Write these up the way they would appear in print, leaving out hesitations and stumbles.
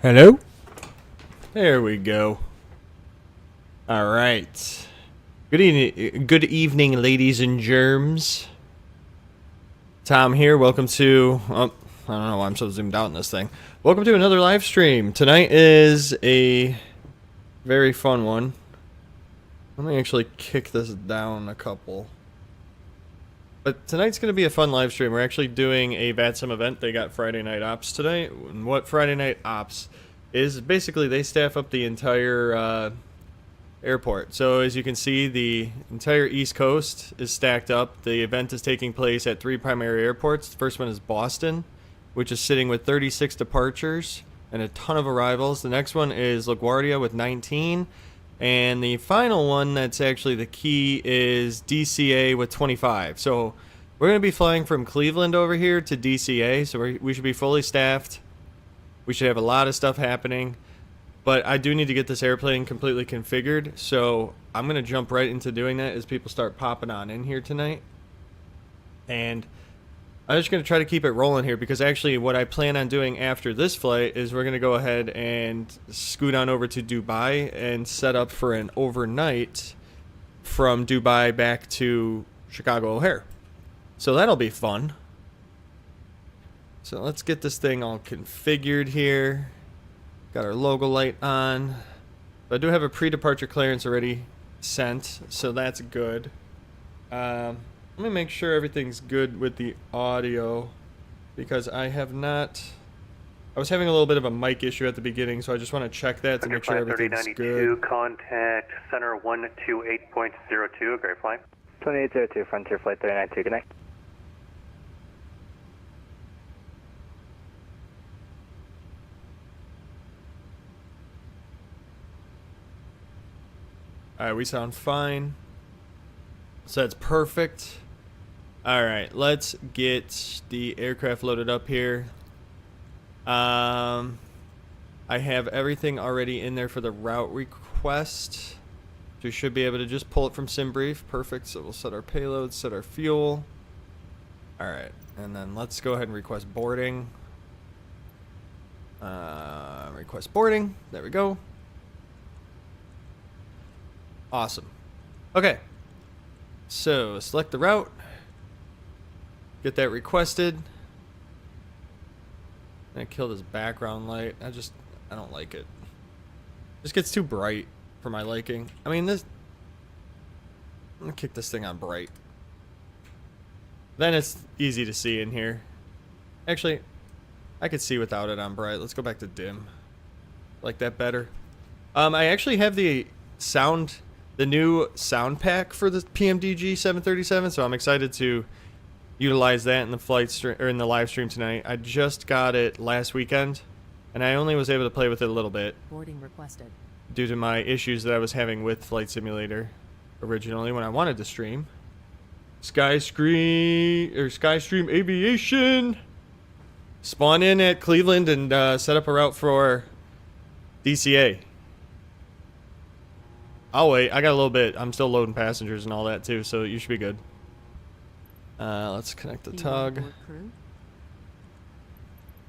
Hello? There we go. All right. Good evening, ladies and germs. Tom here. Welcome to... Oh, I don't know why I'm so zoomed out in this thing. Welcome to another live stream. Tonight is a very fun one. Let me actually kick this down a couple. But tonight's going to be a fun live stream. We're actually doing a VATSIM event. They got Friday Night Ops today. And what Friday Night Ops is, basically they staff up the entire airport. So as you can see, the entire East Coast is stacked up. The event is taking place at 3 primary airports. The first one is Boston, which is sitting with 36 departures and a ton of arrivals. The next one is LaGuardia with 19. And the final one that's actually the key is DCA with 25. So we're going to be flying from Cleveland over here to DCA. So we should be fully staffed. We should have a lot of stuff happening. But I do need to get this airplane completely configured. So I'm going to jump right into doing that as people start popping on in here tonight. And I'm just going to try to keep it rolling here, because actually what I plan on doing after this flight is we're going to go ahead and scoot on over to Dubai and set up for an overnight from Dubai back to Chicago O'Hare. So that'll be fun. So let's get this thing all configured here. Got our logo light on. But I do have a pre-departure clearance already sent, so that's good. Let me make sure everything's good with the audio, because I was having a little bit of a mic issue at the beginning, so I just want to check that to make sure everything's good. Contact center 128.02, great flight. 2802, Frontier Flight 392, good night. Alright, we sound fine. So that's perfect. Alright, let's get the aircraft loaded up here. I have everything already in there for the route request. We should be able to just pull it from SimBrief. Perfect. So we'll set our payload, set our fuel. Alright, and then let's go ahead and request boarding. Request boarding. There we go. Awesome. Okay. So select the route. Get that requested. I kill this background light. I don't like it. Just gets too bright for my liking. I mean, I'm gonna kick this thing on bright. Then it's easy to see in here. Actually, I could see without it on bright. Let's go back to dim. Like that better. I actually have the new sound pack for the PMDG 737, so I'm excited to utilize that in the in the live stream tonight. I just got it last weekend, and I only was able to play with it a little bit. Boarding requested. Due to my issues that I was having with Flight Simulator originally when I wanted to stream. Skystream Aviation. Spawn in at Cleveland and set up a route for DCA. I'll wait. I got a little bit. I'm still loading passengers and all that too, so you should be good. Let's connect the tug.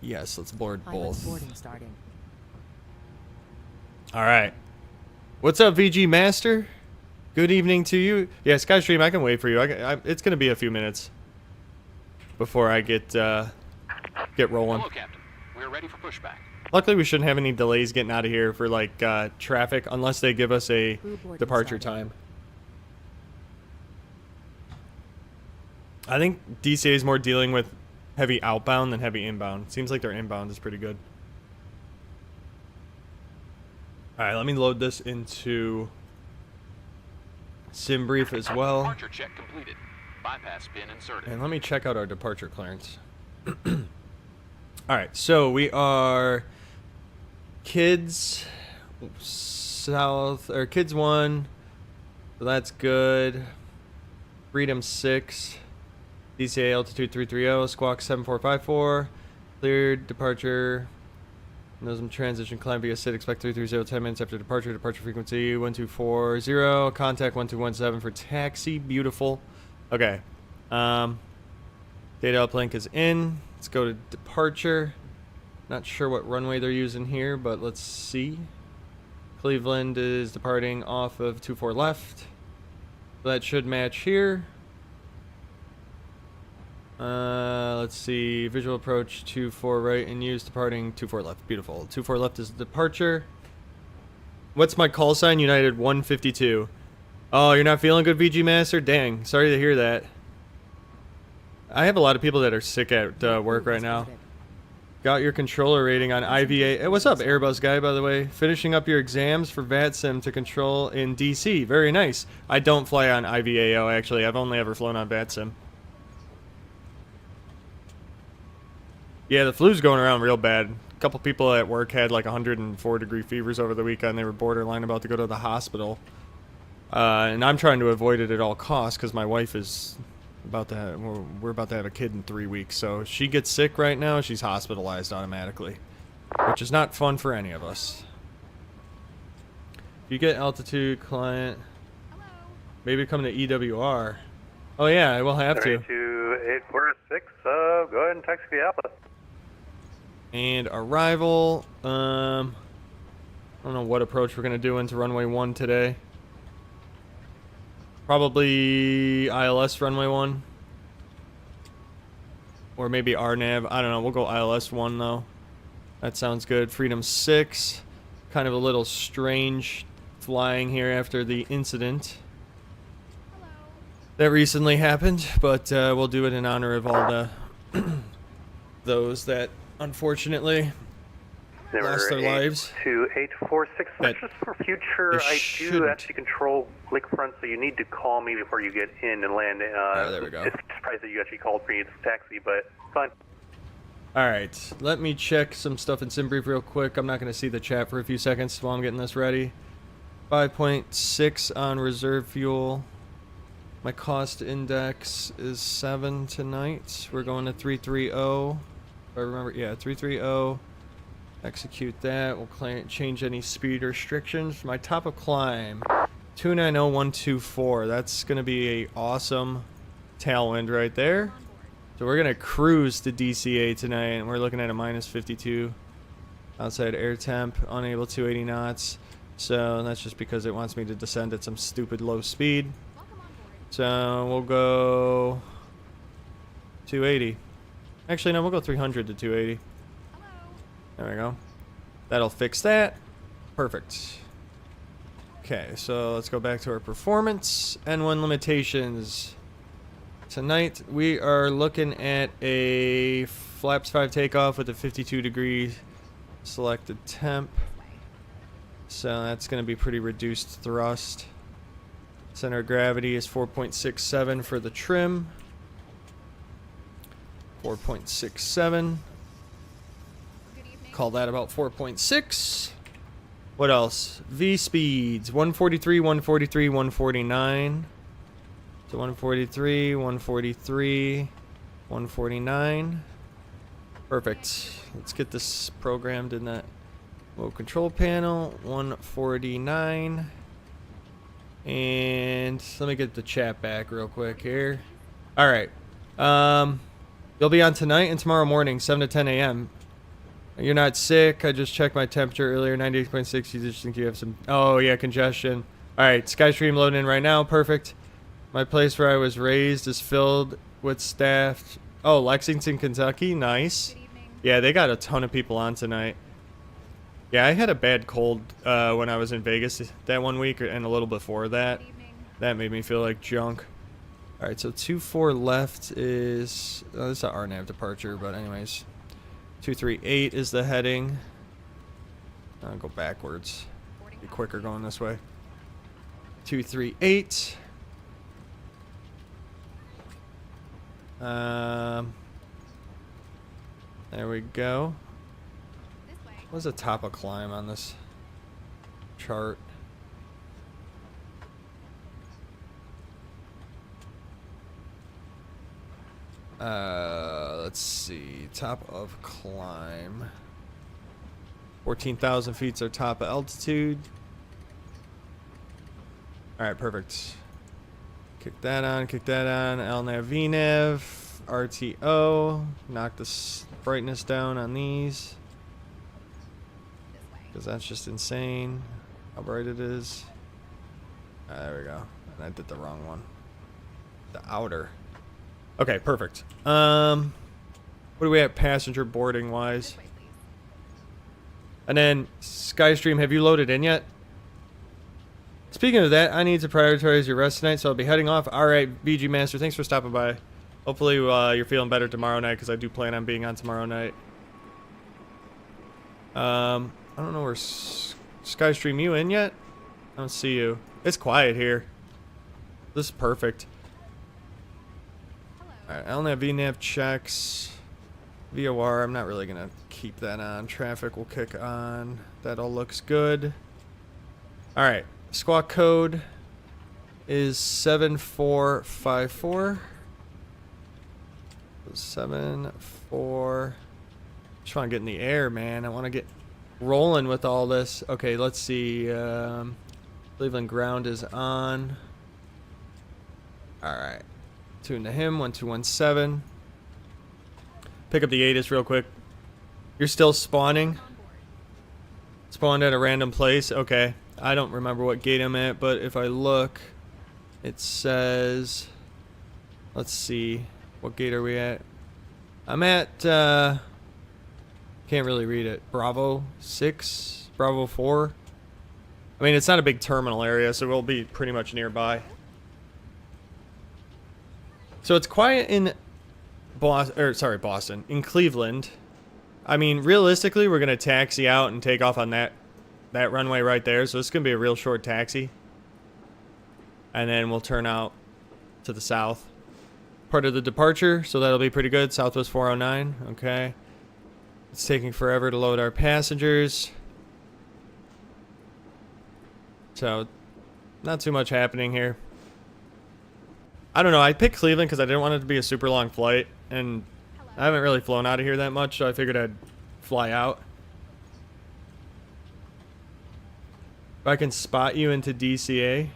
Yes, let's board both. Boarding starting. All right. What's up, VG Master? Good evening to you. Yeah, Skystream, I can wait for you. It's going to be a few minutes before I get rolling. Hello, Captain. We're ready for pushback. Luckily, we shouldn't have any delays getting out of here for like traffic, unless they give us a departure time. I think DCA is more dealing with heavy outbound than heavy inbound. Seems like their inbound is pretty good. All right, let me load this into SimBrief as well. Departure check completed. Bypass pin inserted. And let me check out our departure clearance. All right, so we are Kids South, or Kids 1. So that's good. Freedom 6. DCA altitude 330, squawk 7454. Cleared departure. NOSM transition climb via SID. Expect 330 10 minutes after departure. Departure frequency 1240. Contact 1217 for taxi. Beautiful. Okay. Data uplink is in. Let's go to departure. Not sure what runway they're using here, but let's see. Cleveland is departing off of 24 left. That should match here. Let's see. Visual approach 24 right and use departing 24 left. Beautiful. 24 left is the departure. What's my call sign? United 152. Oh, you're not feeling good, VG Master? Dang. Sorry to hear that. I have a lot of people that are sick at work right now. Got your controller rating on IVA. Hey, what's up, Airbus guy, by the way? Finishing up your exams for VATSIM to control in DC. Very nice. I don't fly on IVAO, actually. I've only ever flown on VATSIM. Yeah, the flu's going around real bad. A couple people at work had like 104-degree fevers over the weekend. They were borderline about to go to the hospital. And I'm trying to avoid it at all costs because my wife is about to have, we're about to have a kid in 3 weeks. So if she gets sick right now, she's hospitalized automatically, which is not fun for any of us. If you get altitude, client, maybe come to EWR. Oh yeah, I will have to. 32846, go ahead and taxi the Alpha. And arrival, I don't know what approach we're going to do into runway 1 today. Probably ILS runway 1. Or maybe RNAV. I don't know. We'll go ILS 1 though. That sounds good. Freedom 6. Kind of a little strange flying here after the incident that recently happened. But we'll do it in honor of all the those that unfortunately lost their lives. 2846. Just for future, I do actually control lakefront, so you need to call me before you get in and land. Oh, there we go. It's surprised that you actually called me to taxi, but fine. Alright, let me check some stuff in SimBrief real quick. I'm not going to see the chat for a few seconds while I'm getting this ready. 5.6 on reserve fuel. My cost index is 7 tonight. We're going to 330. If I remember, yeah, 330. Execute that. We'll change any speed restrictions. My top of climb, 290124. That's going to be a awesome tailwind right there. So we're going to cruise to DCA tonight, and we're looking at a minus 52 outside air temp, unable 280 knots. So that's just because it wants me to descend at some stupid low speed. So we'll go 280. Actually, no, we'll go 300 to 280. There we go. That'll fix that. Perfect. Okay, so let's go back to our performance. N1 limitations. Tonight, we are looking at a flaps 5 takeoff with a 52 degree selected temp. So that's going to be pretty reduced thrust. Center of gravity is 4.67 for the trim. 4.67. Call that about 4.6. What else? V speeds 143, 143, 149. So 143, 143, 149. Perfect. Let's get this programmed in that low control panel. 149. And let me get the chat back real quick here. All right. You'll be on tonight and tomorrow morning, 7 to 10 a.m. You're not sick. I just checked my temperature earlier, 98.6. You just think you have some... Oh, yeah, congestion. All right, Skystream loading in right now. Perfect. My place where I was raised is filled with staff. Oh, Lexington, Kentucky. Nice. Yeah, they got a ton of people on tonight. Yeah, I had a bad cold when I was in Vegas that 1 week and a little before that. That made me feel like junk. All right, so 24 left is... Oh, this is an RNAV departure, but anyways... 238 is the heading. I'll go backwards. Be quicker going this way. 238. There we go. What's the top of climb on this chart? Let's see. Top of climb. 14,000 feet's our top of altitude. Alright, perfect. Kick that on, kick that on. LNAV, VNAV, RTO. Knock the brightness down on these. because that's just insane how bright it is. There we go. And I did the wrong one. The outer. Okay, perfect. What do we have passenger boarding wise? And then Skystream, have you loaded in yet? Speaking of that, I need to prioritize your rest tonight, so I'll be heading off. All right, VG Master, thanks for stopping by. Hopefully you're feeling better tomorrow night, because I do plan on being on tomorrow night. I don't know where Skystream, you in yet? I don't see you. It's quiet here. This is perfect. Alright, I only have VNAV checks. VOR, I'm not really going to keep that on. Traffic will kick on. That all looks good. Alright, squawk code is 7454. 74. Just want to get in the air, man. I want to get rolling with all this. Okay, let's see. Cleveland ground is on. Alright. Tune to him, 1217. Pick up the ATIS real quick. You're still spawning? Spawned at a random place? Okay. I don't remember what gate I'm at, but if I look, it says... Let's see. What gate are we at? I'm at... can't really read it. Bravo 6? Bravo 4? I mean, it's not a big terminal area, so we'll be pretty much nearby. So it's quiet in Boston. In Cleveland. I mean, realistically, we're going to taxi out and take off on that runway right there. So it's going to be a real short taxi. And then we'll turn out to the south. Part of the departure, so that'll be pretty good. Southwest 409. Okay. It's taking forever to load our passengers. So, not too much happening here. I don't know, I picked Cleveland because I didn't want it to be a super long flight, and I haven't really flown out of here that much, so I figured I'd fly out. If I can spot you into DCA,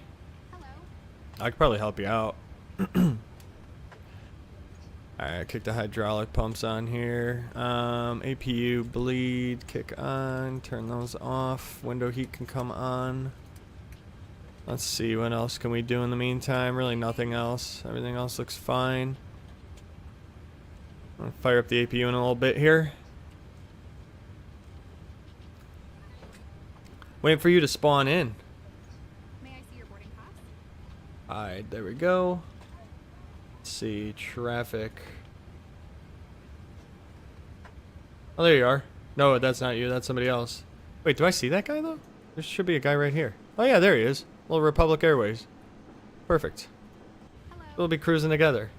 I could probably help you out. Alright, kick the hydraulic pumps on here. APU bleed, kick on, turn those off. Window heat can come on. Let's see, what else can we do in the meantime? Really nothing else. Everything else looks fine. I'm gonna fire up the APU in a little bit here. Waiting for you to spawn in. May I see your boarding pass? Alright, there we go. Let's see, traffic. Oh, there you are. No, that's not you, that's somebody else. Wait, do I see that guy though? There should be a guy right here. Oh yeah, there he is. Little Republic Airways. Perfect. Hello. We'll be cruising together.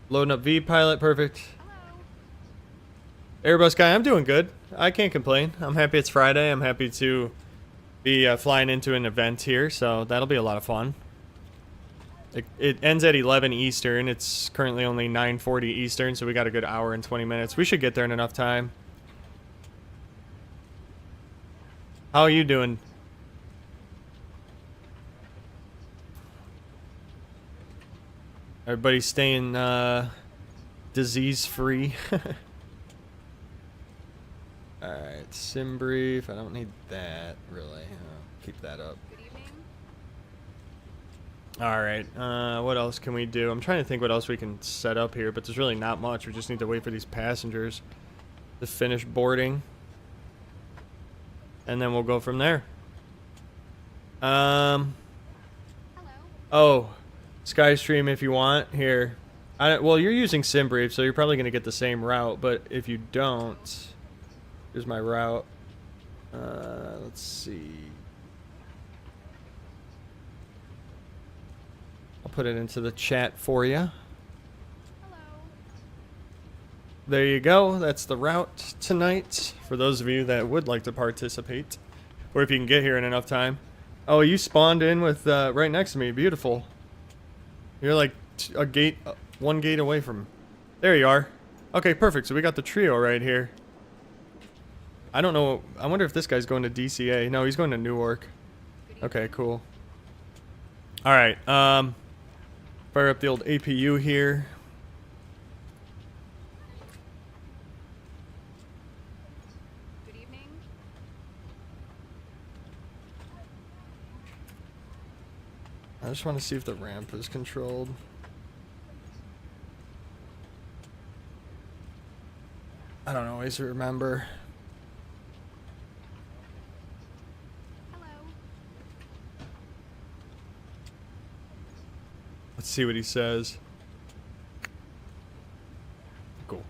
Loading up V-Pilot, perfect. Hello. Airbus guy, I'm doing good. I can't complain. I'm happy it's Friday. I'm happy to be flying into an event here, so that'll be a lot of fun. It ends at 11 Eastern. It's currently only 9:40 Eastern, so we got a good hour and 20 minutes. We should get there in enough time. How are you doing? Everybody staying disease-free. Alright, sim brief. I don't need that, really. Keep that up. Good evening. Alright, what else can we do? I'm trying to think what else we can set up here, but there's really not much. We just need to wait for these passengers to finish boarding. And then we'll go from there. Hello. Oh, Skystream if you want. Here. Well, you're using SimBrief, so you're probably going to get the same route, but if you don't... Here's my route. Let's see. I'll put it into the chat for you. Hello. There you go. That's the route tonight for those of you that would like to participate, or if you can get here in enough time. Oh, you spawned in with right next to me. Beautiful. You're like one gate away from. There you are. Okay, perfect. So we got the trio right here. I don't know. I wonder if this guy's going to DCA. No, he's going to Newark. Okay, cool. All right. Fire up the old APU here. I just want to see if the ramp is controlled. I don't always remember. Hello. Let's see what he says. Cool.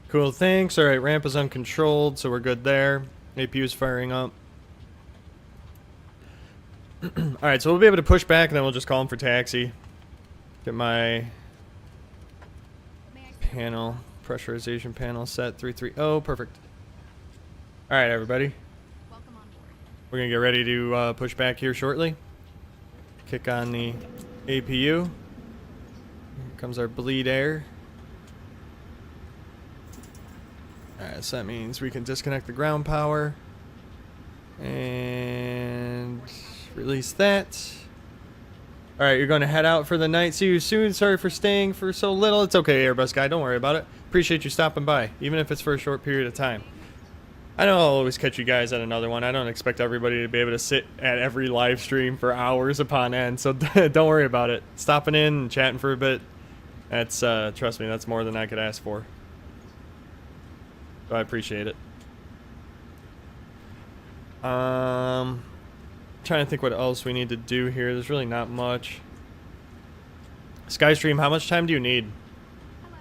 Cool, thanks. Alright, ramp is uncontrolled, so we're good there. APU is firing up. Alright, so we'll be able to push back and then we'll just call him for taxi. Get my May I see panel, pressurization panel set 330. Perfect. Alright, everybody. welcome on board. We're going to get ready to push back here shortly. Kick on the APU. Here comes our bleed air. Alright, so that means we can disconnect the ground power. And release that. Alright, you're going to head out for the night. See you soon. Sorry for staying for so little. It's okay, Airbus guy. Don't worry about it. Appreciate you stopping by, even if it's for a short period of time. I know I'll always catch you guys at another one. I don't expect everybody to be able to sit at every live stream for hours upon end, so don't worry about it. Stopping in and chatting for a bit, that's, trust me, that's more than I could ask for. So I appreciate it. Trying to think what else we need to do here. There's really not much. Skystream, how much time do you need? Hello.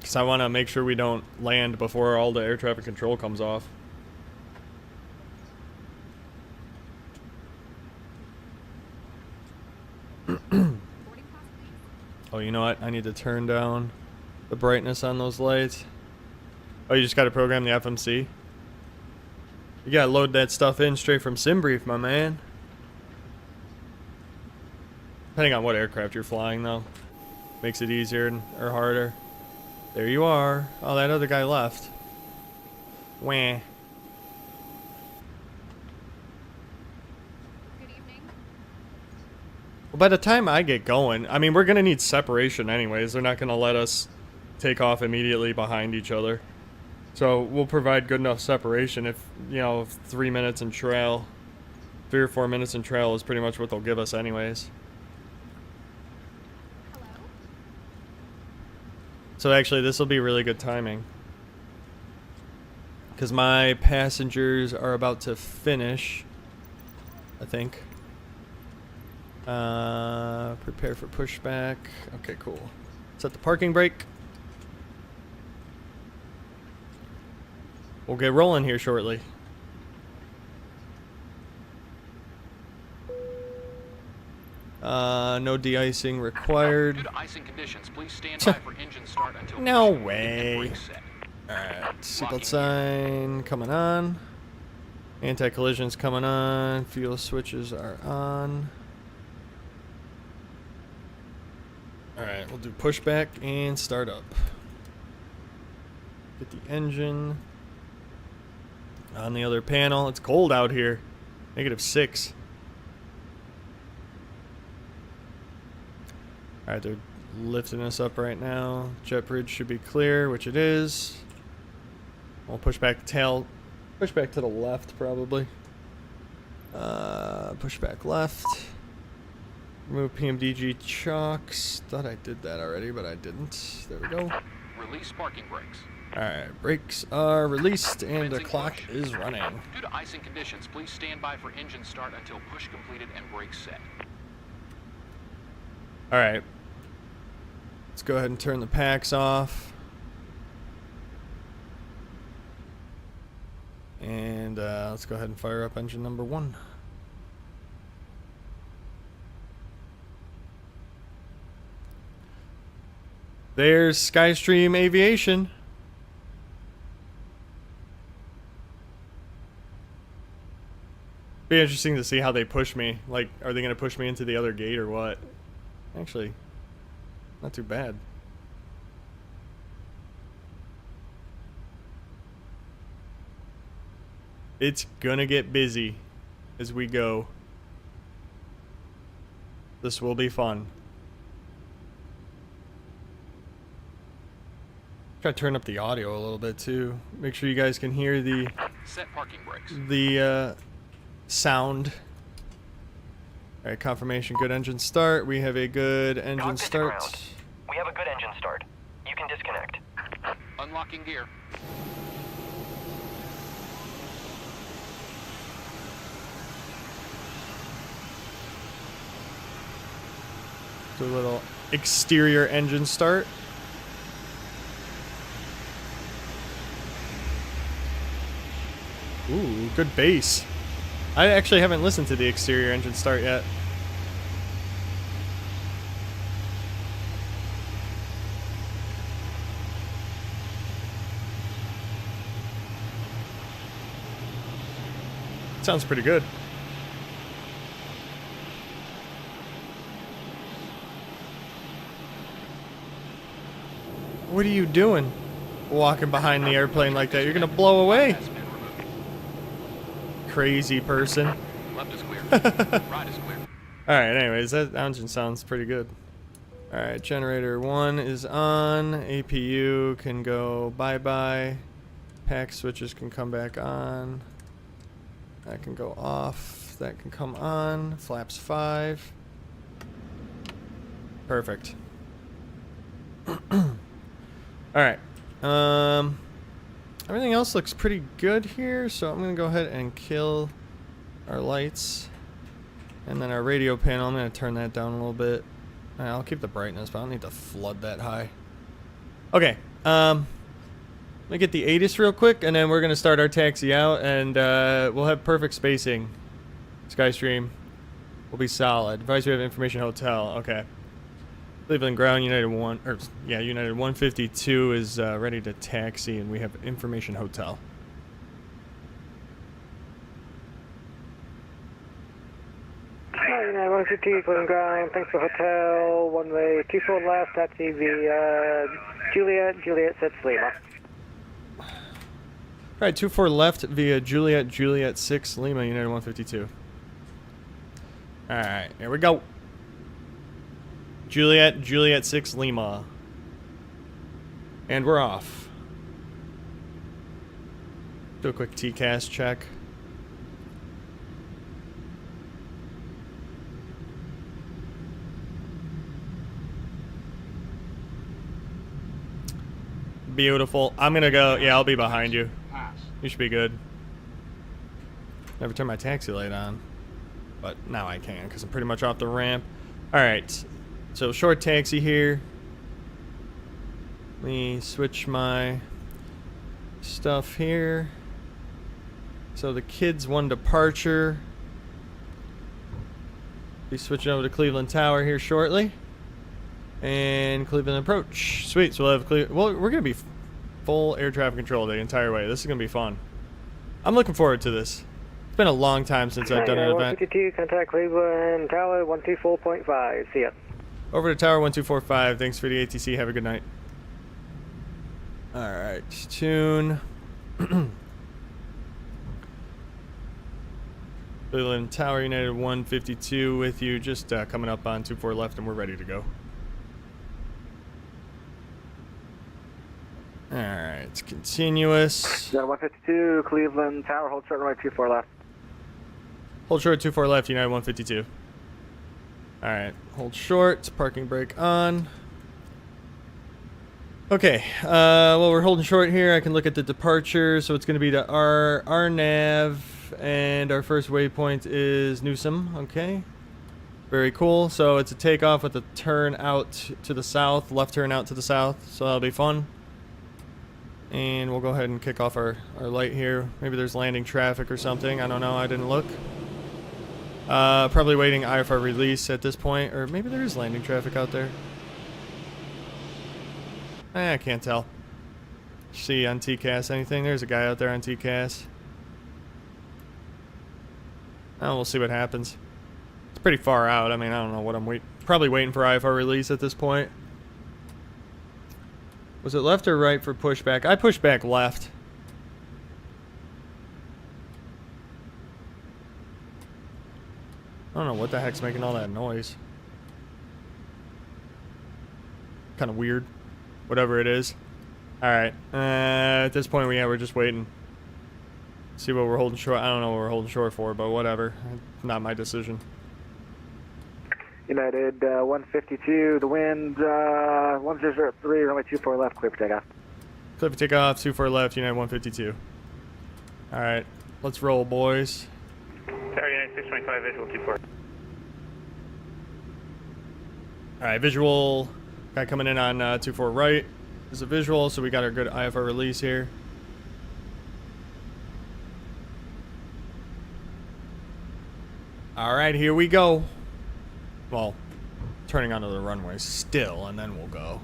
Because I want to make sure we don't land before all the air traffic control comes off. Boarding pass, please. Oh, you know what? I need to turn down the brightness on those lights. Oh, you just got to program the FMC? You got to load that stuff in straight from SimBrief, my man. Depending on what aircraft you're flying, though. Makes it easier or harder. There you are. Oh, that other guy left. Wah. Good evening. Well, by the time I get going, I mean, we're going to need separation anyways. They're not going to let us take off immediately behind each other. So we'll provide good enough separation if, you know, 3 minutes in trail, 3 or 4 minutes in trail is pretty much what they'll give us anyways. Hello. So actually, this will be really good timing. Because my passengers are about to finish, I think. Prepare for pushback. Okay, cool. Set the parking brake. We'll get rolling here shortly. No de-icing required. Due to icing conditions, please stand by for engine start until No push completed and way. brake set. Alright, seatbelt sign coming on. Anti-collision's coming on. Fuel switches are on. Alright, we'll do pushback and start up. Get the engine on the other panel. It's cold out here. -6. Alright, they're lifting us up right now. Jet bridge should be clear, which it is. We'll push back tail. Push back to the left, probably. Push back left. Remove PMDG chocks. Thought I did that already, but I didn't. There we go. Release parking brakes. Alright, brakes are released and the Commencing clock push. is running. Due to icing conditions, please stand by for engine start until push completed and brake set. Alright. Let's go ahead and turn the packs off. And let's go ahead and fire up engine number 1. There's Skystream Aviation. Be interesting to see how they push me. Like, are they going to push me into the other gate or what? Actually, not too bad. It's gonna get busy as we go. This will be fun. Try to turn up the audio a little bit too. Make sure you guys can hear Set parking brakes. sound. All right, confirmation, good engine start. We have a good engine Cockpit to start. ground. We have a good engine start. You can disconnect. Unlocking gear. Do a little exterior engine start. Ooh, good bass. I actually haven't listened to the exterior engine start yet. Sounds pretty good. What are you doing? Walking behind the airplane like that. You're gonna blow away. Has been removed. Crazy person. Left is clear. Right is clear. Alright, anyways, that engine sounds pretty good. Alright, generator 1 is on. APU can go bye-bye. Pack switches can come back on. That can go off. That can come on. Flaps 5. Perfect. Alright. Everything else looks pretty good here, so I'm gonna go ahead and kill our lights. And then our radio panel, I'm gonna turn that down a little bit. I'll keep the brightness, but I don't need to flood that high. Okay, let me get the ATIS real quick, and then we're gonna start our taxi out, and we'll have perfect spacing. Skystream will be solid. Advise we have information hotel. Okay. Cleveland ground, United 1, or yeah, United 152 is ready to taxi, and we have information hotel. Hi, United 152, Cleveland ground. Thanks for hotel. One way, 24 left. Taxi via Juliet 6 Lima. Alright, 24 left via Juliet 6 Lima, United 152. Alright, here we go. Juliet 6 Lima. And we're off. Do a quick TCAS check. Beautiful. I'm gonna go. Yeah, I'll be behind you. You should be good. Never turn my taxi light on. But now I can, because I'm pretty much off the ramp. Alright. So, short taxi here. Let me switch my stuff here. So, the kids, one departure. Be switching over to Cleveland Tower here shortly. And Cleveland approach. Sweet, so we'll have well, we're going to be full air traffic control the entire way. This is going to be fun. I'm looking forward to this. It's been a long time since I've done an event. 152, contact Cleveland Tower 124.5. See ya. Over to Tower 1245. Thanks for the ATC. Have a good night. Alright, tune. Cleveland Tower United 152 with you. Just coming up on 24 left, and we're ready to go. Alright, it's continuous. United 152, Cleveland Tower, hold short runway 24 left. Hold short 24 left, United 152. Alright, hold short, parking brake on. Okay, well, we're holding short here. I can look at the departure, so it's going to be to our nav, and our first waypoint is Newsom. Okay, very cool. So it's a takeoff with a turn out to the south, left turn out to the south, so that'll be fun. And we'll go ahead and kick off our light here. Maybe there's landing traffic or something. I don't know. I didn't look. Probably waiting IFR release at this point, or maybe there is landing traffic out there. I can't tell. See on TCAS anything? There's a guy out there on TCAS. Oh, we'll see what happens. It's pretty far out. I mean, I don't know what I'm probably waiting for IFR release at this point. Was it left or right for pushback? I pushed back left. I don't know what the heck's making all that noise. Kind of weird. Whatever it is. Alright. At this point, we're just waiting. See what we're holding short. I don't know what we're holding short for, but whatever. Not my decision. United 152, the wind 1003, runway 24 left, clear for takeoff. Clear for takeoff, 24 left, United 152. Alright, let's roll, boys. Tower United 625, visual 24. Alright, visual. Guy coming in on 24 right. This is a visual, so we got our good IFR release here. Alright, here we go. Well, turning onto the runway still, and then we'll go.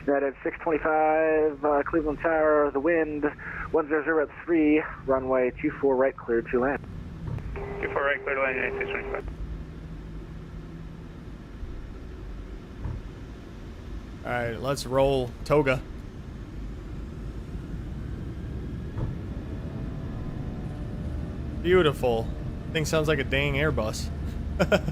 United 625, Cleveland Tower, the wind 100 runway 24 right, cleared to land. 24 right, clear to land, United 625. Alright, let's roll Toga. Beautiful. Thing sounds like a dang Airbus. Alright,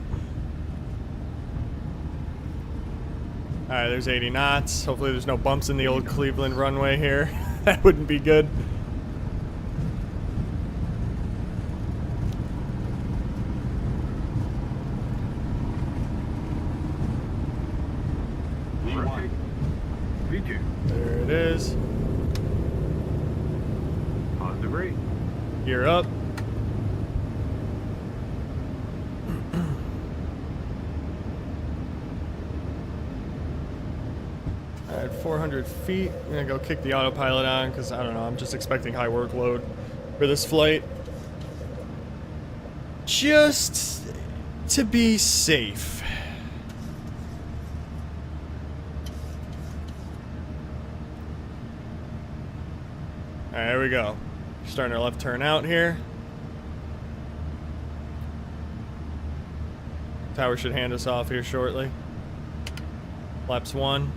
there's 80 knots. Hopefully there's no bumps in the old Cleveland runway here. That wouldn't be good. There it is. Positive rate. Gear up. At 400 feet, I'm gonna go kick the autopilot on because I don't know, I'm just expecting high workload for this flight. Just to be safe. Alright, there we go. Starting our left turn out here. Tower should hand us off here shortly. Flaps 1.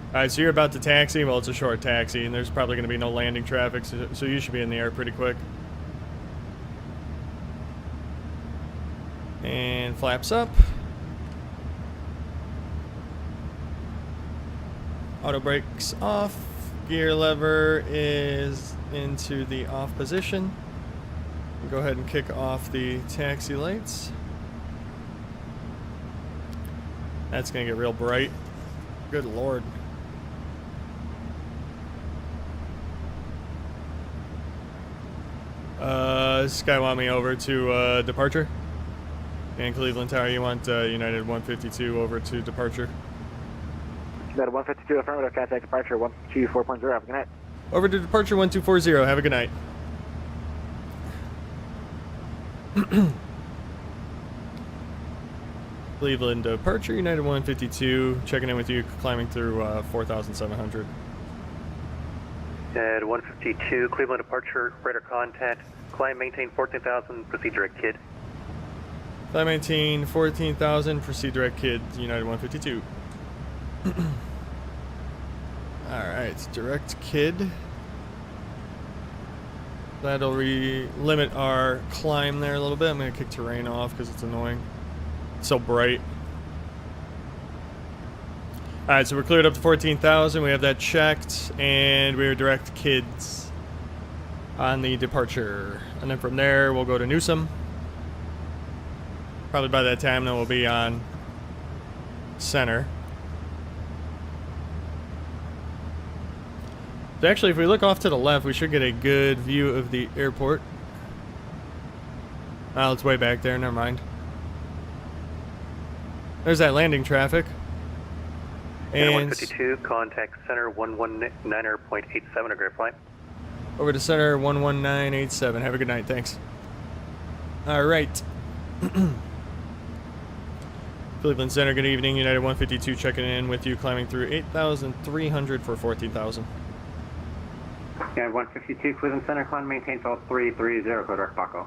Alright, so you're about to taxi. Well, it's a short taxi, and there's probably going to be no landing traffic, so you should be in the air pretty quick. And flaps up. Auto brakes off. Gear lever is into the off position. Go ahead and kick off the taxi lights. That's going to get real bright. Good lord. This guy want me over to departure. And Cleveland Tower, you want United 152 over to departure. United 152, affirmative, contact departure 124.0, have a good night. Over to departure 1240, have a good night. Cleveland departure, United 152, checking in with you, climbing through 4,700. United 152, Cleveland departure, radar contact, climb, maintain 14,000, proceed direct kid. Climb, maintain 14,000, proceed direct kid, United 152. Alright, direct kid. That'll limit our climb there a little bit. I'm going to kick terrain off because it's annoying. It's so bright. Alright, so we're cleared up to 14,000. We have that checked. And we are direct kids on the departure. And then from there, we'll go to Newsom. Probably by that time, then we'll be on center. So actually, if we look off to the left, we should get a good view of the airport. Oh, it's way back there. Never mind. There's that landing traffic. And 152, contact center 119.87, a great flight. over to center 11987. Have a good night. Thanks. All right. Cleveland Center, good evening. United 152 checking in with you, climbing through 8,300 for 14,000. Yeah, 152 Cleveland Center, climb, maintain fall 330, go direct Bucko.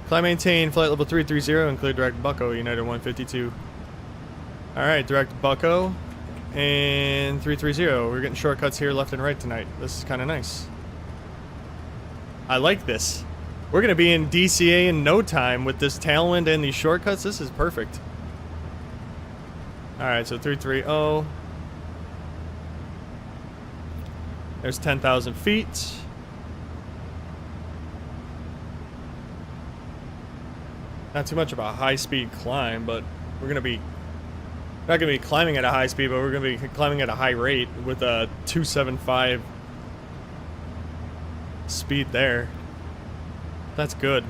Climb, maintain flight level 330 and clear direct Bucko, United 152. Alright, direct Bucko and 330. We're getting shortcuts here left and right tonight. This is kind of nice. I like this. We're going to be in DCA in no time with this tailwind and these shortcuts. This is perfect. Alright, so 330. There's 10,000 feet. Not too much of a high-speed climb, but we're gonna be not gonna be climbing at a high speed, but we're gonna be climbing at a high rate with a 275 speed there. That's good.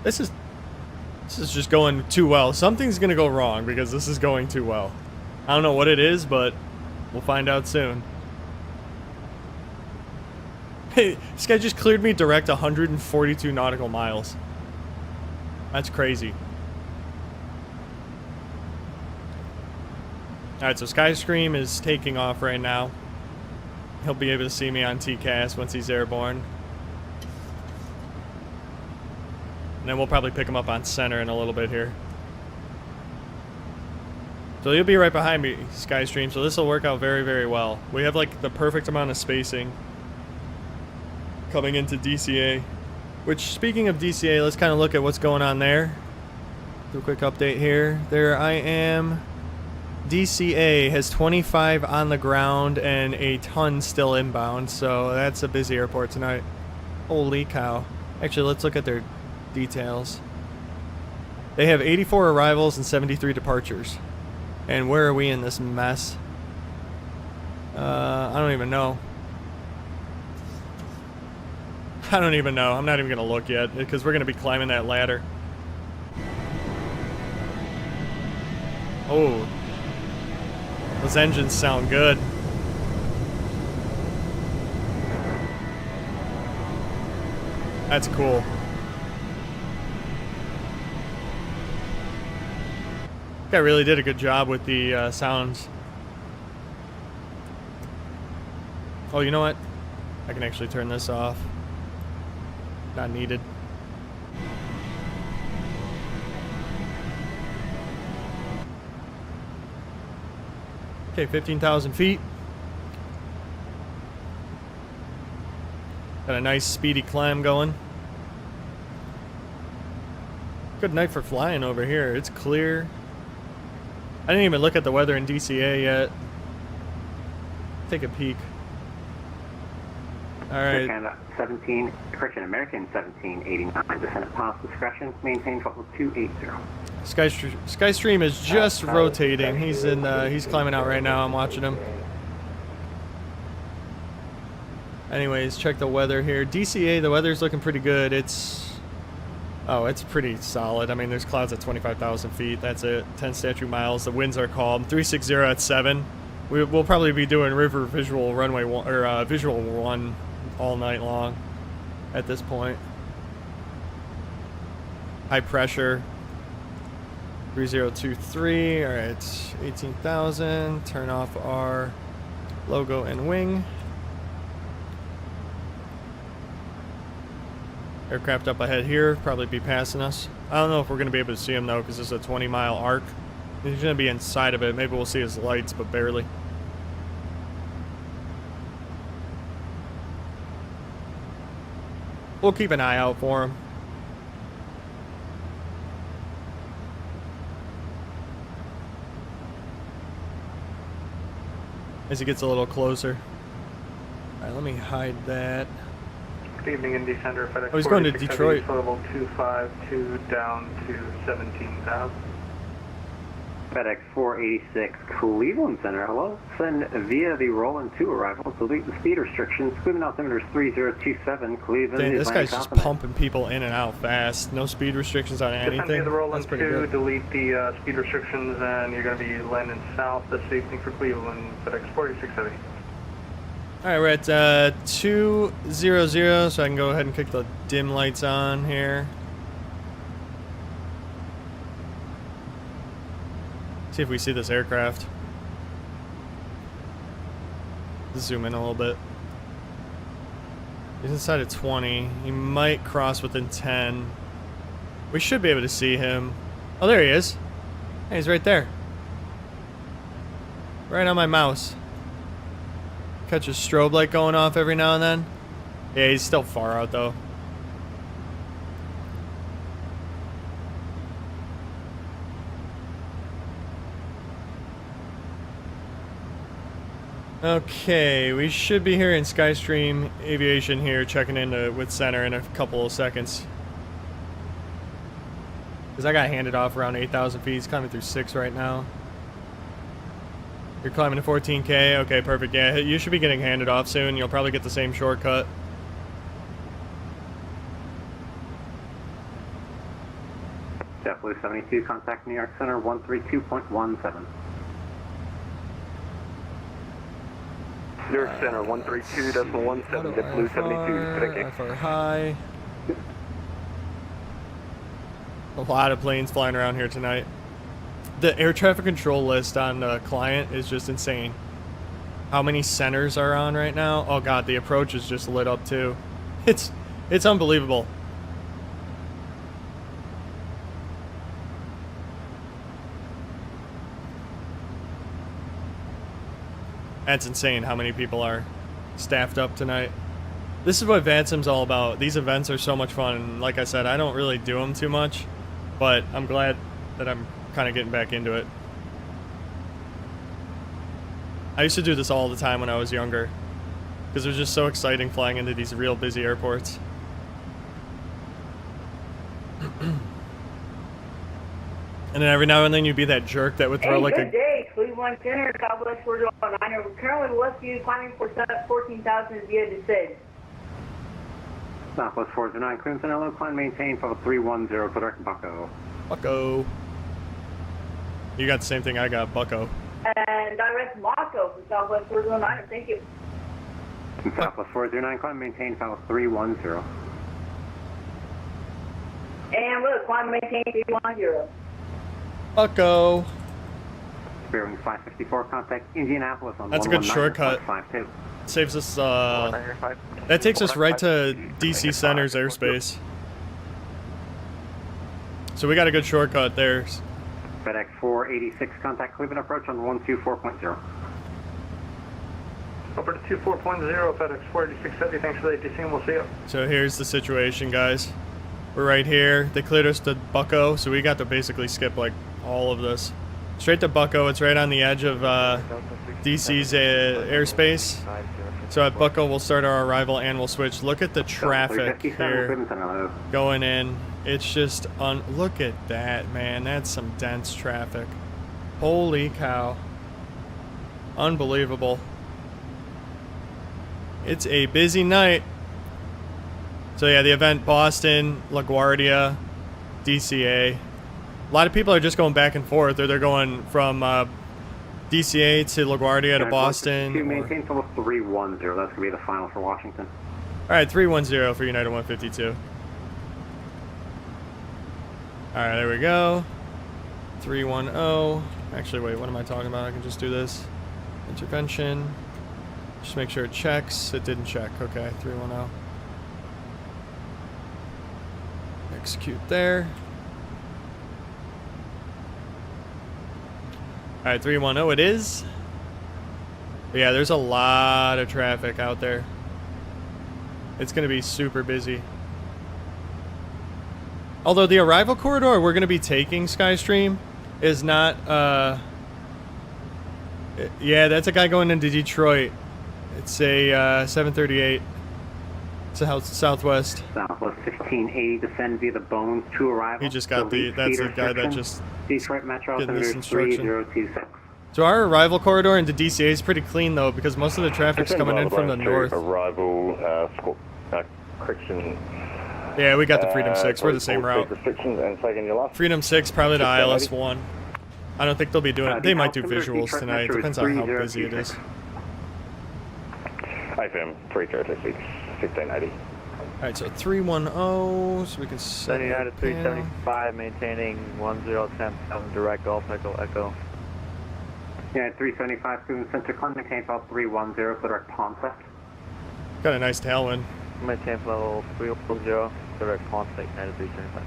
This is just going too well. Something's gonna go wrong because this is going too well. I don't know what it is, but we'll find out soon. Hey, this guy just cleared me direct 142 nautical miles. That's crazy. Alright, so Skyscream is taking off right now. He'll be able to see me on TCAS once he's airborne. And then we'll probably pick him up on center in a little bit here. So he'll be right behind me, Skystream, so this will work out very, very well. We have like the perfect amount of spacing coming into DCA. Which, speaking of DCA, let's kind of look at what's going on there. Do a quick update here. There I am. DCA has 25 on the ground and a ton still inbound, so that's a busy airport tonight. Holy cow. Actually, let's look at their details. They have 84 arrivals and 73 departures. And where are we in this mess? I don't even know. I don't even know. I'm not even going to look yet because we're going to be climbing that ladder. Oh. Those engines sound good. That's cool. Guy really did a good job with the sounds. Oh, you know what? I can actually turn this off. Not needed. Okay, 15,000 feet. Got a nice speedy climb going. Good night for flying over here. It's clear. I didn't even look at the weather in DCA yet. Take a peek. All right. Canada 17, correction, American 1789, descent at pass discretion, maintain total 280. Skystream is just rotating. He's in. He's climbing out right now. I'm watching him. Anyways, check the weather here. DCA, the weather's looking pretty good. It's pretty solid. I mean, there's clouds at 25,000 feet. That's it. 10 statute miles. The winds are calm. 360 at 7. We'll probably be doing river visual runway one, or visual 1 all night long at this point. High pressure. 3023. All right, 18,000. Turn off our logo and wing. Aircraft up ahead here, probably be passing us. I don't know if we're going to be able to see him though, because this is a 20-mile arc. He's going to be inside of it. Maybe we'll see his lights, but barely. We'll keep an eye out for him. As he gets a little closer. Alright, let me hide that. Good evening, Indy Center. FedEx. Oh, he's going to Detroit. Level 252 down to 17,000. FedEx 486, Cleveland Center, hello. Send via the Roland 2 arrival. Delete the speed restrictions. Cleveland altimeter is 3027, Cleveland. Dang, this guy's just confident. pumping people in and out fast. No speed restrictions on Descend anything. via the Roland That's pretty 2, good. delete the speed restrictions, and you're going to be landing south this evening for Cleveland. FedEx 4670. Alright, we're at 200, so I can go ahead and kick the dim lights on here. See if we see this aircraft. Zoom in a little bit. He's inside at 20. He might cross within 10. We should be able to see him. Oh, there he is. Hey, he's right there. Right on my mouse. Catch a strobe light going off every now and then. Yeah, he's still far out though. Okay, we should be hearing Skystream Aviation here checking in with center in a couple of seconds. Because I got handed off around 8,000 feet. He's climbing through 6 right now. You're climbing to 14K? Okay, perfect. Yeah, you should be getting handed off soon. You'll probably get the same shortcut. JetBlue 72, contact New York Center 132.17. New York Center 132.17, JetBlue 72, IFR high. A lot of planes flying around here tonight. The air traffic control list on the client is just insane. How many centers are on right now? Oh god, the approach is just lit up too. It's unbelievable. That's insane how many people are staffed up tonight. This is what VATSIM's all about. These events are so much fun, and like I said, I don't really do them too much, but I'm glad that I'm kind of getting back into it. I used to do this all the time when I was younger, because it was just so exciting flying into these real busy airports. And then every now and then you'd be that jerk that would throw like good a... day, Cleveland Center, Southwest 409. We're currently Westview, climbing for 14,000 via descent. Southwest 409, Cleveland Center, low climb, maintain, level 310, for direct Bucko. Bucko. You got the same thing I got, Bucko. And direct Moscow for Southwest 409. Thank you. Southwest 409, climb, maintain, level 310. And we'll climb, maintain 310. Bucko. Bearing 554, contact Indianapolis on That's a good shortcut. 119.52. Saves us, that takes us right to DC Center's airspace. So we got a good shortcut there. FedEx 486, contact Cleveland approach on 124.0. Over to 24.0, FedEx 48670, thanks for the ATC, and we'll see you. So here's the situation, guys. We're right here. They cleared us to Bucko, so we got to basically skip like all of this. Straight to Bucko. It's right on the edge of DC's airspace. So at Bucko, we'll start our arrival and we'll switch. Look at the traffic here going in. It's just look at that, man. That's some dense traffic. Holy cow. Unbelievable. It's a busy night. So yeah, the event, Boston, LaGuardia, DCA. A lot of people are just going back and forth, or they're going from DCA to LaGuardia to Boston. Maintain level 310. That's going to be the final for Washington. All right, 310 for United 152. All right, there we go. 310. Actually, wait, what am I talking about? I can just do this. Intervention. Just make sure it checks. It didn't check. Okay, 310. Execute there. Alright, 310 it is. But yeah, there's a lot of traffic out there. It's going to be super busy. Although the arrival corridor we're going to be taking, Skystream, is not... yeah, that's a guy going into Detroit. It's a 738. It's a Southwest. Southwest 1580, descend via the Bones to arrival. He just got the... That's the guy that just... Detroit Metro getting this instruction. 3026. So our arrival corridor into DCA is pretty clean though, because most of the traffic's coming in from the north. Arrival, correction. Yeah, we got the Freedom 6. We're the same route. Freedom 6 probably to ILS 1. I don't think they'll be doing... They might do visuals tonight. Depends on how busy it is. IFM 336, 1680. Alright, so 310, so we can set United 375, maintaining 1010, direct Golf Echo Echo. Yeah, 375, Cleveland Center, climb, maintain level 310, for direct Ponce. Got a nice tailwind. Maintain level 310, direct Ponce, United 375.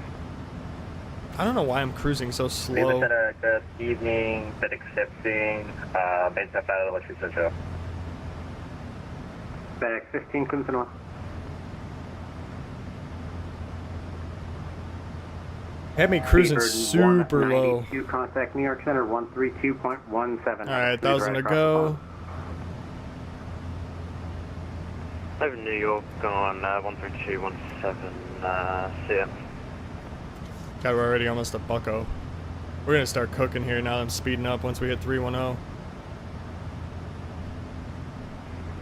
I don't know why I'm cruising so slow. Good evening, bid accepting, MSFS, what you said, Joe. FedEx 15, Cleveland Center. Had me cruising super low. Contact New York Center 132.17. Alright, 1,000 to go. Over New York on 13217 CM. God, we're already almost at Bucko. We're gonna start cooking here now. I'm speeding up once we hit 310.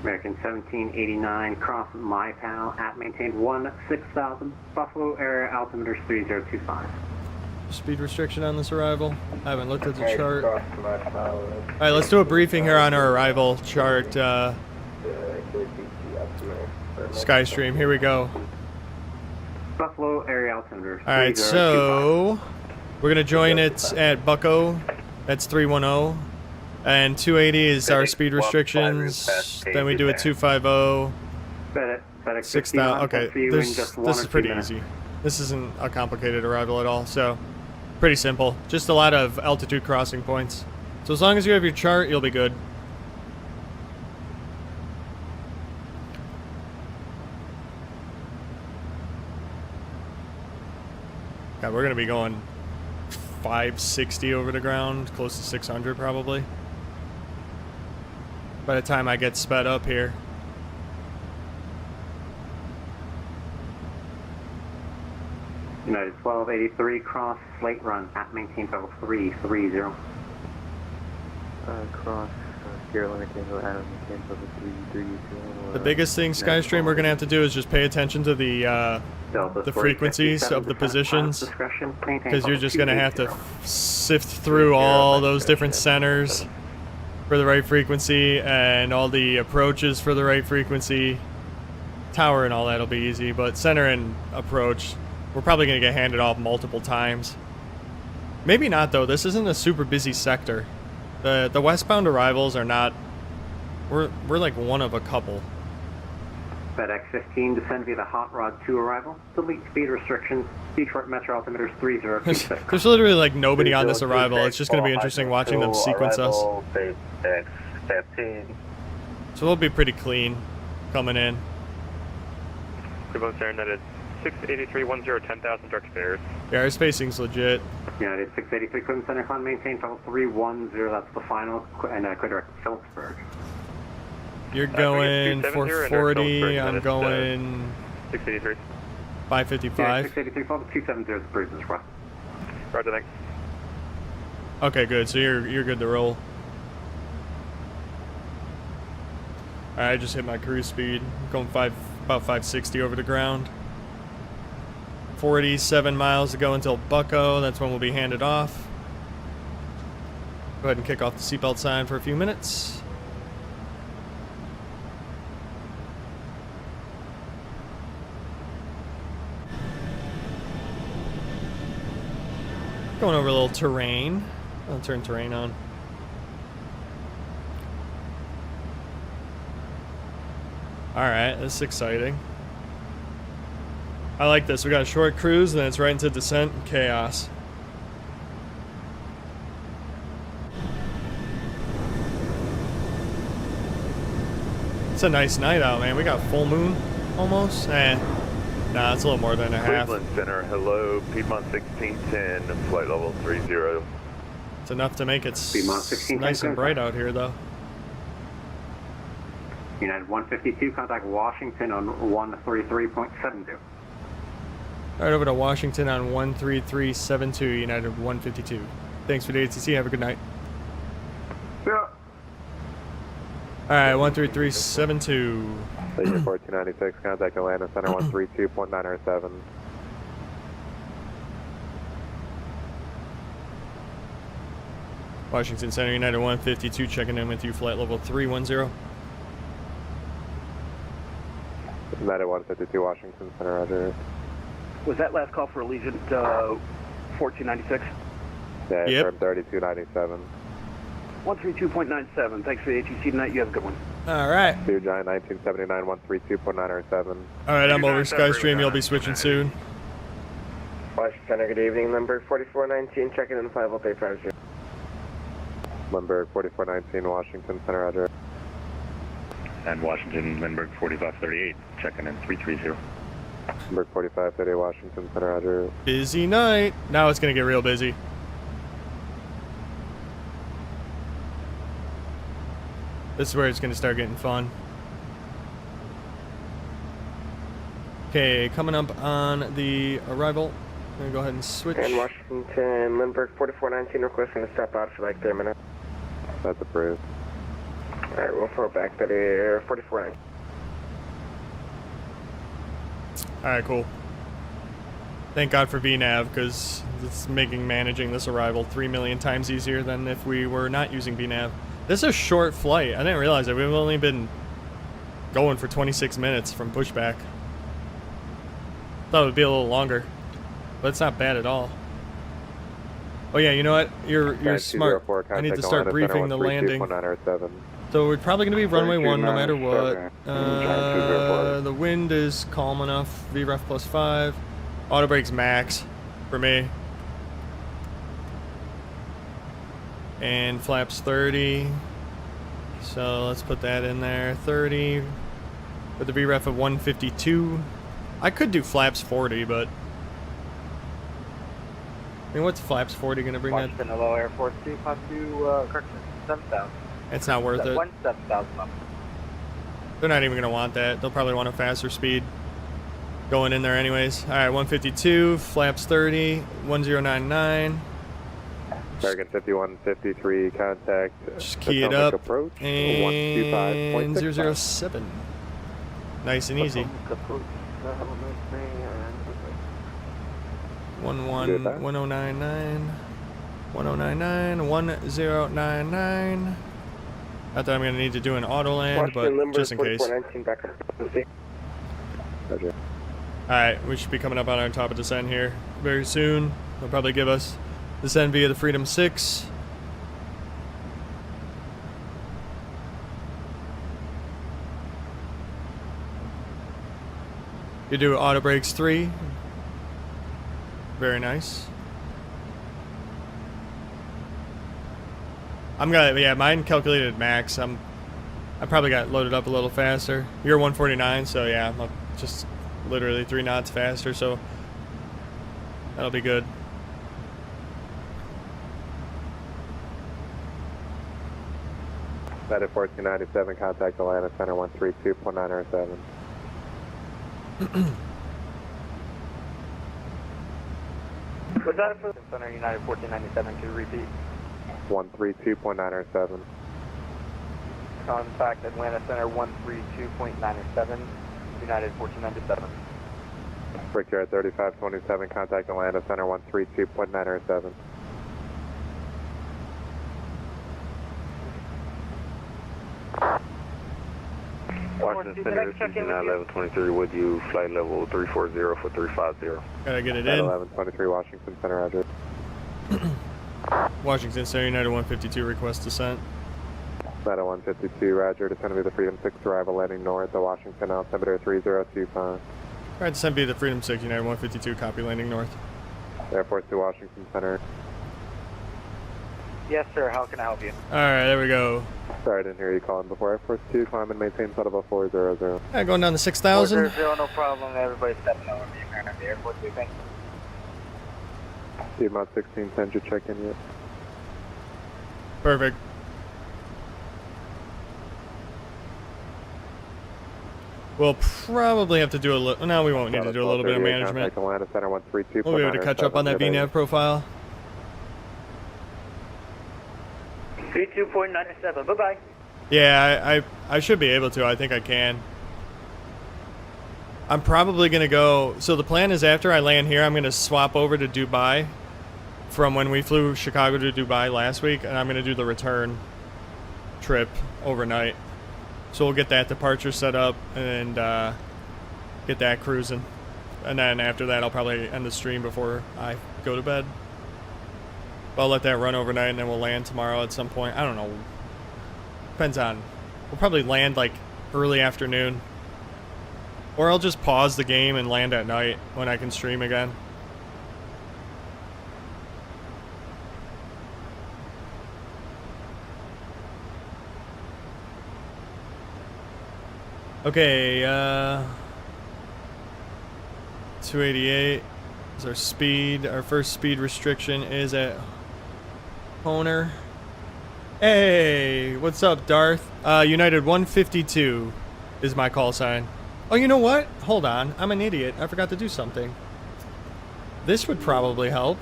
American 1789, cross my pal at maintained 16,000, Buffalo area altimeter 3025. Speed restriction on this arrival. I haven't looked at the chart. Alright, let's do a briefing here on our arrival chart. Skystream, here we go. Buffalo area altimeter. Alright, so we're gonna join it at Bucko. That's 310. And 280 is our speed restrictions. Then we do a 250. FedEx 6,000. Okay, this is pretty easy. This isn't a complicated arrival at all, so pretty simple. Just a lot of altitude crossing points. So as long as you have your chart, you'll be good. God, we're gonna be going 560 over the ground, close to 600 probably. By the time I get sped up here. United 1283, cross slate run at maintain level 330. Cross Carolina Tango Adam maintain level 332. The biggest thing, Skystream, we're gonna have to do is just pay attention to the frequencies of the positions, because you're just gonna have to sift through all those different centers for the right frequency and all the approaches for the right frequency. Tower and all that'll be easy, but center and approach, we're probably gonna get handed off multiple times. Maybe not though. This isn't a super busy sector. The westbound arrivals are not. We're like one of a couple. FedEx 15, descend via the Hot Rod 2 arrival. Delete speed restrictions. Detroit Metro altimeters 3026. There's literally like nobody on this arrival. It's just going to be interesting watching them sequence us. FedEx 15. So we'll be pretty clean coming in. Cleveland United 68310 10,000 direct fares. Yeah, our spacing's legit. United 683, Cleveland Center, climb maintain level 310. That's the final, and quick direct Phillipsburg. You're going 440. I'm going 683. 555. 683, 270 is the previous request. Roger, thanks. Okay, good. So you're good to roll. Alright, I just hit my cruise speed. Going about 560 over the ground. 47 miles to go until Bucko. That's when we'll be handed off. Go ahead and kick off the seatbelt sign for a few minutes. Going over a little terrain. I'll turn terrain on. Alright, this is exciting. I like this. We got a short cruise, and then it's right into descent and chaos. It's a nice night out, man. We got full moon almost. Nah, it's a little more than a half. Cleveland Center, hello, Piedmont 1610, flight level 30. It's enough to make it Piedmont 1610, nice and bright out here, though. United 152, contact Washington on 133.72. Alright, over to Washington on 13372, United 152. Thanks for the ATC. Have a good night. Yeah. Alright, 13372. Station 1496, contact Atlanta Center 132.907. Washington Center, United 152, checking in with you, flight level 310. United 152, Washington Center, roger. Was that last call for Allegiant 1496? Yeah, Yep. firm 3297. 132.97. Thanks for the ATC tonight. You have a good one. Alright. Blue Giant 1979, 132.907. Alright, I'm over Skystream. You'll be switching soon. Washington Center, good evening. Lindbergh 4419, checking in 50850. Lindbergh 4419, Washington Center, roger. And Washington, Lindbergh 4538, checking in 330. Lindbergh 4538, Washington Center, roger. Busy night. Now it's going to get real busy. This is where it's going to start getting fun. Okay, coming up on the arrival. I'm gonna go ahead and switch. And Washington, Lindbergh 4419 requesting to step out for like 3 minutes. That's approved. Alright, we'll throw it back to the 4419. Alright, cool. Thank God for VNav, because it's making managing this arrival 3 million times easier than if we were not using VNav. This is a short flight. I didn't realize that. We've only been going for 26 minutes from pushback. Thought it would be a little longer, but it's not bad at all. Oh yeah, you know what? You're smart. I need to start briefing the landing. So we're probably going to be runway 1 no matter what. The wind is calm enough. VREF +5. Auto brakes max for me. And flaps 30. So let's put that in there. 30. With the VREF of 152. I could do flaps 40, but I mean, what's flaps 40 going to bring Washington, that? hello, Air Force 2, Class 2, correction, 7,000. It's not worth it. 7,000 up. They're not even going to want that. They'll probably want a faster speed going in there anyways. All right, 152, flaps 30, 1099. Target 5153, contact. Just key it up. Approach, and 007. Nice and easy. 1099, 1099. Not that I'm gonna need to do an auto land, but just in case. Alright, we should be coming up on our top of descent here very soon. They'll probably give us descend via the Freedom 6. You do auto brakes 3. Very nice. I'm gonna, yeah, mine calculated max. I probably got loaded up a little faster. You're 149, so yeah, I'm just literally 3 knots faster, so that'll be good. United 1497, contact Atlanta Center 132.907. Was that for the Center United 1497 to repeat? 132.907. Contact Atlanta Center 132.907, United 1497. Brickyard 3527, contact Atlanta Center 132.907. Washington Center, this is United 1123, would you flight level 340 for 350? Gotta get it in. 1123, Washington Center, roger. Washington Center, United 152, request descent. United 152, roger, descend via the Freedom 6, arrival landing north of Washington, altimeter 3025. Alright, descend via the Freedom 6, United 152, copy, landing north. Air Force 2, Washington Center. Yes, sir. How can I help you? Alright, there we go. Sorry, I didn't hear you calling before. Air Force 2, climb and maintain flight level 400. Yeah, going down to 6,000. 400, no problem. Everybody's stepping over the Air Force 2, thank you. About 1610, did you check in yet? Perfect. We'll probably have to do a little. No, we won't need to do a little bit of management. We'll be able to catch up on that VNav profile. 32.97. Bye bye. Yeah, I should be able to. I think I can. I'm probably gonna go. So the plan is after I land here, I'm gonna swap over to Dubai from when we flew Chicago to Dubai last week, and I'm gonna do the return trip overnight. So we'll get that departure set up and get that cruising, and then after that I'll probably end the stream before I go to bed. But I'll let that run overnight, and then we'll land tomorrow at some point. I don't know. Depends on. We'll probably land like early afternoon, or I'll just pause the game and land at night when I can stream again. Okay, 288 is our speed. Our first speed restriction is at Honer. Hey, what's up, Darth? United 152 is my call sign. Oh, you know what? Hold on. I'm an idiot. I forgot to do something. This would probably help.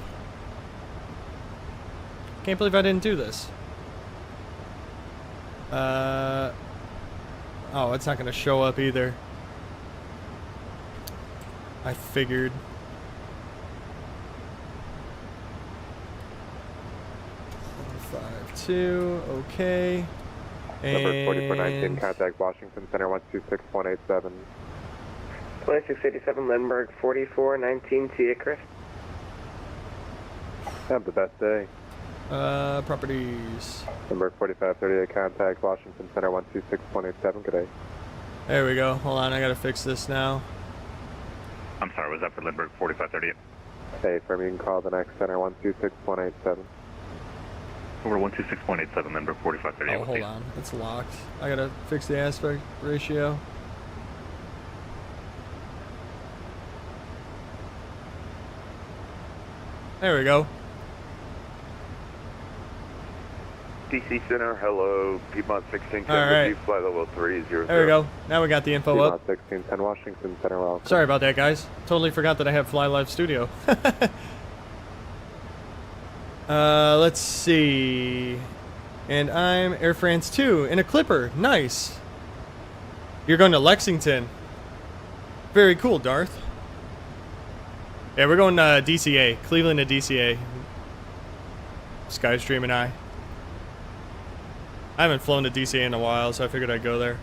Can't believe I didn't do this. Oh, it's not going to show up either. I figured. Okay. Number 4419, contact Washington Center 126.87. 2687 Lindbergh 4419 to Chris. Have the best day. Properties. Number 4538, contact Washington Center 126.87. Good day. There we go. Hold on, I gotta fix this now. I'm sorry, was that for Lindbergh 4538? Hey, firm, you can call the next center 126.87. Over 126.87, Lindbergh 4538. Oh, hold on. It's locked. I gotta fix the aspect ratio. There we go. DC Center, hello, Piedmont 1610, all right. flight level 300. There we go. Now we got the info Piedmont up. 1610, Washington Center, welcome. Sorry about that, guys. Totally forgot that I have Fly Live Studio. Let's see. And I'm Air France 2 in a Clipper. Nice. You're going to Lexington. Very cool, Darth. Yeah, we're going to DCA. Cleveland to DCA. Skystream and I haven't flown to DCA in a while, so I figured I'd go there.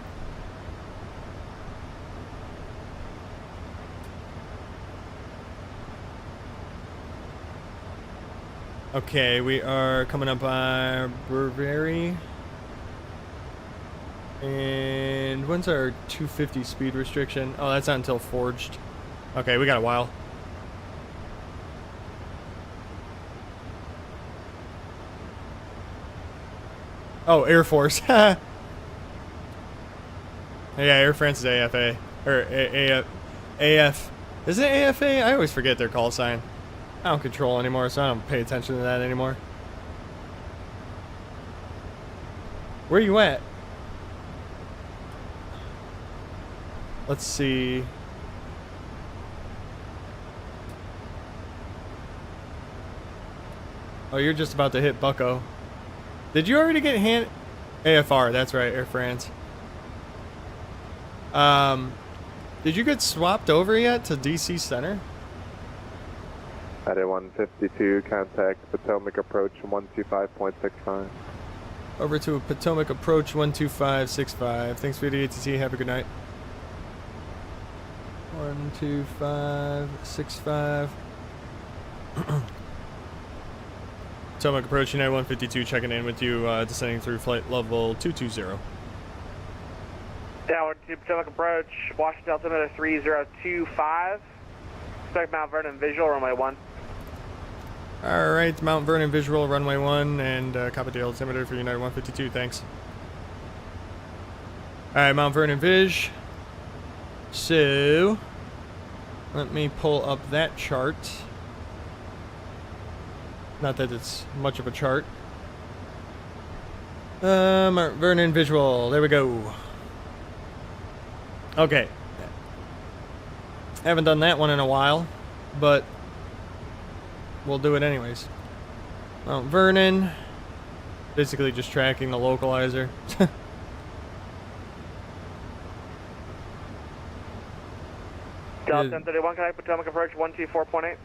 Okay, we are coming up on Burberry. And when's our 250 speed restriction? Oh, that's not until Forged. Okay, we got a while. Oh, Air Force. Yeah, Air France is AFA. Or AF. Is it AFA? I always forget their call sign. I don't control anymore, so I don't pay attention to that anymore. Where you at? Let's see. Oh, you're just about to hit Bucko. Did you already get AFR, that's right, Air France. Did you get swapped over yet to DC Center? At 152, contact Potomac Approach 125.65. Over to Potomac Approach 12565. Thanks for the ATC. Have a good night. 12565. Potomac Approach United 152 checking in with you, descending through flight level 220. Downward to Potomac Approach, Washington altimeter 3025. Expect Mount Vernon visual, runway 1. Alright, Mount Vernon visual, runway 1, and copy the altimeter for United 152, thanks. Alright, Mount Vernon Viz. So, let me pull up that chart. Not that it's much of a chart. Mount Vernon visual, there we go. Okay. Haven't done that one in a while, but we'll do it anyways. Mount Vernon. Basically just tracking the localizer. Delta 1031, connect Potomac Approach 124.8.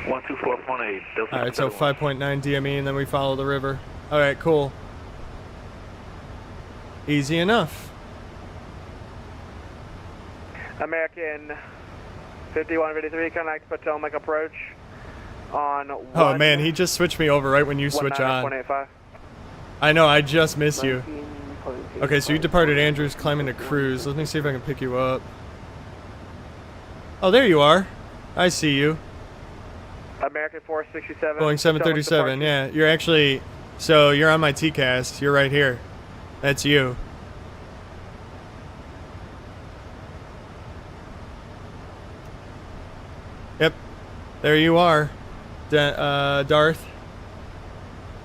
124.8. Alright, so 5.9 DME and then we follow the river. Alright, cool. Easy enough. American 5153, connect Potomac Approach on 1. Oh man, he just switched me over right when you switch on. 19.85. I know, I just missed you. Okay, so you departed Andrews, climbing to cruise. Let me see if I can pick you up. Oh, there you are. I see you. American 467. Boeing 737, yeah. You're actually, so you're on my TCAST. You're right here. That's you. Yep. There you are. Darth.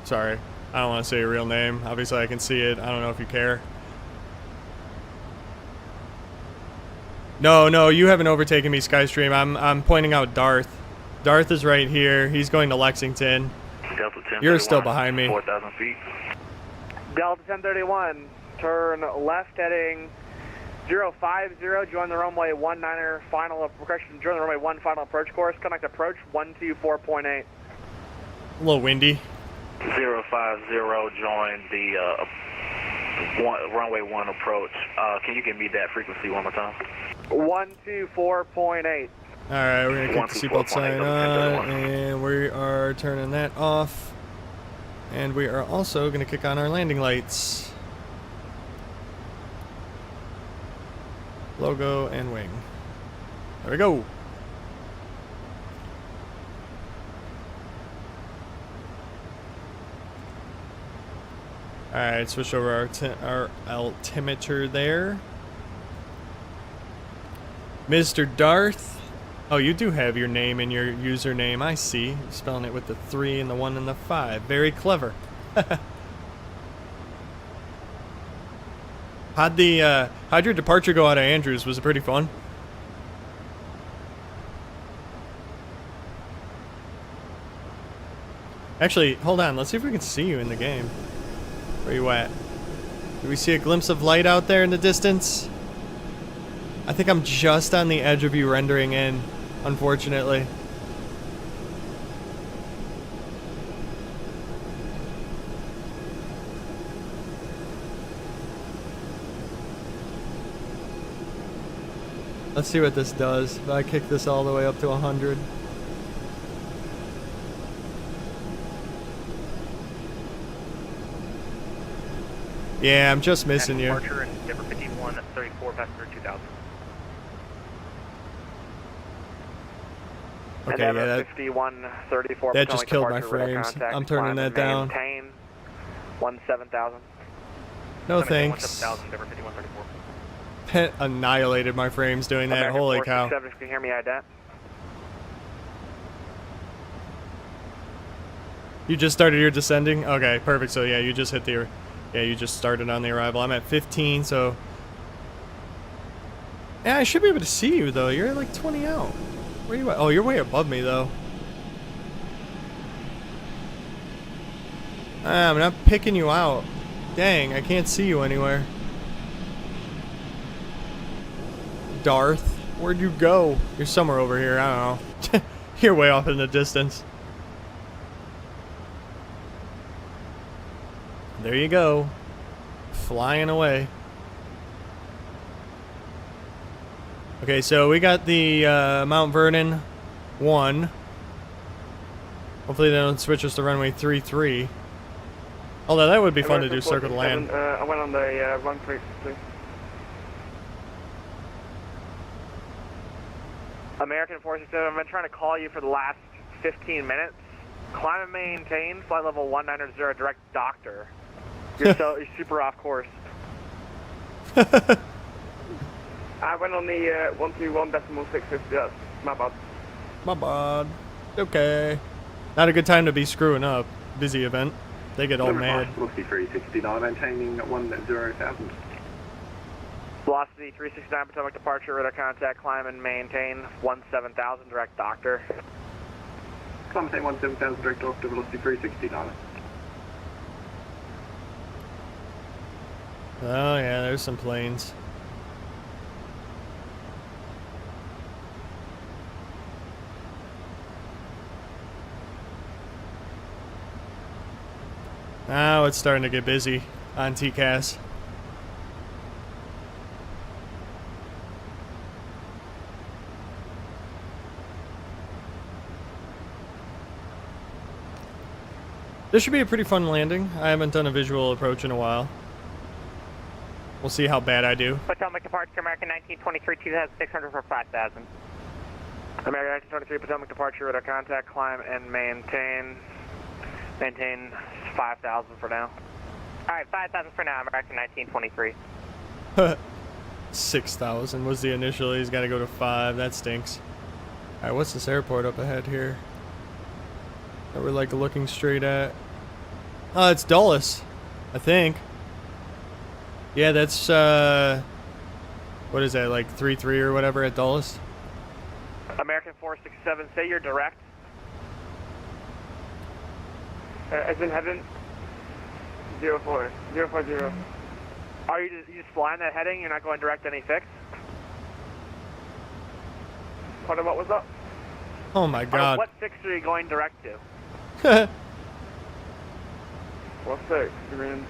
Sorry. I don't want to say your real name. Obviously, I can see it. I don't know if you care. No, you haven't overtaken me, Skystream. I'm pointing out Darth. Darth is right here. He's going to Lexington. Delta 1031. You're still behind me. 4,000 feet. Delta 1031, turn left heading 050, join the runway 19er final, correction, join the runway 1 final approach course, contact approach 124.8. A little windy. 050, join the runway 1 approach. Can you give me that frequency one more time? 124.8. Alright, we're going to kick the seatbelt sign on, and we are turning that off. And we are also going to kick on our landing lights. Logo and wing. There we go. Alright, switch over our altimeter there. Mr. Darth. Oh, you do have your name in your username. I see. You're spelling it with the 3 and the 1 and the 5. Very clever. How'd your departure go out of Andrews? Was it pretty fun? Actually, hold on. Let's see if we can see you in the game. Where you at? Do we see a glimpse of light out there in the distance? I think I'm just on the edge of you rendering in, unfortunately. Let's see what this does if I kick this all the way up to 100. Yeah, I'm just missing you. Departure in Denver 5134, passenger 2000. Okay, yeah, that, 5134. that just killed my frames. I'm turning that down. Maintain 17,000. No thanks. 17,000, Denver 5134. Pet annihilated my frames doing that. American Holy cow. 467, can you hear me, IDAT? You just started your descending? Okay, perfect. So yeah, you just hit the... Yeah, you just started on the arrival. I'm at 15, so... Yeah, I should be able to see you, though. You're at like 20 out. Where are you at? Oh, you're way above me, though. I'm not picking you out. Dang, I can't see you anywhere. Darth, where'd you go? You're somewhere over here. I don't know. You're way off in the distance. There you go. Flying away. Okay, so we got the Mount Vernon 1. Hopefully they don't switch us to runway 33. Although that would be fun to do, circle the land. I went on the run frequency. American 467, I've been trying to call you for the last 15 minutes. Climb and maintain, flight level 190, direct doctor. You're super off course. I went on the 121.650, that's my bad. My bad. Okay. Not a good time to be screwing up. Busy event. They get all mad. Velocity 360, maintaining 10,000. Velocity 369, Potomac departure, radar contact, climb and maintain 17,000, direct doctor. Climb and maintain 17,000, direct doctor, velocity 360, Oh yeah, there's some planes. Now it's starting to get busy on TCAS. This should be a pretty fun landing. I haven't done a visual approach in a while. We'll see how bad I do. Potomac departure, American 1923, 2,600 for 5,000. American 1923, Potomac departure, radar contact, climb and maintain 5,000 for now. Alright, 5,000 for now, American 1923. 6,000 was the initial. He's got to go to 5. That stinks. Alright, what's this airport up ahead here that we're like looking straight at? Oh, it's Dulles, I think. Yeah, that's what What is that, like 3-3 or whatever at Dulles? American 467, say you're direct. As in heaven, 04, 040. Are you just flying that heading? You're not going direct to any fix? Pardon, what was that? Oh my god. What fix are you going direct to? What fix? You mean?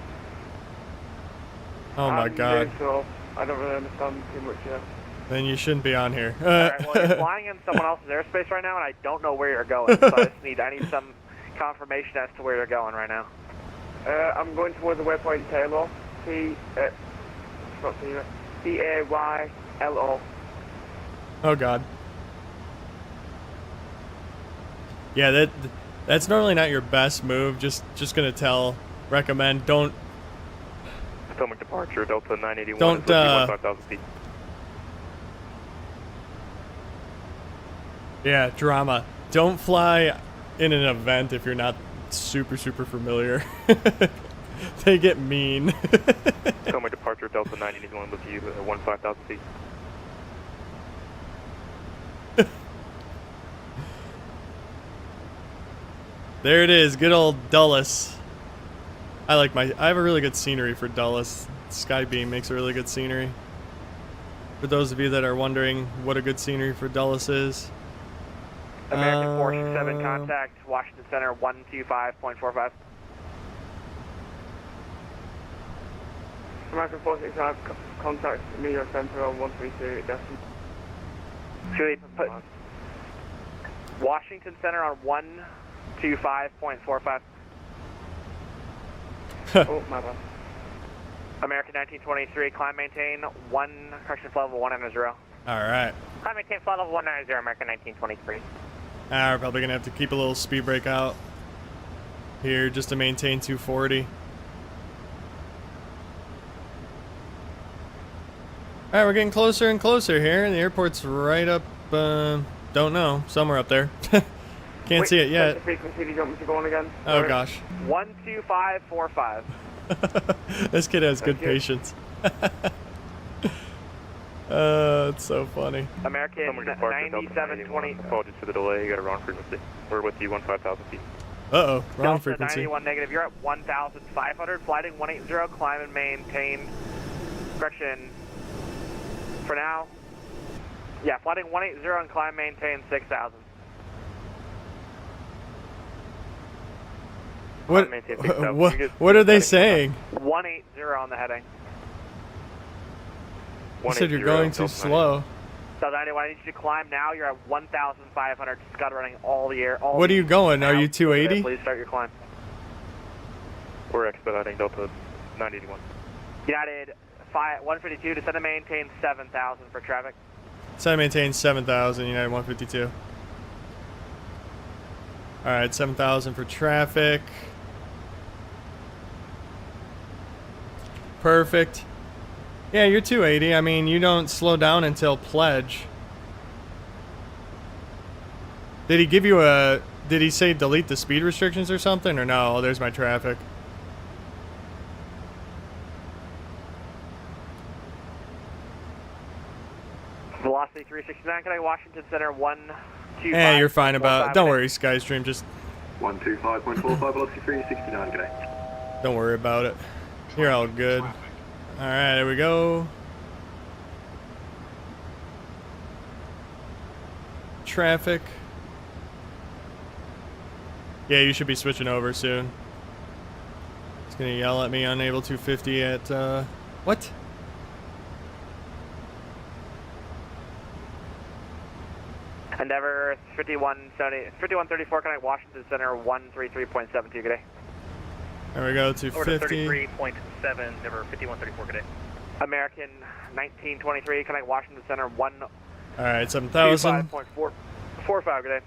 Oh my god. So I don't really understand too much yet. Then you shouldn't be on here. Alright, well, you're flying in someone else's airspace right now, and I don't know where you're going, so I need some confirmation as to where you're going right now. I'm going towards the waypoint Taylor. T-A-Y-L-O. Oh god. Yeah, that's normally not your best move. Just gonna recommend don't. Stomach departure, Delta 981. Don't 5,000 feet. Yeah, drama. Don't fly in an event if you're not super familiar. They get mean. Stomach departure, Delta 981 with you at 5,000 feet. There it is, good old Dulles. I have a really good scenery for Dulles. Skybeam makes a really good scenery. For those of you that are wondering what a good scenery for Dulles is. American 467, contact Washington Center 125.45. American 465, contact New York Center on 132 decimal. Should we put Washington Center on 125.45? Oh, my bad. American 1923, climb maintain, correction flight level 190. Alright. Climb maintain flight level 190, American 1923. We're probably going to have to keep a little speed break out here just to maintain 240. Alright, we're getting closer and closer here, and the airport's right up, don't know, somewhere up there. Can't see it yet. The frequency, do you want me to go on again? Oh gosh. 12545. This kid has good patience. It's so funny. American 9720. Apologies for the delay, you got a wrong frequency. We're with you 5,000 feet. Uh-oh, wrong Delta frequency. 91 negative, you're at 1,500, flighting 180, climb and maintain, correction, for now, yeah, flighting 180 and climb maintain 6,000. What are they saying? 180 on the heading. You said you're going too slow. So 91, I need you to climb now. You're at 1,500. Scud running all the air. What are you going? Are you 280? Please start your climb. We're expediting Delta 981. United 152, descend and maintain 7,000 for traffic. Descend and maintain 7,000, United 152. Alright, 7,000 for traffic. Perfect. Yeah, you're 280. I mean, you don't slow down until pledge. Did he give you a... Did he say delete the speed restrictions or something? Or no? Oh, there's my traffic. Velocity 369, can I Washington Center 125? Hey, you're fine about... Don't worry, Skystream, just... 125.45, velocity 369, good day. Don't worry about it. You're all good. Alright, there we go. Traffic. Yeah, you should be switching over soon. It's gonna yell at me, unable 250 at, what? Endeavor 5134, connect Washington Center 133.72, good day. There we go, 250. 33.7, Endeavor 5134, good day. American 1923, connect Washington Center 1. Alright, 7,000. 25.45, good day.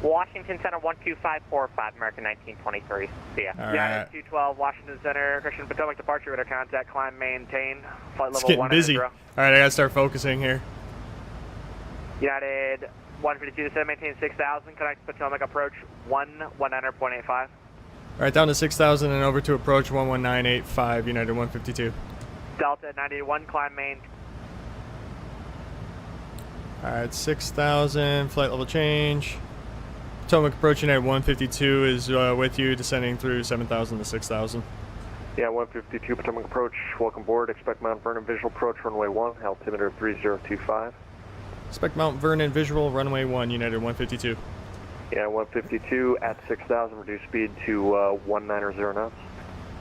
Washington Center 12545, American 1923. See ya. All United right. 212, Washington Center, Christian Potomac departure, radar contact, climb, maintain, flight It's level getting busy. 190. Alright, I gotta start focusing here. United 152, descend, maintain 6,000, connect Potomac approach 119.85. Alright, down to 6,000 and over to approach 11985, United 152. Delta 91, climb, main. Alright, 6,000, flight level change. Potomac approaching at 152 is with you, descending through 7,000 to 6,000. Yeah, 152 Potomac approach, welcome aboard. Expect Mount Vernon visual approach, runway 1, altimeter 3025. Expect Mount Vernon visual, runway 1, United 152. Yeah, 152 at 6,000, reduce speed to 190 knots.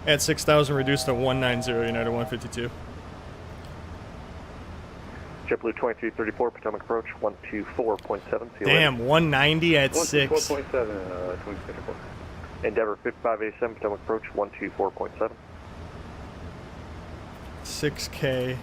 At 6,000, reduced to 190, United 152. JetBlue 2334, Potomac approach, 124.7. Damn, 190 at 6. 124.7, 2334. Endeavor 5587, Potomac approach, 124.7. 6K.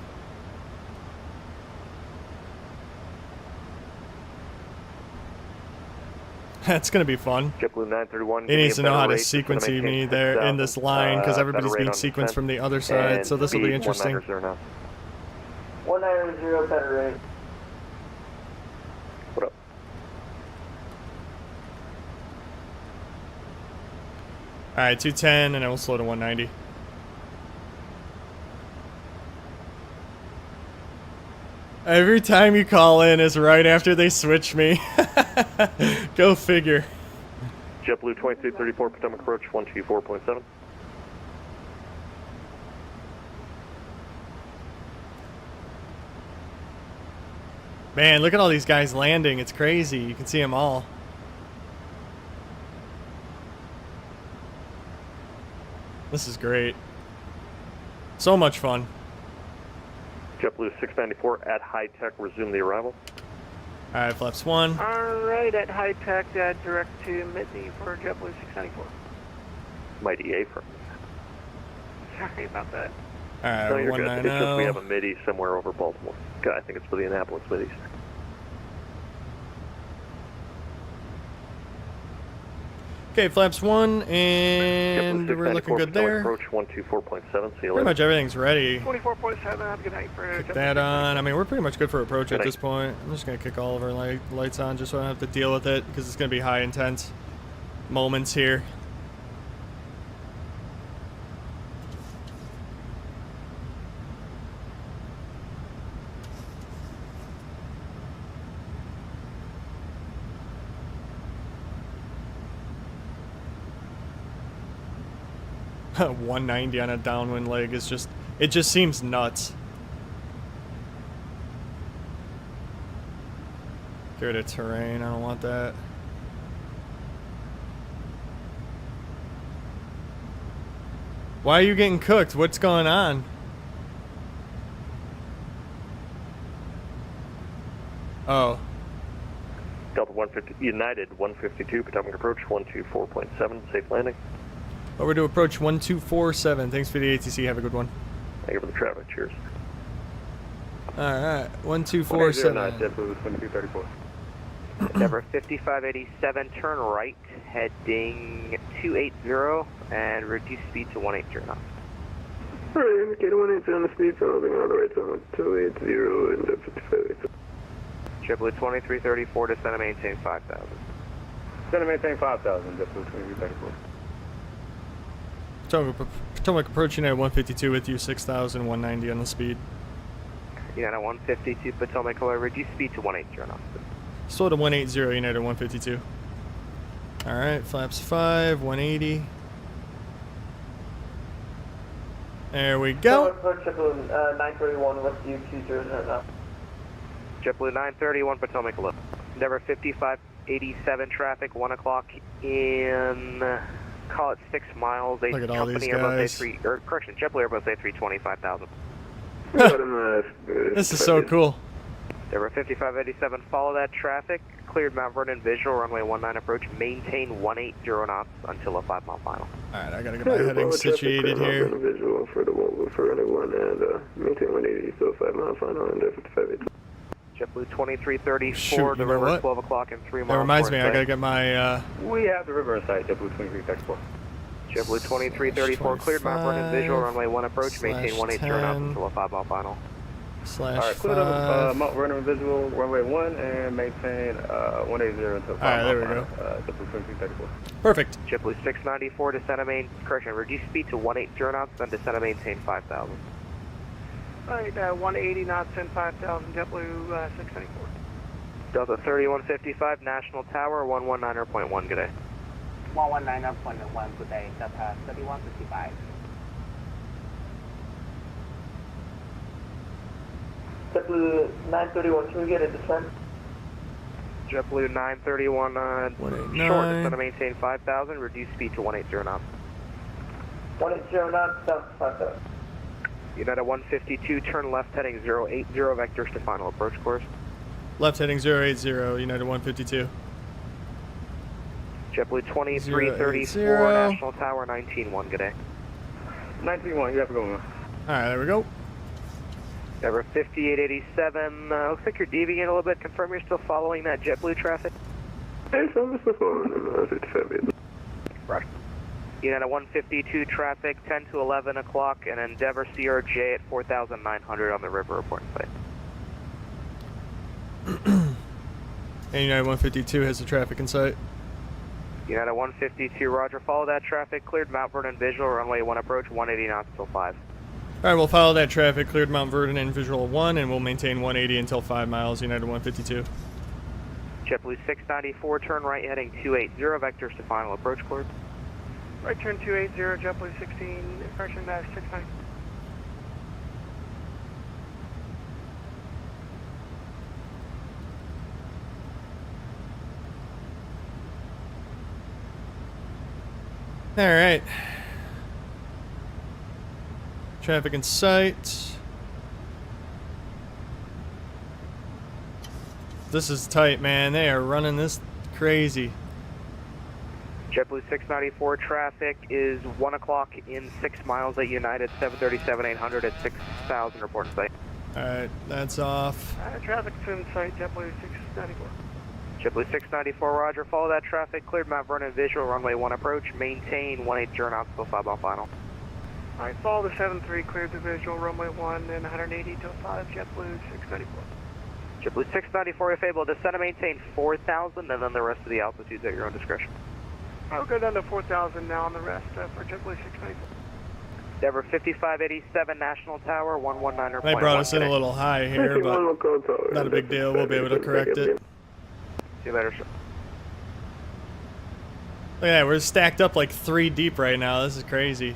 That's gonna be fun. JetBlue 931. He needs to know how to sequence me there in this line because everybody's being sequenced from the other side, so this will be interesting. 190 better rate. What up? Alright, 210, and then we'll slow to 190. Every time you call in is right after they switch me. Go figure. JetBlue 2334, Potomac approach, 124.7. Man, look at all these guys landing. It's crazy. You can see them all. This is great. So much fun. JetBlue 694 at high tech, resume the arrival. Alright, flaps 1. Alright, at high tech, direct to Midney for JetBlue 694. Mighty A firm. Sorry about that. Alright, No, you're good. It's just we have 190. a midi somewhere over Baltimore. I think it's for the Annapolis middies. Okay, flaps 1, and JetBlue we're looking 694, good Potomac there. approach, 124.7. See you Pretty later. much everything's ready. 24.7, have a good night for Kick JetBlue that on. I mean, we're pretty much good for approach Good at night. this point. I'm just going to kick all of our lights on just so I don't have to deal with it because it's going to be high intense moments here. $190 on a downwind leg is just, it just seems nuts. Get rid of terrain, I don't want that. Why are you getting cooked? What's going on? Oh. Delta 150, United 152, Potomac approach, 124.7. Safe landing. Over to approach 1247. Thanks for the ATC. Have a good one. Thank you for the traffic. Cheers. Alright, 1247. JetBlue 2234. Endeavor 5587, turn right, heading 280, and reduce speed to 180 knots. Alright, indicator 180 on the speed, following all the way to 280 and 5587. JetBlue 2334, descend and maintain 5,000. Descend and maintain 5,000, JetBlue 2334. Potomac approaching at 152 with you, 6,000, 190 on the speed. United 152, Potomac, reduce speed to 180 knots. Slow to 180, United 152. Alright, flaps 5, 180. There we go. Approach JetBlue 931 with you, 20 now. JetBlue 931, Potomac, Endeavor 5587, traffic, 1 o'clock in, call it 6 miles. They Look at all these guys. JetBlue Airbus A320, 5,000. This is so cool. Endeavor 5587, follow that traffic, cleared Mount Vernon visual, runway 19 approach, maintain 180 knots until a 5-mile final. Alright, I gotta get my heading situated here. Visual for the for running 1 and maintain 180, so 5-mile final and 5587. JetBlue 2334, Shoot, the you know river what? 12 o'clock in 3 miles. That reminds me, I gotta get my, We have the river in sight, JetBlue 2334. JetBlue 2334, cleared Mount Vernon visual, runway 1 approach, maintain 180 knots until a 5-mile final. /5. Clear up Mount Vernon visual, runway 1, and maintain 180 until 5 Alright, there we mile go. final. JetBlue 2334. Perfect. JetBlue 694, descend and maintain, reduce speed to 180 knots, then descend and maintain 5,000. Alright, 180 knots and 5,000, JetBlue 694. Delta 3155, National Tower, 119.1, good day. 119.1, good day, Delta 3155. JetBlue 931, can we get a descent? JetBlue 931, short, 189. descend to maintain 5,000, reduce speed to 180 knots. 180 knots, south 5000. United 152, turn left heading 080, vectors to final approach course. Left heading 080, United 152. JetBlue 2334, 080. National Tower, 19.1, good day. 931, you have to go. Alright, there we go. Number 5887, looks like you're deviating a little bit. Confirm you're still following that JetBlue traffic. Yes, I'm just following them, 57. Right. United 152 traffic, 10 to 11 o'clock, and Endeavor CRJ at 4,900 on the river reporting site. And United 152 has the traffic in sight. United 152, roger, follow that traffic, cleared Mount Vernon visual, runway 1 approach, 180 knots till 5. Alright, we'll follow that traffic, cleared Mount Vernon and visual 1, and we'll maintain 180 until 5 miles, United 152. JetBlue 694, turn right heading 280, vectors to final approach course. Right turn 280, JetBlue 16, correction, 69. Alright. Traffic in sight. This is tight, man. They are running this crazy. JetBlue 694 traffic is 1 o'clock in 6 miles at United 737-800 at 6,000 report site. Alright, that's off. Traffic's in sight, JetBlue 694. JetBlue 694, roger, follow that traffic, cleared Mount Vernon visual, runway 1 approach, maintain 180 knots till 5 mile final. Alright, follow the 73, cleared the visual, runway 1, and 180 till 5, JetBlue 694. JetBlue 694, if able, descend and maintain 4,000, and then the rest of the altitudes at your own discretion. I'll go down to 4,000 now on the rest for JetBlue 694. Endeavor 5587, National Tower, 119.1. They brought us in a little high here, but not a big deal. We'll be able to correct it. See you later, sir. Look at that, we're stacked up like 3 deep right now. This is crazy.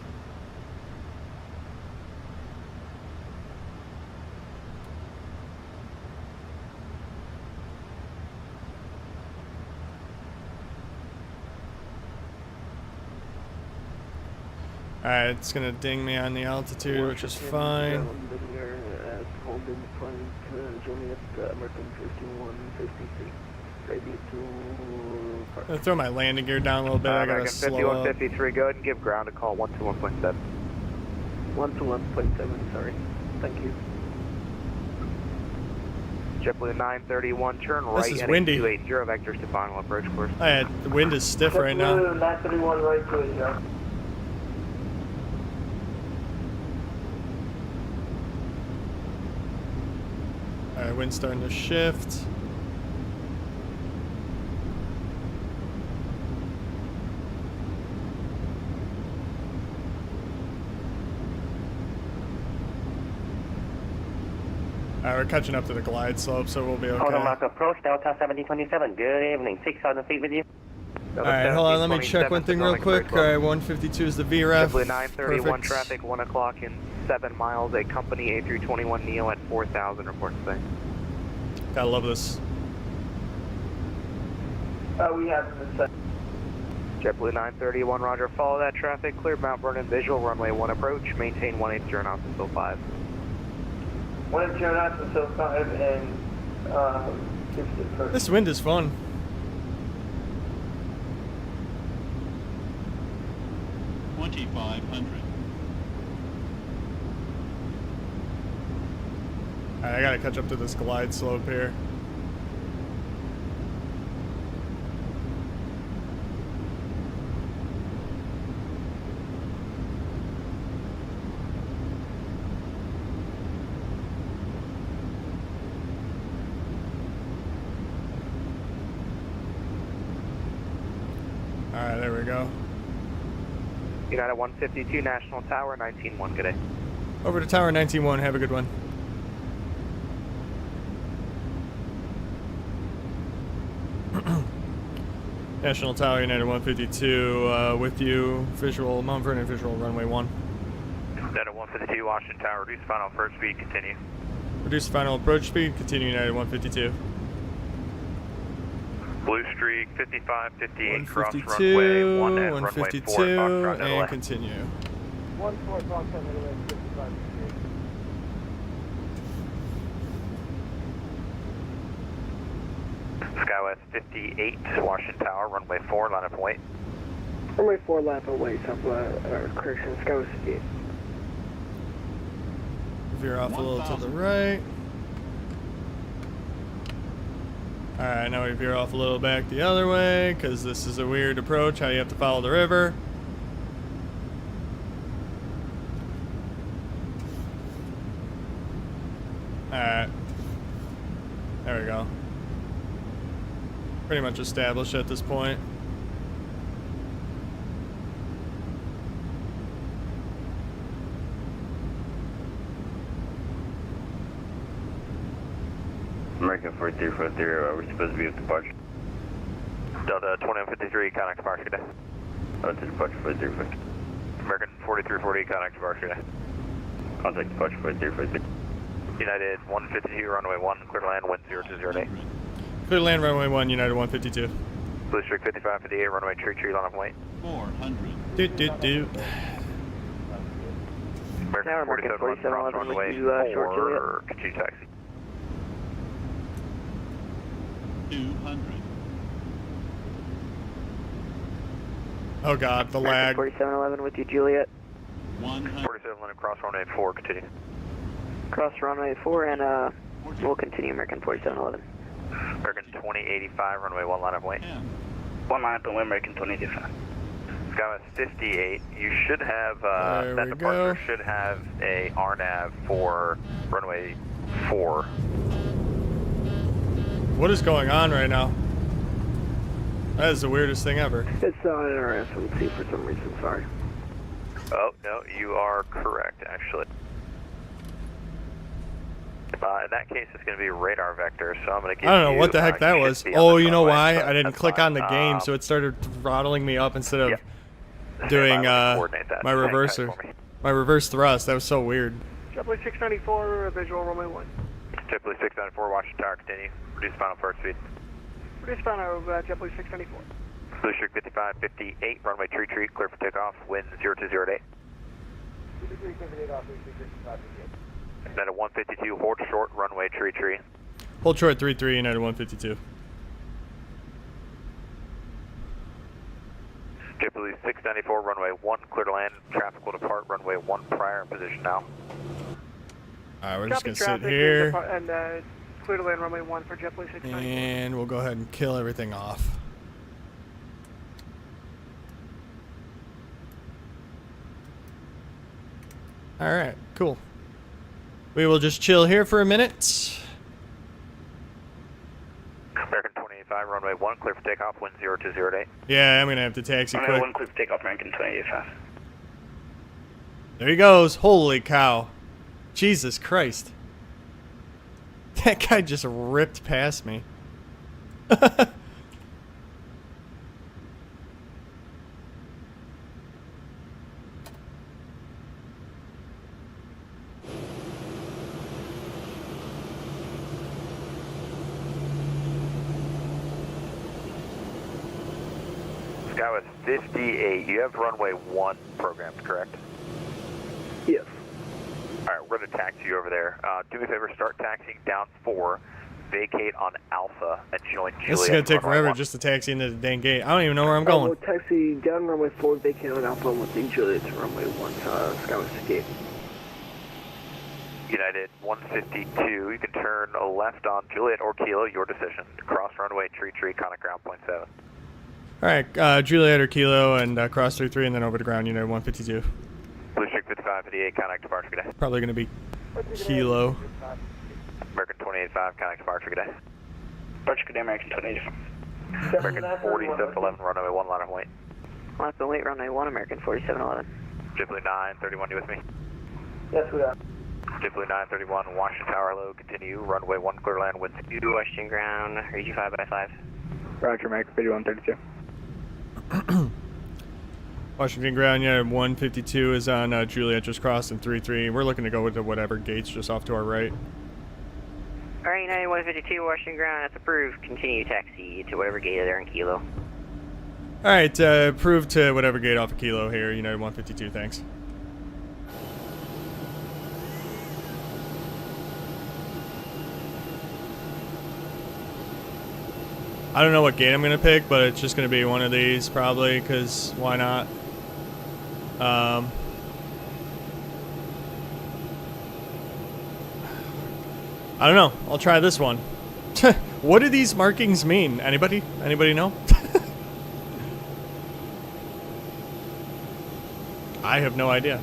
Alright, it's gonna ding me on the altitude, which is fine. I'm gonna throw my landing gear down a little bit. I gotta slow up. 5153, go ahead and give ground a call 121.7. 121.7, sorry. Thank you. JetBlue 931, turn right. This is windy. 280, vectors to final approach course. The wind is stiff right now. JetBlue 931, right to it, yeah. Alright, wind's starting to shift. Alright, we're catching up to the glide slope, so we'll be okay. Automatic approach, Delta 7027, good evening, 6,000 feet with you. Alright, hold on, let me check one thing real quick. Alright, 152 is the VREF. JetBlue 931 Perfect. traffic, 1 o'clock in 7 miles, a company A321neo at 4,000, report today. Gotta love this. We have the JetBlue 931, roger, follow that traffic, clear Mount Vernon visual, runway 1 approach, maintain 180 knots until 5. 180 knots until 5, and This wind is fun. Alright, I gotta catch up to this glide slope here. Alright, there we go. United 152, National Tower, 19.1, good day. Over to Tower 19-1, have a good one. National Tower, United 152, with you. Visual Mount Vernon, visual runway 1. United 152, Washington Tower, reduce final approach speed, continue. Reduce final approach speed, continue United 152. Blue streak, 55, 58, cross 152, runway 1 and 152, runway 4, and continue. 14 Foxtrot, Netherlands, 55. Skywest 58, Washington Tower, runway 4, line of point. Runway 4 lap away, correction, Skywest 58. Veer off a little to the right. Alright, now we veer off a little back the other way, because this is a weird approach, how you have to follow the river. Alright. There we go. Pretty much established at this point. American 4343, we're supposed to be with departure. Delta 2153, contact departure today. Oh, to departure 4343. American 4340, contact departure today. Contact departure 4343. United 152, runway 1, clear to land, wind 0208. Clear to land, runway 1, United 152. Blue streak 55, 58, runway tree, line of point. 400. Do. American 47, cross runway 4, continue taxi. 200. Oh god, the lag. 4711 with you, Juliet. 4711, cross runway 4, continue. Cross runway 4 and we'll continue American 4711. American 2085, runway 1, line of point. 1 line up and American 2085. Skywest 58, you should have, that departure should have a RNAV for runway 4. What is going on right now? That is the weirdest thing ever. It's in our SMC for some reason, sorry. Oh, no, you are correct, actually. In that case, it's going to be radar vector, so I'm going to give you... I don't know what the heck that was. Oh, you know why? I didn't click on the game, so it started throttling me up instead of doing my reverser. My reverse thrust. That was so weird. JetBlue 694, visual runway 1. JetBlue 694, Washington Tower, continue. Reduce final approach speed. Reduce final JetBlue 694. Blue streak 55, 58, runway tree, clear for takeoff, wind 0208. United 152, hold short, runway tree. Hold short 33, United 152. JetBlue 694, runway 1, clear to land, traffic will depart, runway 1 prior in position now. Alright, we're just going to sit here. And clear to land runway 1 for JetBlue 694. And we'll go ahead and kill everything off. Alright, cool. We will just chill here for a minute. American 285, runway 1, clear for takeoff, wind 0208. Yeah, I'm going to have to taxi quick. Runway 1, clear for takeoff, American 285. There he goes. Holy cow. Jesus Christ. That guy just ripped past me. Skywest 58, you have runway 1 programmed, correct? Yes. Alright, we're going to taxi you over there. Do me a favor, start taxiing down 4, vacate on Alpha, and join Juliet. This is going to take forever just to taxi into the dang gate. I don't even know where I'm going. We'll taxi down runway 4, vacate on Alpha, and we'll take Juliet to runway 1, Skywest 58. United 152, you can turn left on Juliet or Kilo, your decision. Cross runway, tree, contact ground, point 7. Alright, Juliet or Kilo, and cross 33, and then over to ground, United 152. Blue streak 55, 58, contact departure, good day. Probably going to be Kilo. American 285, contact departure, good day. Departure, good day, American 285. American 4711, runway 1, line of weight. Left and wait, runway 1, American 4711. JetBlue 931, you with me? Yes, we are. JetBlue 931, Washington Tower, hello, continue, runway 1, clear land, wind 2. Washington ground, RG 5 by 5. Roger, American 5132. Washington ground, yeah, 152 is on Juliet, just crossing 3-3. We're looking to go to whatever gate's just off to our right. Alright, 9152 Washington ground, that's approved. Continue taxi to whatever gate there in Kilo. Alright, approved to whatever gate off of Kilo here, United 152, thanks. I don't know what gate I'm going to pick, but it's just going to be one of these probably, because why not? I don't know. I'll try this one. What do these markings mean? Anybody? Anybody know? I have no idea.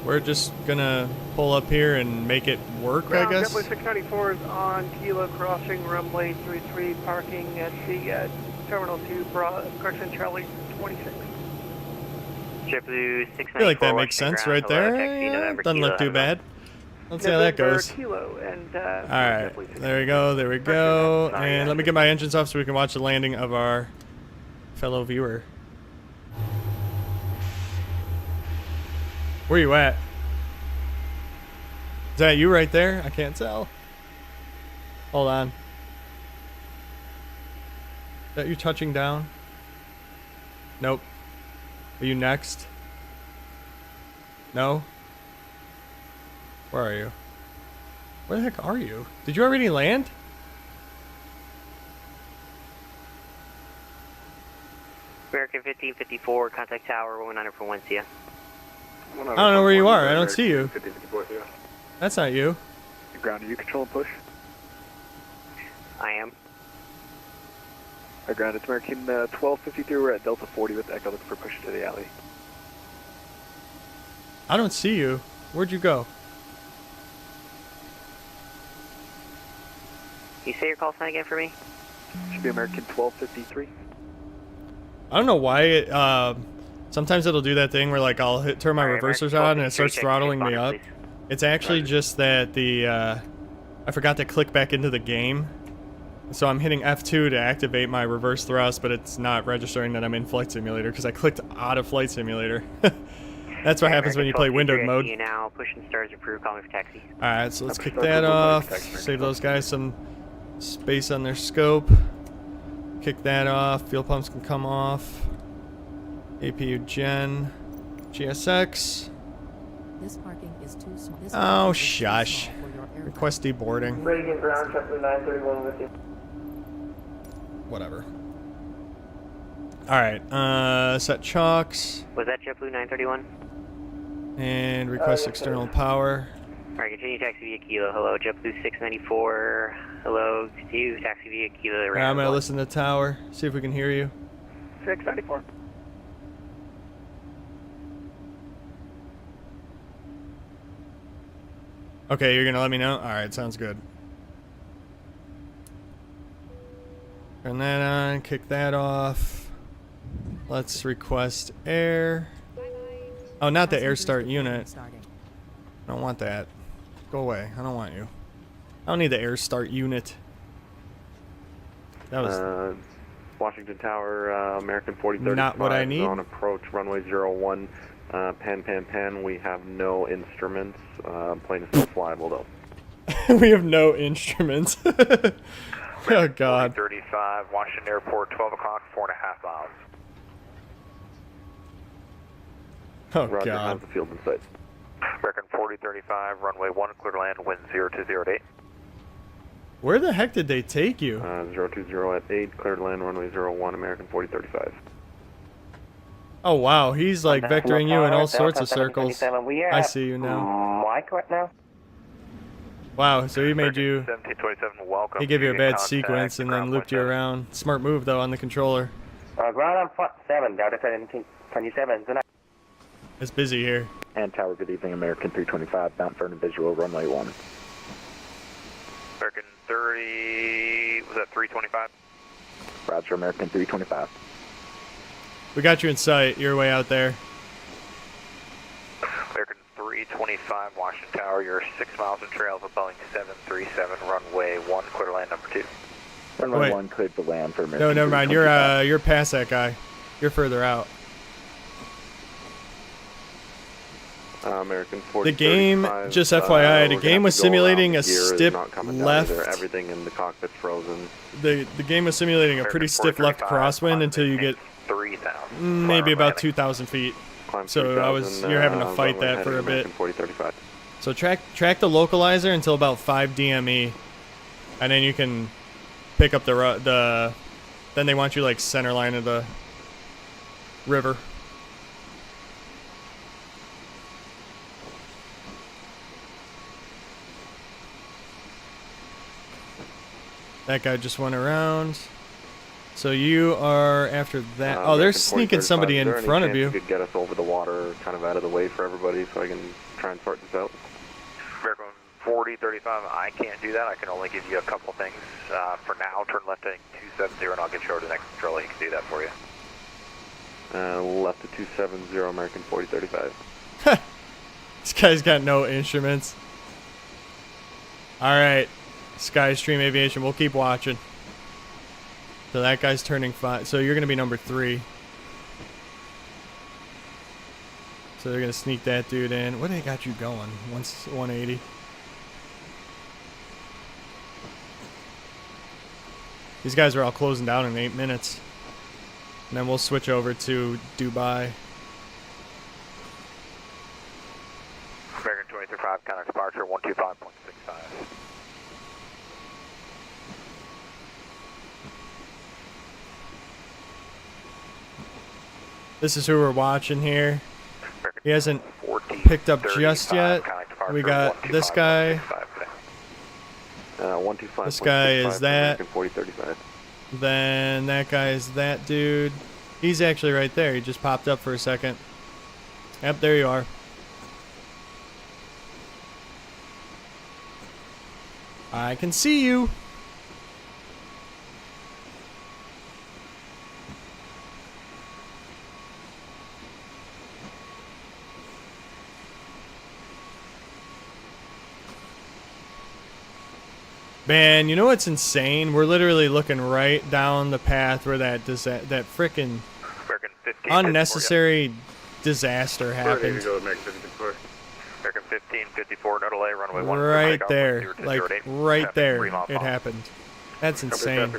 We're just gonna pull up here and make it work, I guess. JetBlue 694 is on Kilo crossing runway 33, parking at the Terminal 2, correction, Charlie 26. JetBlue 694. I feel like that makes sense right there. Yeah, doesn't look too bad. Let's see how that goes. Kilo and, Alright, there we go, there we go. And let me get my engines off so we can watch the landing of our fellow viewer. Where you at? Is that you right there? I can't tell. Hold on. Is that you touching down? Nope. Are you next? No? Where are you? Where the heck are you? Did you already land? American 1554, contact tower 190 for 1 CF. I don't know where you are. I don't see you. That's not you. Ground, are you control and push? I am. Ground, it's American 1253. We're at Delta 40 with Echo looking for push to the alley. I don't see you. Where'd you go? Can you say your call sign again for me? Should be American 1253. I don't know why it, sometimes it'll do that thing where like I'll turn my reversers on and it starts throttling me up. It's actually just that the I forgot to click back into the game. So I'm hitting F2 to activate my reverse thrust, but it's not registering that I'm in Flight Simulator because I clicked out of Flight Simulator. That's what happens when you play windowed mode. Now, pushing stars approved, calling for taxi. Alright, so let's kick that off. Save those guys some space on their scope. Kick that off. Fuel pumps can come off. APU gen. GSX. This parking is too small. Oh, shush. Request deboarding. Reagan ground, JetBlue 931 with you. Whatever. Alright, set chocks. Was that JetBlue 931? And request external power. Alright, continue taxi via Kilo. Hello, JetBlue 694. Hello, continue taxi via Kilo. Right, I'm gonna listen to the tower, see if we can hear you. 694. Okay, you're gonna let me know? Alright, sounds good. Turn that on, kick that off. Let's request air. Oh, not the air start unit. I don't want that. Go away. I don't want you. I don't need the air start unit. That was Washington Tower, American 4035. not what I need. On approach, runway 01. Pan. We have no instruments. Plane is still flyable though. We have no instruments. Oh God. 35, Washington Airport, 12 o'clock, 4.5 miles. Oh Roger, God. how's the field in sight? American 4035, runway 1, clear to land, wind 0208. Where the heck did they take you? 020 at 8, clear to land, runway 01, American 4035. Oh wow, he's like vectoring you in all sorts of circles. I see you now. Mike right now? Wow, so he made you... 1727, welcome. He gave you a bad Contact, sequence and then ground looped you around. Smart move though on the controller. Ground on 7, Delta 27, tonight. It's busy here. And Tower, good evening, American 325, bound for an visual, runway 1. American 30, was that 325? Roger, American 325. We got you in sight. You're way out there. American 325, Washington Tower, you're 6 miles in trail of a Boeing 737, runway 1, clear to land number 2. Runway Wait. 1 cleared to land for No, never mind. You're past that guy. You're further out. American The 40, game, 35, just FYI, the we're gonna game have was to go around. simulating The a gear is stiff not coming down left. either. Everything in the cockpit's frozen. The game was simulating a pretty stiff left crosswind until you get 3,000. maybe about 2,000 feet. Climb So 3,000, you're having to fight runway that for a heading bit. American 40, 35. So track the localizer until about 5 DME, and then you can pick up the. Then they want you like center line of the river. That guy just went around. So you are after that. Oh, they're American 40, sneaking 35. somebody Is in there any front of chance you. could get us over the water, kind of out of the way for everybody, so I can try and sort this out. American 40, 35, I can't do that. I can only give you a couple things. For now, turn left heading 270 and I'll get you over to the next control. He can do that for you. Left to 270, American 40, 35. This guy's got no instruments. Alright. Skystream Aviation, we'll keep watching. So that guy's turning 5. So you're going to be number 3. So they're going to sneak that dude in. What do they got you going? 180. These guys are all closing down in 8 minutes. And then we'll switch over to Dubai. American 23.5, contact departure 125.65. This is who we're watching here. He hasn't picked up just yet. We got this guy. 125. This guy is that. American 40, 35. Then that guy is that dude. He's actually right there. He just popped up for a second. Yep, there you are. I can see you. Man, you know what's insane? We're literally looking right down the path where that frickin' unnecessary disaster happened. American 15, 54, no delay, runway 1. Right there. Like, right there it happened. That's insane.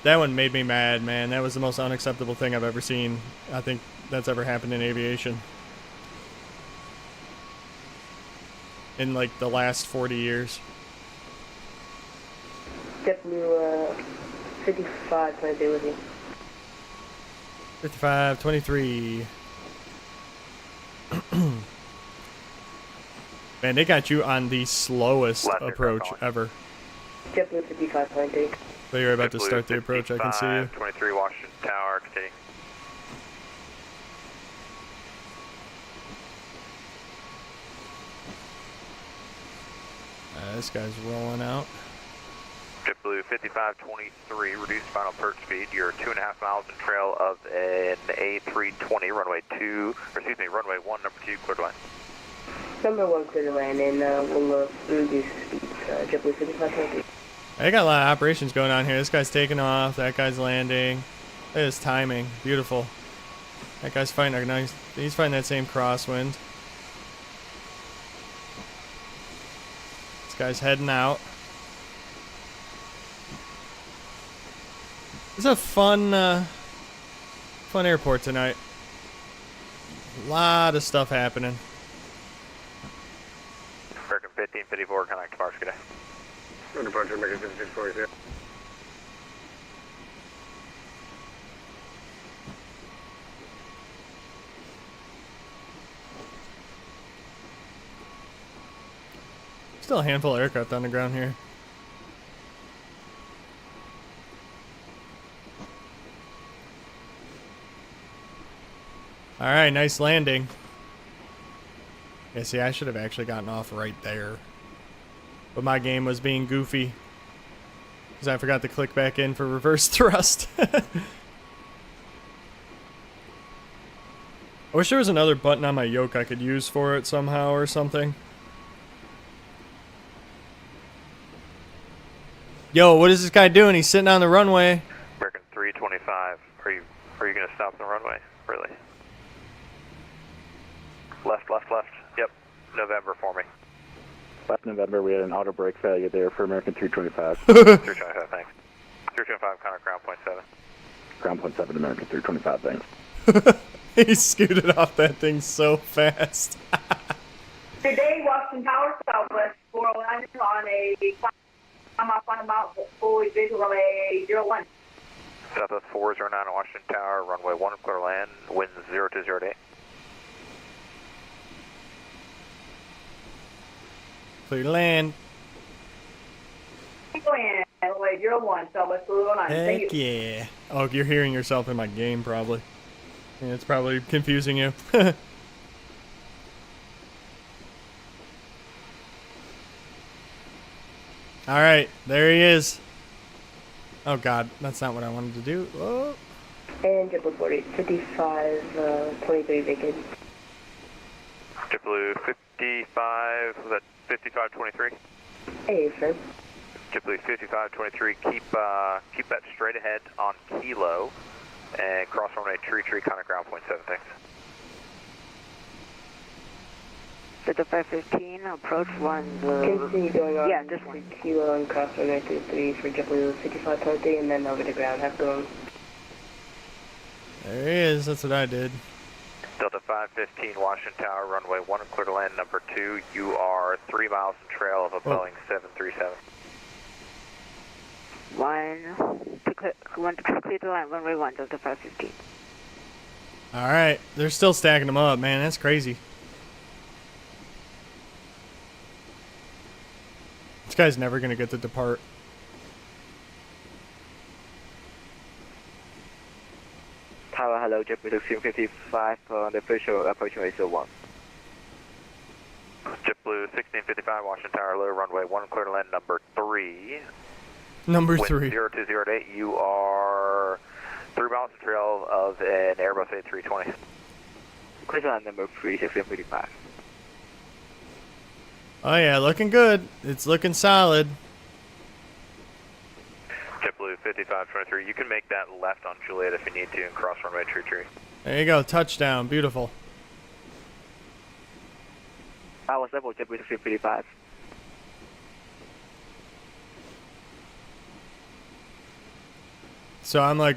That one made me mad, man. That was the most unacceptable thing I've ever seen. I think that's ever happened in aviation. In like the last 40 years. JetBlue 55, can I be with you? 55, 23. Man, they got you on the slowest approach ever. JetBlue 55, can I take? So you're about to start the approach, I can see you. 23 Washington Tower, continue. This guy's rolling out. JetBlue 5523, reduced final approach speed. You're 2.5 miles in trail of an A320, runway 1, number 2, clear to land. Number 1, clear to land, and we'll reduce speeds. JetBlue 5523. They got a lot of operations going on here. This guy's taking off. That guy's landing. Look at his timing. Beautiful. That guy's fighting. He's fighting that same crosswind. This guy's heading out. It's a fun airport tonight. A lot of stuff happening. American 1554, contact departure, good day. Departure, American 1554, yeah. Still a handful of aircraft on the ground here. Alright, nice landing. Yeah, see, I should have actually gotten off right there. But my game was being goofy. Because I forgot to click back in for reverse thrust. I wish there was another button on my yoke I could use for it somehow or something. Yo, what is this guy doing? He's sitting on the runway. American 325. Are you going to stop on the runway? Really? Left. Yep. November for me. Last November, we had an auto brake failure there for American 325. 325, thanks. 325, contact ground point 7. Ground point 7, American 325, thanks. He scooted off that thing so fast. Today, Washington Tower, Southwest 409 on a climb off on a mountain, fully visual runway 01. Southwest 409 Washington Tower, runway 1, clear land, wind 0208. Clear land. Runway 01, Southwest 409. Thank Heck you. yeah. Oh, you're hearing yourself in my game, probably. Yeah, it's probably confusing you. Alright, there he is. Oh god, that's not what I wanted to do. Oh. And JetBlue 55, 23 vacant. JetBlue 55, was that 5523? Hey, sir. JetBlue 5523, keep that straight ahead on Kilo and cross runway tree, contact ground point 7, thanks. Delta 515, approach 1. Continue going on. Yeah, this one. Kilo and cross runway 23 for JetBlue 5523 and then over the ground. Have going. There he is, that's what I did. Delta 515, Washington Tower, runway 1, clear to land number 2. You are 3 miles in trail of a Boeing 737. One to clear the line, runway 1, Delta 515. Alright, they're still stacking them up, man. That's crazy. This guy's never going to get to depart. Tower, hello, JetBlue 1655 on the official approaching rate 01. JetBlue 1655, Washington Tower, low runway 1, clear to land number 3. Number 3. 0208, you are 3 miles in trail of an Airbus A320. Clear to land number 3, 1655. Oh yeah, looking good. It's looking solid. JetBlue 5523, you can make that left on Juliet if you need to and cross runway tree. There you go, touchdown, beautiful. Tower level, JetBlue 1655. So I'm like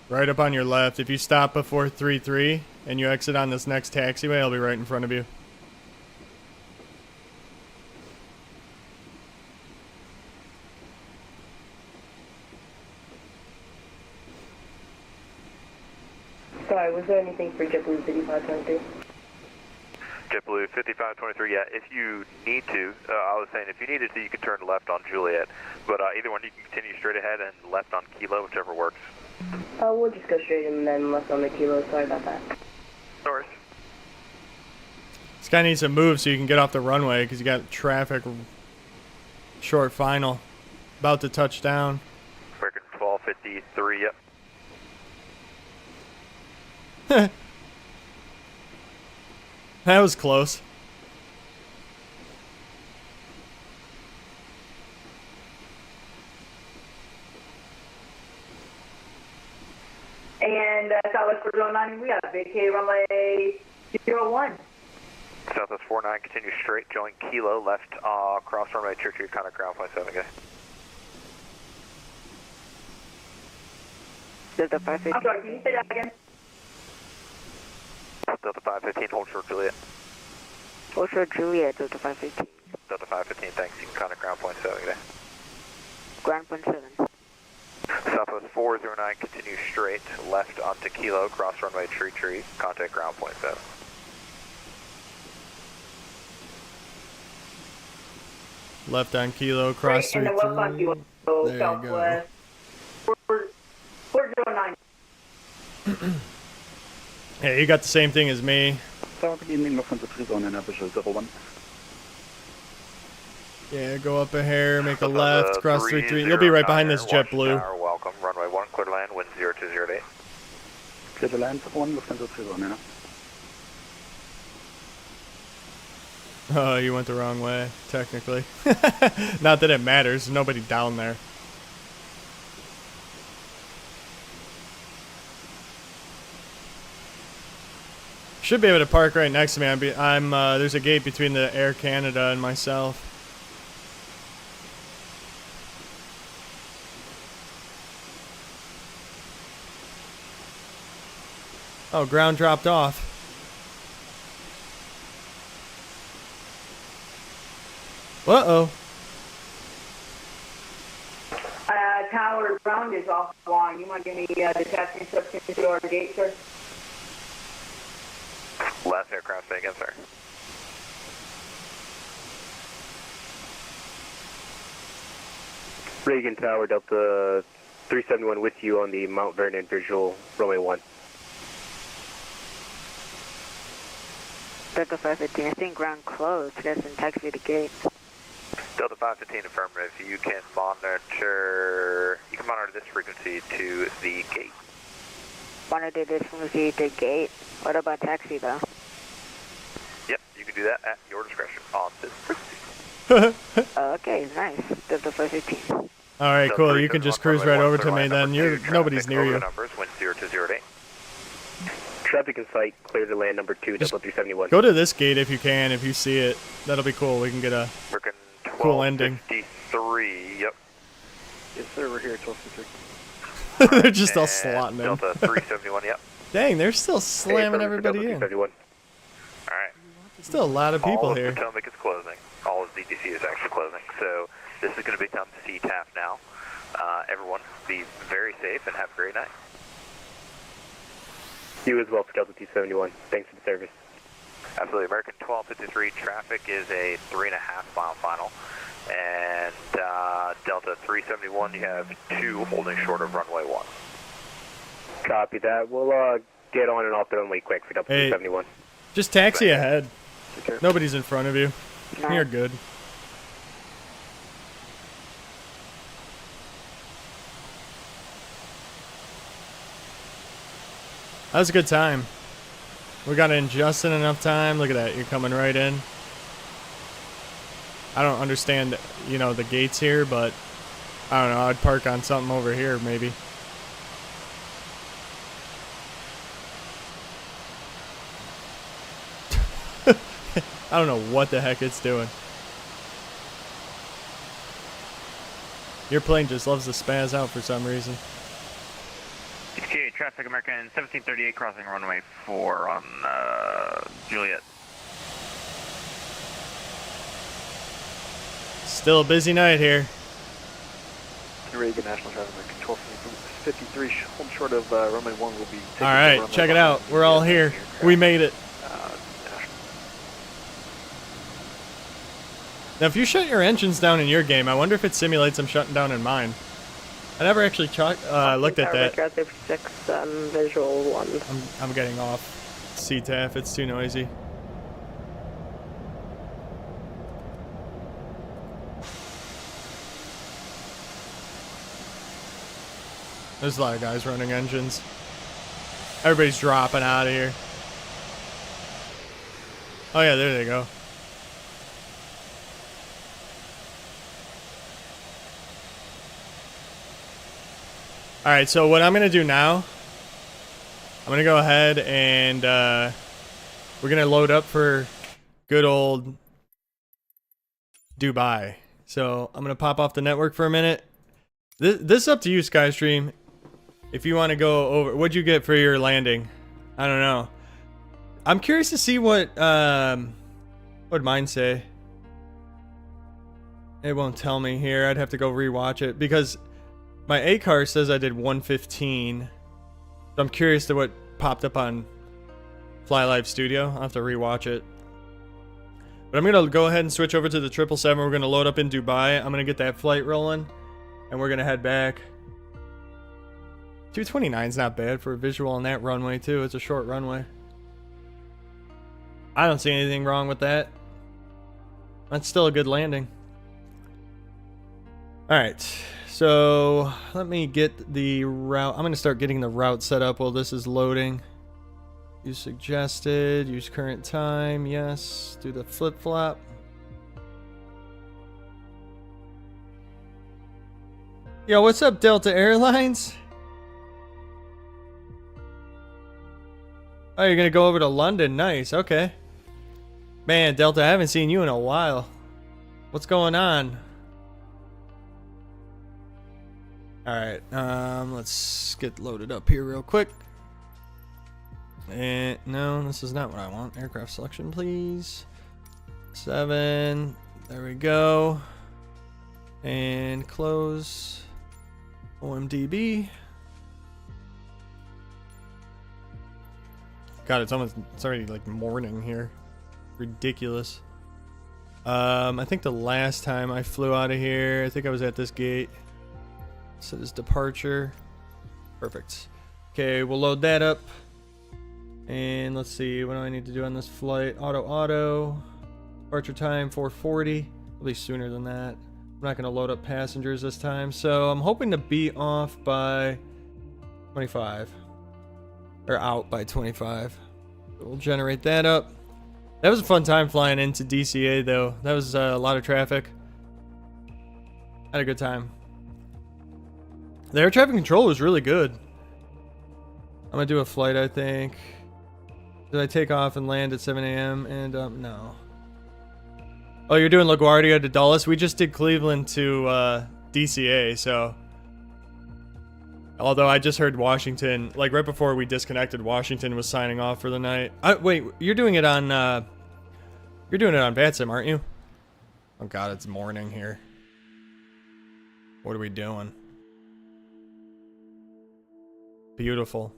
right up on your left. If you stop before 3-3 and you exit on this next taxiway, I'll be right in front of you. Sorry, was there anything for JetBlue 5523? JetBlue 5523, yeah, if you need to, I was saying if you needed to, you could turn left on Juliet. But either one, you can continue straight ahead and left on Kilo, whichever works. We'll just go straight and then left on the Kilo. Sorry about that. No worries. This guy needs to move so you can get off the runway because you got traffic. Short final. About to touch down. American 1253, yep. That was close. And Southwest 409, we got vacate runway 01. Southwest 49, continue straight, join Kilo, left cross runway tree, contact ground point 7, guys. Delta 515. I'm sorry, can you say that again? Delta 515, hold short Juliet. Hold short Juliet, Delta 515. Delta 515, thanks. You can contact ground point 7, guys. Ground point 7. Southwest 409, continue straight, left onto Kilo, cross runway tree, contact ground point 7. Left on Kilo, cross 3. And then left on Kilo, There Southwest 409. Yeah, you got the same thing as me. Tower, good evening, Lufthansa 3 and official 01. Yeah, go up a hair, make a left, cross 3-3. You'll be right behind this JetBlue. Tower, welcome, runway 1, clear to land, wind 0208. Clear to land 1, Lufthansa 3 now. Oh, you went the wrong way, technically. Not that it matters. Nobody down there. Should be able to park right next to me. There's a gate between the Air Canada and myself. Oh, ground dropped off. Uh-oh. Tower ground is offline. You want to give me the task instructions to our gate, sir? Last aircraft, say again, sir. Reagan Tower, Delta 371 with you on the Mount Vernon visual, runway 1. Delta 515, I think ground closed. Doesn't taxi the gate. Delta 515 affirmative. You can monitor this frequency to the gate. Monitor this frequency to gate. What about taxi though? Yep, you can do that at your discretion on this frequency. Okay, nice. Delta 515. Alright, cool. You can just cruise right over to me then. Nobody's near you. Numbers, wind 0 to 0 to 8. Traffic in sight, clear to land number 2, Delta 371. Go to this gate if you can, if you see it. That'll be cool. We can get a cool ending. 1253, yep. Yes, sir, we're here at 1253. They're just all slotting in. Delta 371, yep. Dang, they're still slamming everybody in. Alright. Still a lot of people all here. All of Potomac is closing. All of DTC is actually closing. So this is going to become CTAF now. Everyone, be very safe and have a great night. You as well for Delta 271. Thanks for the service. Absolutely. American 1253 traffic is a 3.5 mile final. And Delta 371, you have 2 holding short of runway 1. Copy that. We'll get on and off the runway quick for Delta 271. Just taxi ahead. Nobody's in front of you. You're good. That was a good time. We got in just in enough time. Look at that. You're coming right in. I don't understand, you know, the gates here, but I don't know. I'd park on something over here, maybe. I don't know what the heck it's doing. Your plane just loves to spaz out for some reason. KCA traffic, American 1738 crossing runway 4 on Juliet. Still a busy night here. Reagan National traffic, American 1253, home short of runway 1 will be taken. Alright, check it out. We're all here. We made it. Now, if you shut your engines down in your game, I wonder if it simulates them shutting down in mine. I never actually looked at that. 6, visual 1. I'm getting off CTAF. It's too noisy. There's a lot of guys running engines. Everybody's dropping out of here. Oh yeah, there they go. Alright, so what I'm going to do now, I'm going to go ahead and we're going to load up for good old Dubai. So I'm going to pop off the network for a minute. This is up to you, Skystream. If you want to go over, what'd you get for your landing? I don't know. I'm curious to see what what'd mine say. It won't tell me here. I'd have to go rewatch it because my ACAR says I did 115. So I'm curious to what popped up on Fly Live Studio. I'll have to rewatch it. But I'm going to go ahead and switch over to the 777. We're going to load up in Dubai. I'm going to get that flight rolling. And we're going to head back. 229 is not bad for a visual on that runway, too. It's a short runway. I don't see anything wrong with that. That's still a good landing. Alright. So, let me get the route. I'm going to start getting the route set up while this is loading. You suggested. Use current time. Yes. Do the flip-flop. Yo, what's up, Delta Airlines? Oh, you're gonna go over to London. Nice. Okay. Man, Delta, I haven't seen you in a while. What's going on? Alright, let's get loaded up here real quick. And no, this is not what I want. Aircraft selection, please. 7. There we go. And close. OMDB. God, it's already like morning here. Ridiculous. I think the last time I flew out of here, I think I was at this gate. Set as departure. Perfect. Okay, we'll load that up. And let's see, what do I need to do on this flight? Auto. Departure time 4:40. At least sooner than that. I'm not going to load up passengers this time. So I'm hoping to be off by 25. Or out by 25. We'll generate that up. That was a fun time flying into DCA though. That was a lot of traffic. Had a good time. The air traffic control was really good. I'm gonna do a flight, I think. Did I take off and land at 7 a.m.? And no. Oh, you're doing LaGuardia to Dulles? We just did Cleveland to DCA, so. Although I just heard Washington, like right before we disconnected, Washington was signing off for the night. Wait, you're doing it on VATSIM, aren't you? Oh God, it's morning here. What are we doing? Beautiful.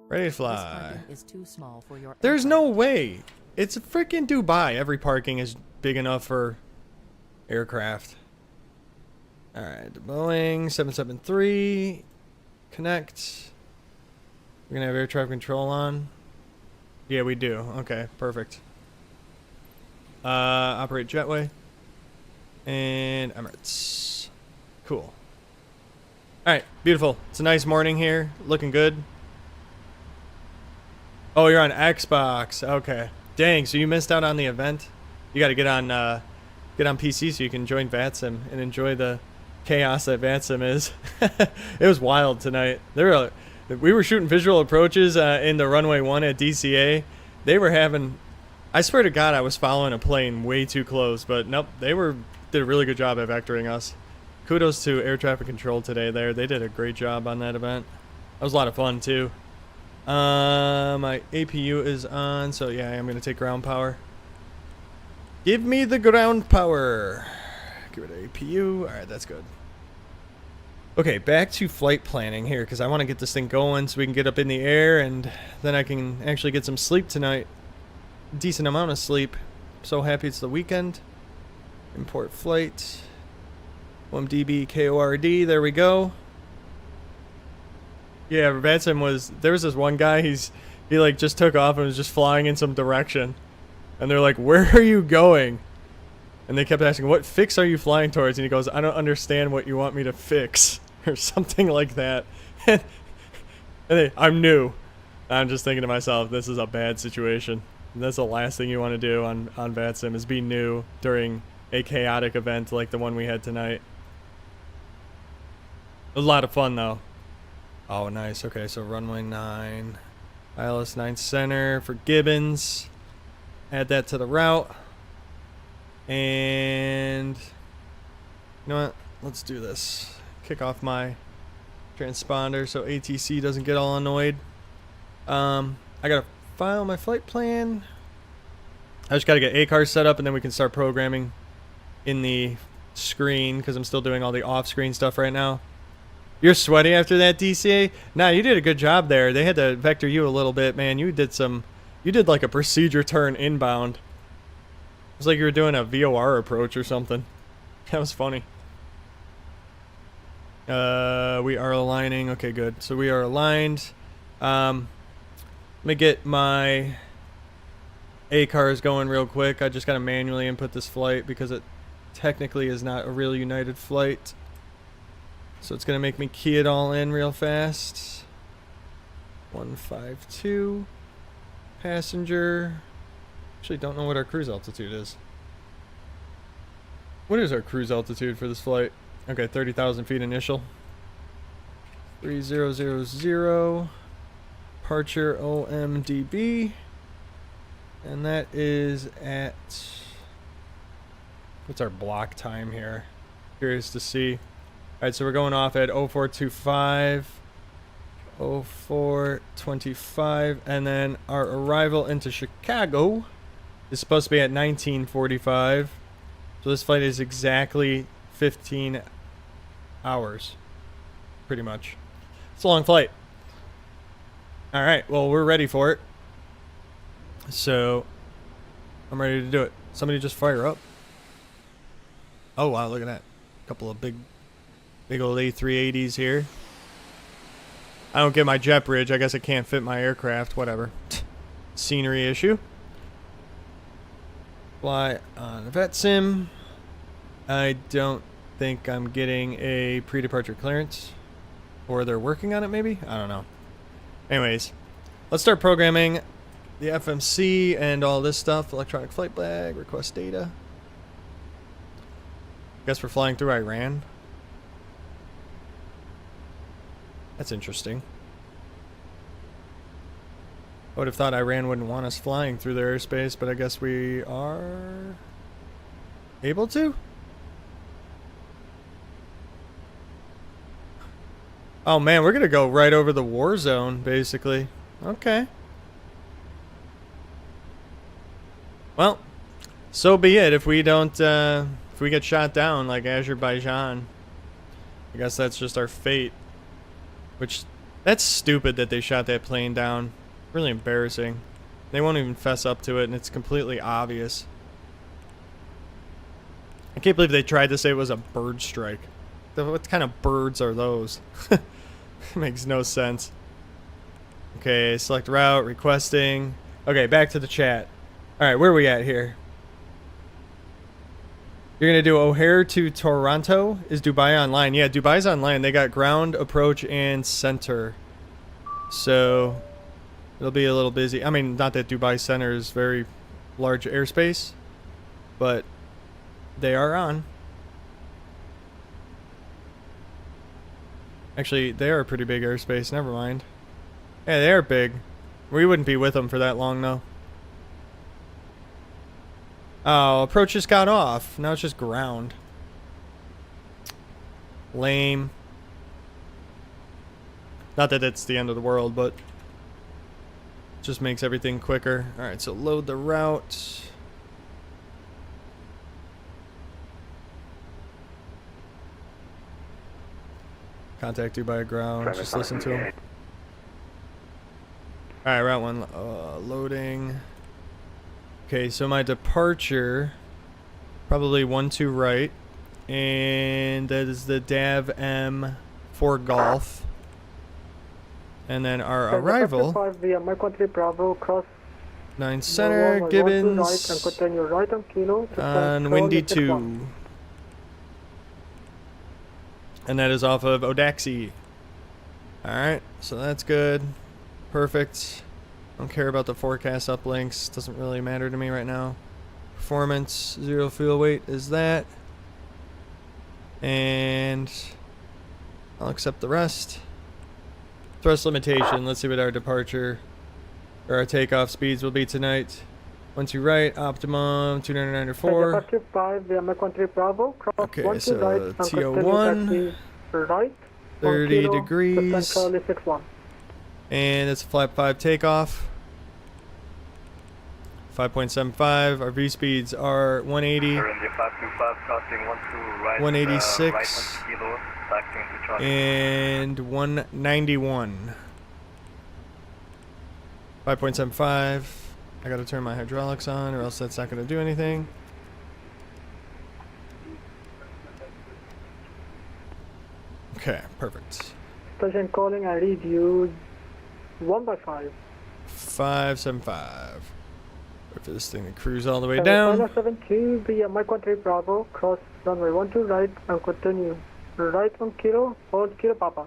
Ready to fly. This parking is too small for your There's no way. It's freaking Dubai. Every parking is big enough for aircraft. Alright, the Boeing 773. Connect. We're gonna have air traffic control on. Yeah, we do. Okay, perfect. Operate jetway. And Emirates. Cool. Alright, beautiful. It's a nice morning here. Looking good. Oh, you're on Xbox. Okay. Dang, so you missed out on the event? You gotta get on PC so you can join VATSIM and enjoy the chaos that VATSIM is. It was wild tonight. We were shooting visual approaches in the runway 1 at DCA. They were having, I swear to God, I was following a plane way too close, but nope, they did a really good job at vectoring us. Kudos to air traffic control today there. They did a great job on that event. That was a lot of fun too. My APU is on, so yeah, I'm gonna take ground power. Give me the ground power. Get rid of APU. Alright, that's good. Okay, back to flight planning here, because I want to get this thing going so we can get up in the air, and then I can actually get some sleep tonight. Decent amount of sleep. So happy it's the weekend. Import flight. OMDB KORD, there we go. Yeah, VATSIM there was this one guy, he like just took off and was just flying in some direction. And they're like, where are you going? And they kept asking, what fix are you flying towards? And he goes, I don't understand what you want me to fix. Or something like that. I'm new. I'm just thinking to myself, this is a bad situation. And that's the last thing you want to do on VATSIM is be new during a chaotic event like the one we had tonight. It was a lot of fun though. Oh, nice. Okay, so runway 9. ILS 9 center for Gibbons. Add that to the route. And you know what? Let's do this. Kick off my transponder so ATC doesn't get all annoyed. I gotta file my flight plan. I just gotta get ACARS set up and then we can start programming in the screen because I'm still doing all the off-screen stuff right now. You're sweaty after that, DCA? Nah, you did a good job there. They had to vector you a little bit, man. You did like a procedure turn inbound. It was like you were doing a VOR approach or something. That was funny. We are aligning. Okay, good. So we are aligned. Let me get my ACARS going real quick. I just gotta manually input this flight because it technically is not a real United flight. So it's gonna make me key it all in real fast. 152. Passenger. Actually, don't know what our cruise altitude is. What is our cruise altitude for this flight? Okay, 30,000 feet initial. 3000. Departure OMDB. And that is at... What's our block time here? Curious to see. Alright, so we're going off at 0425. 0425. And then our arrival into Chicago is supposed to be at 1945. So this flight is exactly 15 hours. Pretty much. It's a long flight. Alright, well, we're ready for it. So, I'm ready to do it. Somebody just fire up. Oh, wow, look at that. Couple of big old A380s here. I don't get my jet bridge. I guess it can't fit my aircraft. Whatever. Scenery issue. Fly on VATSIM. I don't think I'm getting a pre-departure clearance. Or they're working on it, maybe? I don't know. Anyways, let's start programming the FMC and all this stuff. Electronic flight bag, request data. Guess we're flying through Iran. That's interesting. I would have thought Iran wouldn't want us flying through their airspace, but I guess we are able to? Oh man, we're gonna go right over the war zone, basically. Okay. Well, so be it. If we don't, if we get shot down like Azerbaijan, I guess that's just our fate. Which, that's stupid that they shot that plane down. Really embarrassing. They won't even fess up to it, and it's completely obvious. I can't believe they tried to say it was a bird strike. What kind of birds are those? Makes no sense. Okay, select route, requesting. Okay, back to the chat. Alright, where are we at here? You're going to do O'Hare to Toronto? Is Dubai online? Yeah, Dubai's online. They got ground, approach, and center. So, it'll be a little busy. I mean, not that Dubai Center is very large airspace, but they are on. Actually, they are a pretty big airspace. Never mind. Yeah, they are big. We wouldn't be with them for that long, though. Oh, approach just got off. Now it's just ground. Lame. Not that it's the end of the world, but it just makes everything quicker. Alright, so load the route. Contact Dubai ground. Just listen to him. Alright, route 1 loading. Okay, so my departure, probably 12 right, and that is the DAV M for Golf. And then our arrival, 9 center, Gibbons, on Windy 2. And that is off of Odaxi. Alright, so that's good. Perfect. Don't care about the forecast uplinks. Doesn't really matter to me right now. Performance, 0 fuel weight is that. And I'll accept the rest. Thrust limitation. Let's see what our departure or our takeoff speeds will be tonight. 12 right, optimum, 2994. Okay, so TO1, 30 degrees. And it's a flap 5 takeoff. 5.75. Our V speeds are 180, 186, and 191. 5.75. I gotta turn my hydraulics on, or else that's not gonna do anything. Okay, perfect. Station calling, I read you 1/5. 575. Wait for this thing to cruise all the way down. 72 via my country Bravo, cross runway 12 right and continue. Right on Kilo, hold Kilo Papa.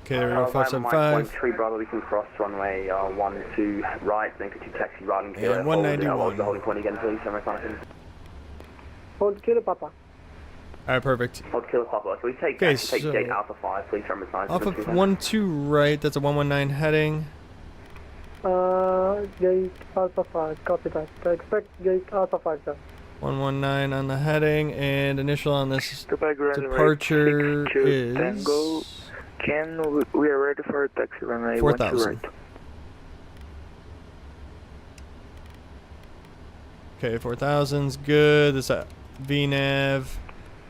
Carrier 575. 13 Bravo, we can cross runway 12 right, then could you taxi right and And 191. Holding point again, please, reconnaissance. Hold Kilo Papa. Alright, perfect. Hold Kilo Papa, can we take gate Alpha 5, please, from Off of 12 right, that's a 119 heading. Gate Alpha 5, copy that. I expect gate Alpha 5, sir. 119 on the heading, and initial on this departure is... Tango. We are ready for a taxi runway 4,000. Okay, 4,000's good. This is a VNAV,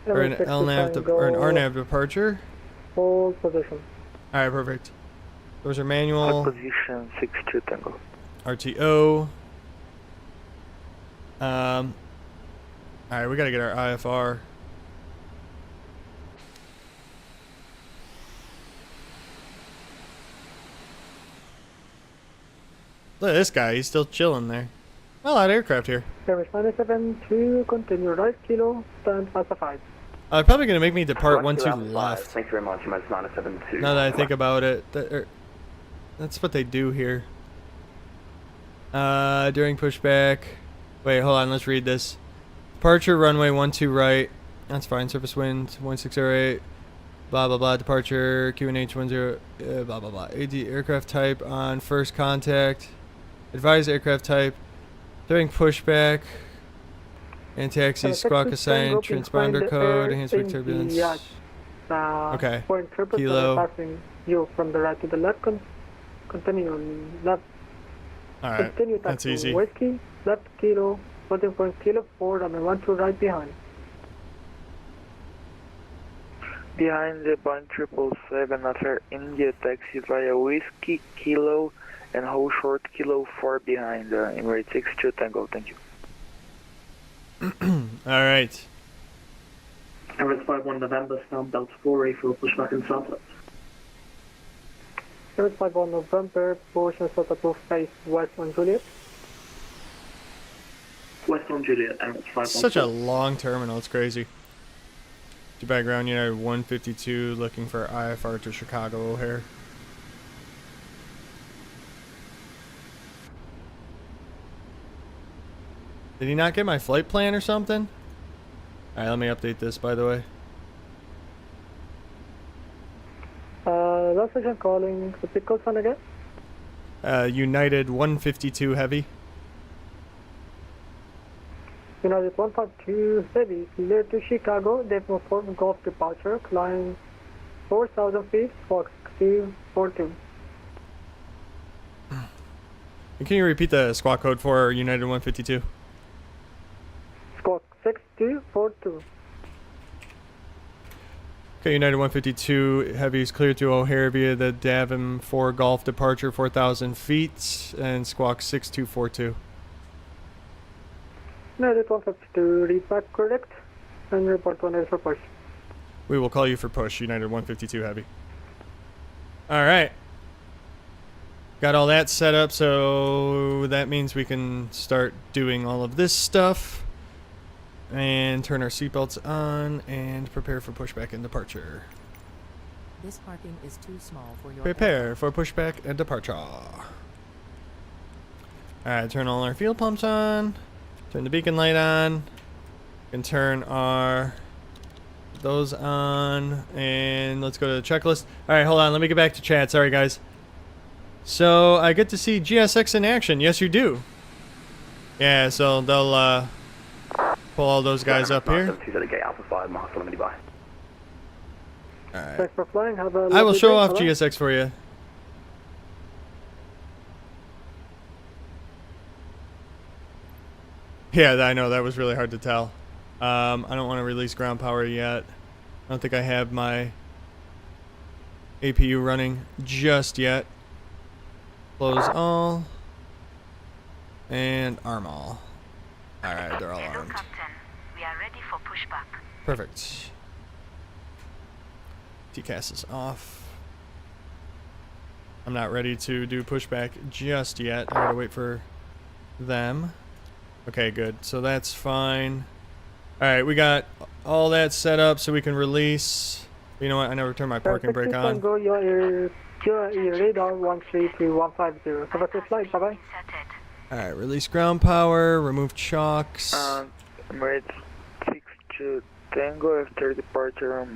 or an LNAV, or an RNAV departure. Hold position. Alright, perfect. Those are manual. Position 62 Tango. RTO. Alright, we gotta get our IFR. Look at this guy, he's still chilling there. A lot of aircraft here. Service 97 to continue right, Kilo, stand Alpha 5. Probably gonna make me depart 12 left. Thanks very much, Mike 972. Now that I think about it, that's what they do here. During pushback. Wait, hold on, let's read this. Departure runway 12 right. That's fine. Surface wind 1608. Blah blah blah. Departure QNH 10. Blah blah blah. AD aircraft type on first contact. Advise aircraft type during pushback. And taxi squawk assigned. Transponder code. Enhanced wake turbulence. Okay. Kilo. Passing you from the right to the left. Continue on left. All right. Continue that's easy. Whiskey left Kilo. Holding point Kilo 4 on the 12 right behind. Behind the point 777 after India taxi via Whiskey Kilo and hold short Kilo 4 behind Emirates 62 Tango. Thank you. Alright. Emirates 51 November, stand Delta 4 refill pushback in Southwest. Emirates 51 November, position Delta 2 face west on Juliet. West on Juliet, Emirates 51. Such a long terminal, it's crazy. To background, United 152 looking for IFR to Chicago O'Hare. Did he not get my flight plan or something? Alright, let me update this by the way. Last section calling the pick code again. United 152 Heavy. United 152 Heavy, clear to Chicago, Depot Port Golf departure, climb 4,000 feet, Fox 242. Can you repeat the squawk code for United 152? Squawk 6242. Okay, United 152 Heavy is clear to O'Hare via the Davim 4 Golf departure 4,000 feet and squawk 6242. United 152, read back correct and report 1 for push. We will call you for push, United 152 Heavy. Alright. Got all that set up, so that means we can start doing all of this stuff. And turn our seatbelts on and prepare for pushback and departure. This parking is too small for your Prepare for pushback and departure. Alright, turn all our fuel pumps on. Turn the beacon light on. And turn those on. And let's go to the checklist. Alright, hold on. Let me get back to chat. Sorry, guys. So, I get to see GSX in action. Yes, you do. Yeah, so they'll pull all those guys up here. Alright. Thanks for flying. Have a I will show off day. GSX for you. Yeah, I know. That was really hard to tell. I don't want to release ground power yet. I don't think I have my APU running just yet. Close all. And arm all. Alright, they're all armed. Captain. We are ready for pushback. Perfect. TCAS is off. I'm not ready to do pushback just yet. I gotta wait for them. Okay, good. So that's fine. Alright, we got all that set up so we can release You know what? I never turned my parking brake on. Tango, your radar 132-150. Have a good flight. Bye bye. Alright, release ground power, remove chocks. Emirates 62 Tango after departure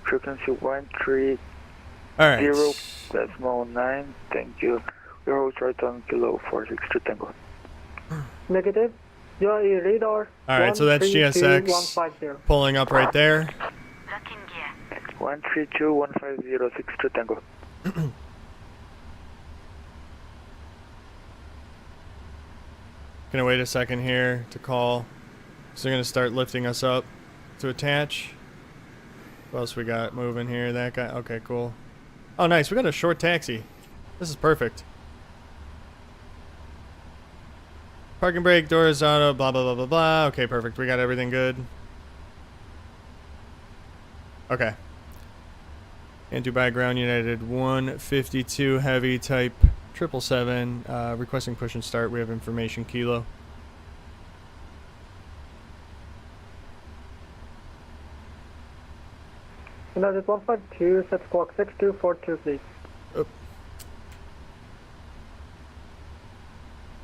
frequency 130.9. Thank you. Your hold short on kilo 462 Tango. Negative. Your radar. Alright, so that's GSX 150. pulling up right there. 132-150-62 Tango. Gonna wait a second here to call. So they're gonna start lifting us up to attach. What else we got moving here? That guy. Okay, cool. Oh, nice. We got a short taxi. This is perfect. Parking brake, doors auto, blah, blah, blah, blah, blah. Okay, perfect. We got everything good. Okay. And Dubai Ground United 152 Heavy Type 777. Requesting push and start. We have information kilo. United 152, set squawk 6242, please. Oh.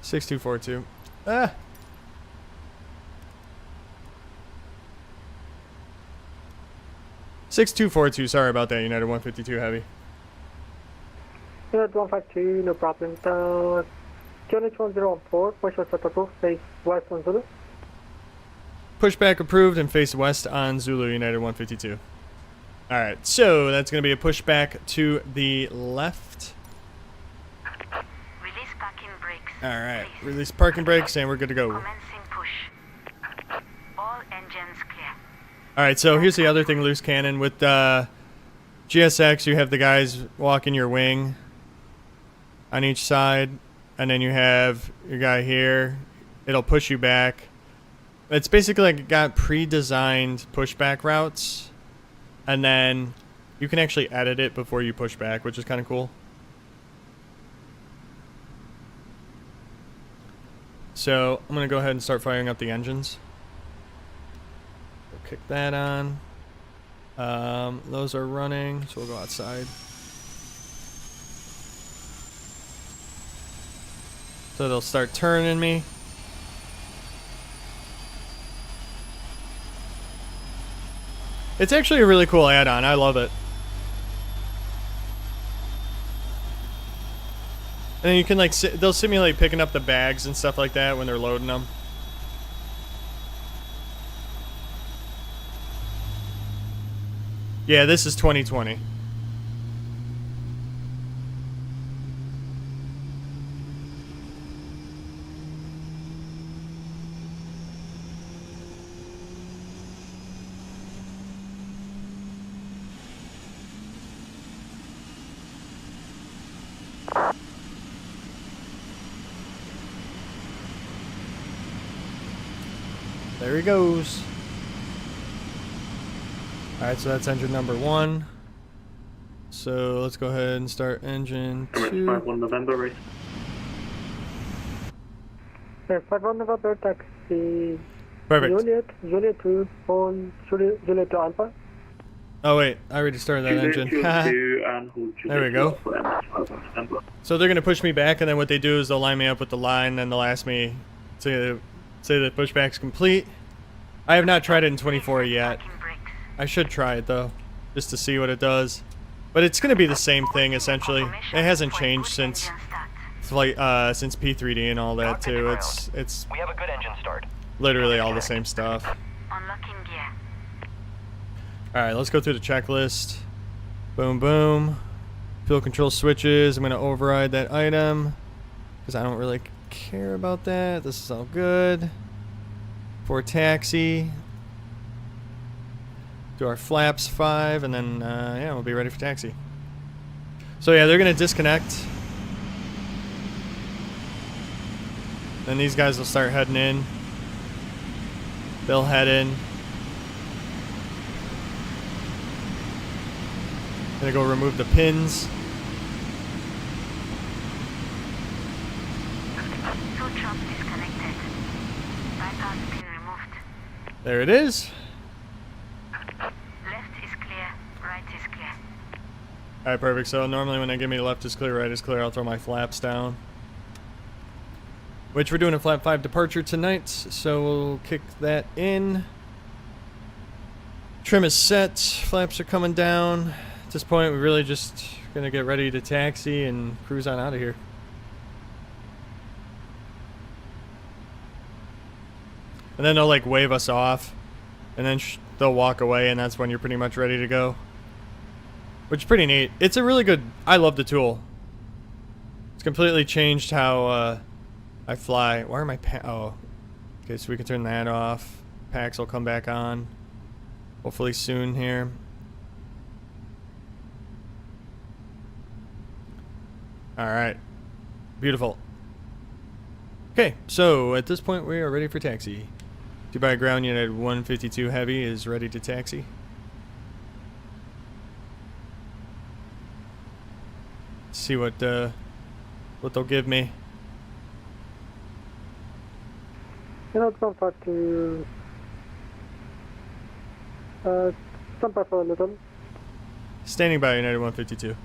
6242. Ah! (6242). Sorry about that, United 152 Heavy. United 152, no problem. Unit 1014, push was approved, face west on Zulu. Pushback approved and face west on Zulu, United 152. Alright, so that's going to be a pushback to the left. Release parking brakes. Alright, release parking brakes and we're good to go. Commencing push. All engines clear. Alright, so here's the other thing, loose cannon. With GSX, you have the guys walking your wing on each side, and then you have your guy here. It'll push you back. It's basically like it got pre-designed pushback routes. And then you can actually edit it before you push back, which is kind of cool. So I'm going to go ahead and start firing up the engines. We'll kick that on. Those are running, so we'll go outside. So they'll start turning me. It's actually a really cool add-on. I love it. And then you can like they'll simulate picking up the bags and stuff like that when they're loading them. Yeah, this is 2020. There he goes. Alright, so that's engine number 1. So let's go ahead and start engine 2. 51 November, right? 51 November, taxi. Perfect. Juliet 2, on Juliet Alpha. Oh wait, I already started that engine. There we go. So they're going to push me back, and then what they do is they'll line me up with the line, and they'll ask me to say the pushback's complete. I have not tried it in 24 yet. I should try it though, just to see what it does. But it's going to be the same thing essentially. It hasn't changed since flight, since P3D and all that too. It's we have a good engine start. Literally all the same stuff. Unlocking gear. All right, let's go through the checklist. Boom, boom. Fuel control switches. I'm going to override that item because I don't really care about that. This is all good. For taxi. Do our flaps 5, and then yeah, we'll be ready for taxi. So yeah, they're gonna disconnect. Then these guys will start heading in. They'll head in. Gonna go remove the pins. Bypass pin removed. There it is. Left is clear, right is Alright, perfect. So normally when they give me left is clear, right is clear, I'll throw my flaps down. Which we're doing a flap 5 departure tonight, so we'll kick that in. Trim is set, flaps are coming down. At this point, we're really just gonna get ready to taxi and cruise on out of here. And then they'll like wave us off, and then they'll walk away, and that's when you're pretty much ready to go. Which is pretty neat. It's a really good, I love the tool. It's completely changed how I fly. Why are my oh. Okay, so we can turn that off. Packs will come back on. Hopefully soon here. Alright. Beautiful. Okay, so at this point we are ready for taxi. Dubai Ground Unit 152 Heavy is ready to taxi. See what they'll give me. You know, it's not far to stand by for a little. Standing by United 152.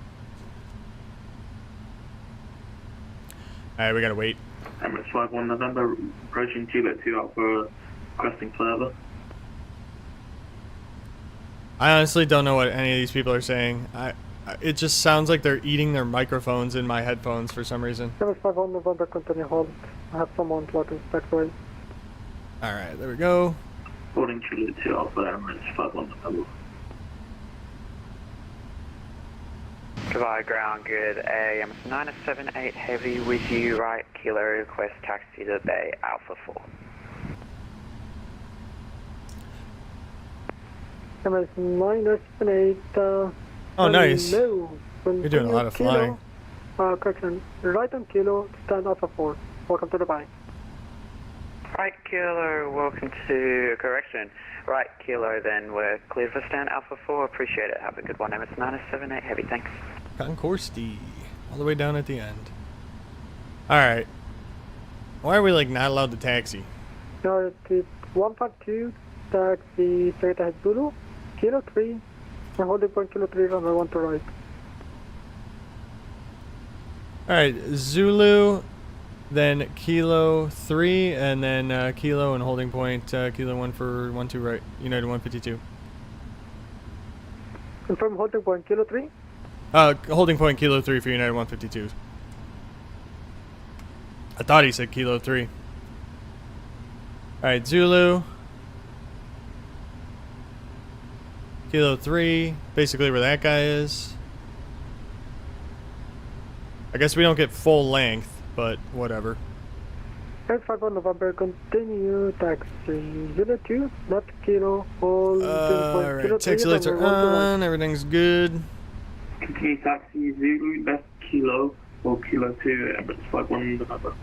Alright, we gotta wait. Emirates Flight 1 November, approaching Juliet 2 Alpha, requesting further. I honestly don't know what any of these people are saying. It just sounds like they're eating their microphones in my headphones for some reason. Emirates Flight 1 November, continue hold. I have someone floating spectral. Alright, there we go. Boarding Juliet 2 Alpha, Emirates Flight 1 November. Dubai Ground, good. AM 978 Heavy with you, right, Kilo, request taxi to Bay Alpha 4. Emirates 978, oh, nice. Hello. You're doing a lot of flying. Correction, right on Kilo, stand Alpha 4. Welcome to Dubai. Right, Kilo, welcome to correction. Right, Kilo, then we're cleared for stand Alpha 4. Appreciate it. Have a good one. MS 978 Heavy. Thanks. Concourse-D. All the way down at the end. Alright. Why are we, like, not allowed to taxi? No, it's 152, taxi straight ahead Zulu, Kilo 3, and holding point Kilo 3, runway 1 to right. Alright, Zulu, then Kilo 3, and then Kilo and holding point Kilo 1 for 1 2 right, United 152. Confirm holding point Kilo 3. Holding point Kilo 3 for United 152. I thought he said Kilo 3. Alright, Zulu. Kilo 3, basically where that guy is. I guess we don't get full length, but whatever. 851 November, continue taxi. Unit 2, left Kilo, hold Alright, Kilo 3. taxi lights are on, everything's good. Continue taxi, Zulu, left Kilo, or Kilo 2, Emirates Flight 1 November.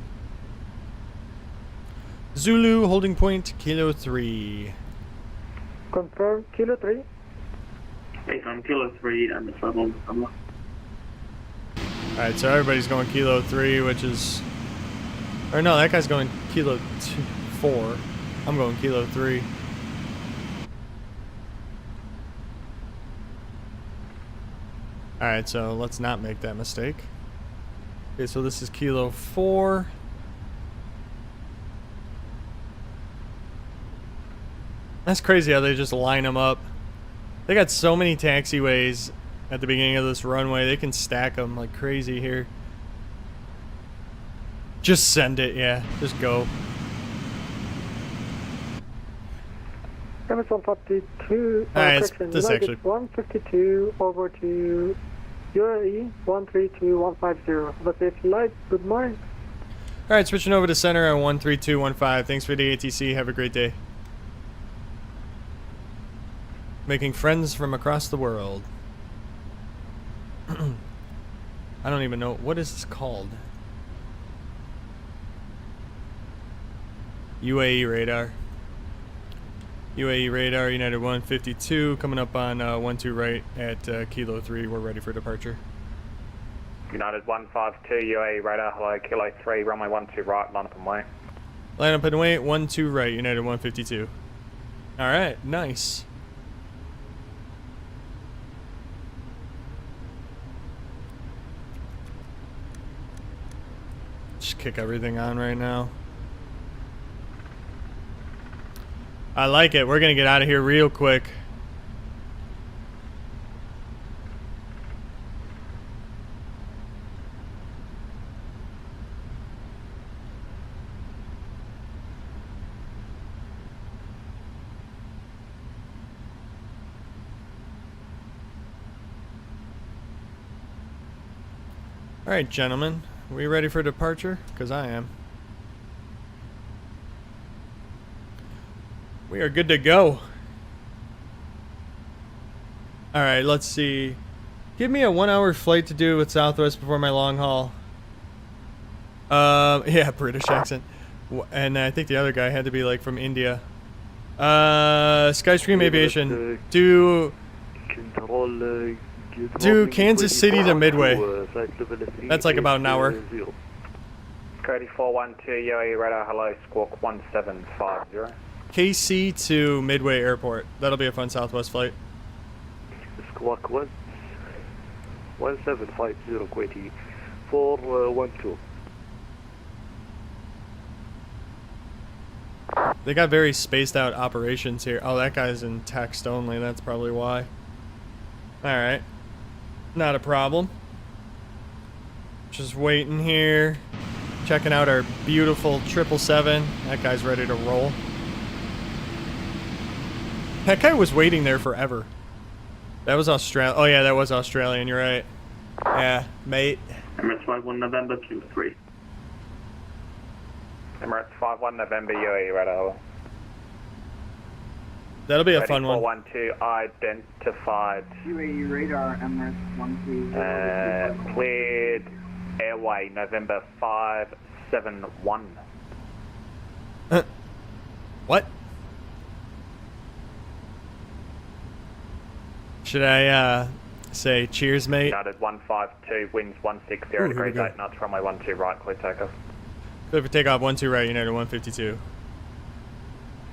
Zulu, holding point Kilo 3. Confirm Kilo 3. Hey, I'm Kilo 3, Emirates Flight 1 November. Alright, so everybody's going Kilo 3, which is... Or no, that guy's going Kilo 4. I'm going Kilo 3. Alright, so let's not make that mistake. Okay, so this is Kilo 4. That's crazy how they just line them up. They got so many taxiways at the beginning of this runway. They can stack them like crazy here. Just send it, yeah. Just go. MS 152, this actually... 152 over to UAE 132150. But if you like, good morning. Alright, switching over to center on 13215. Thanks for the ATC. Have a great day. Making friends from across the world. I don't even know. What is this called? UAE radar. UAE radar, United 152, coming up on 12 right at Kilo 3. We're ready for departure. United 152, UAE radar, hello, Kilo 3, runway 12 right, line up and wait. Line up and wait, 12 right, United 152. Alright, nice. kick everything on right now. I like it. We're gonna get out of here real quick. All right, gentlemen, are we ready for departure? Because I am. We are good to go. All right, let's see. Give me a 1 hour flight to do with Southwest before my long haul. Yeah, British accent. And I think the other guy had to be like from India. Skyscream Aviation. Do Kansas City to Midway. That's like about an hour. Cody 412 UAE radar, hello, squawk 1750. KC to Midway Airport. That'll be a fun Southwest flight. Squawk 1750, Quetti 412. They got very spaced out operations here. Oh, that guy's in text only. That's probably why. Alright. Not a problem. Just waiting here. Checking out our beautiful 777. That guy's ready to roll. That guy was waiting there forever. That was Australia. Oh yeah, that was Australian. You're right. Yeah, mate. Emirates 51 November Kilo 3. Emirates 51 November UAE radar. That'll be a fun one. 412 identified. UAE radar, Emirates 120. Cleared airway November 571. What? Should I say cheers, mate? Started 152, winds 160 degrees, 8 knots, runway 12 right, clear takeoff. Clear for takeoff, 12 right, United 152.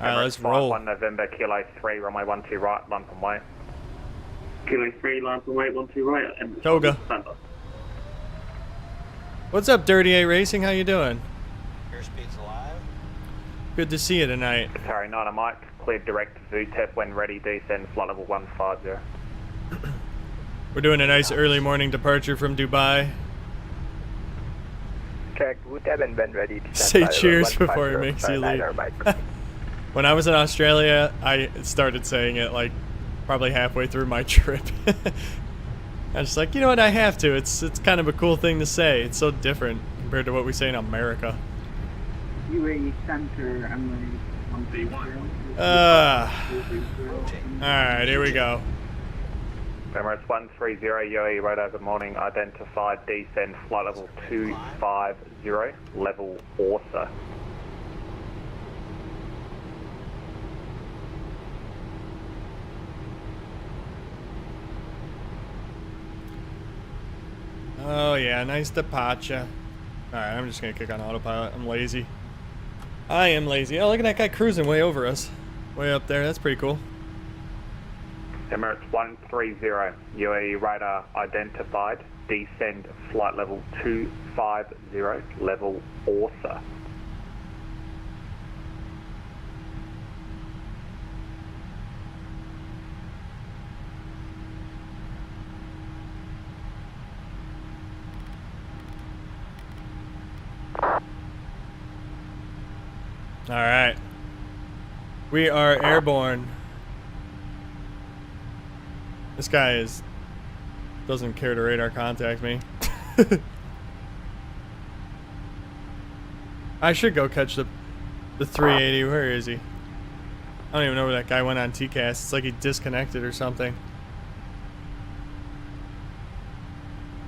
Alright, let's roll. 1 November, Kilo 3, runway 12 right, line from way. Kilo 3, line from way, 12 right, Emirates. Toga. What's up, Dirty 8 Racing? How you doing? Airspeed's alive. Good to see you tonight. Sorry, 9 Mike, cleared direct to VTEP when ready, descend, flight level 150. We're doing a nice early morning departure from Dubai. Check, VTEP and when ready. Say cheers before it makes you leave. When I was in Australia, I started saying it like probably halfway through my trip. I was just like, you know what, I have to. It's kind of a cool thing to say. It's so different compared to what we say in America. UAE Center, Emirates 131. Alright, here we go. Emirates 130 UAE radar, good morning. Identified descend flight level 250, level ORSA. Oh yeah, nice departure. Alright, I'm just gonna kick on autopilot. I'm lazy. I am lazy. Oh, look at that guy cruising way over us. Way up there, that's pretty cool. Emirates 130 UAE radar identified. Descend flight level 250, level ORSA. Alright. We are airborne. This guy doesn't care to radar contact me. I should go catch the 380. Where is he? I don't even know where that guy went on TCAS. It's like he disconnected or something.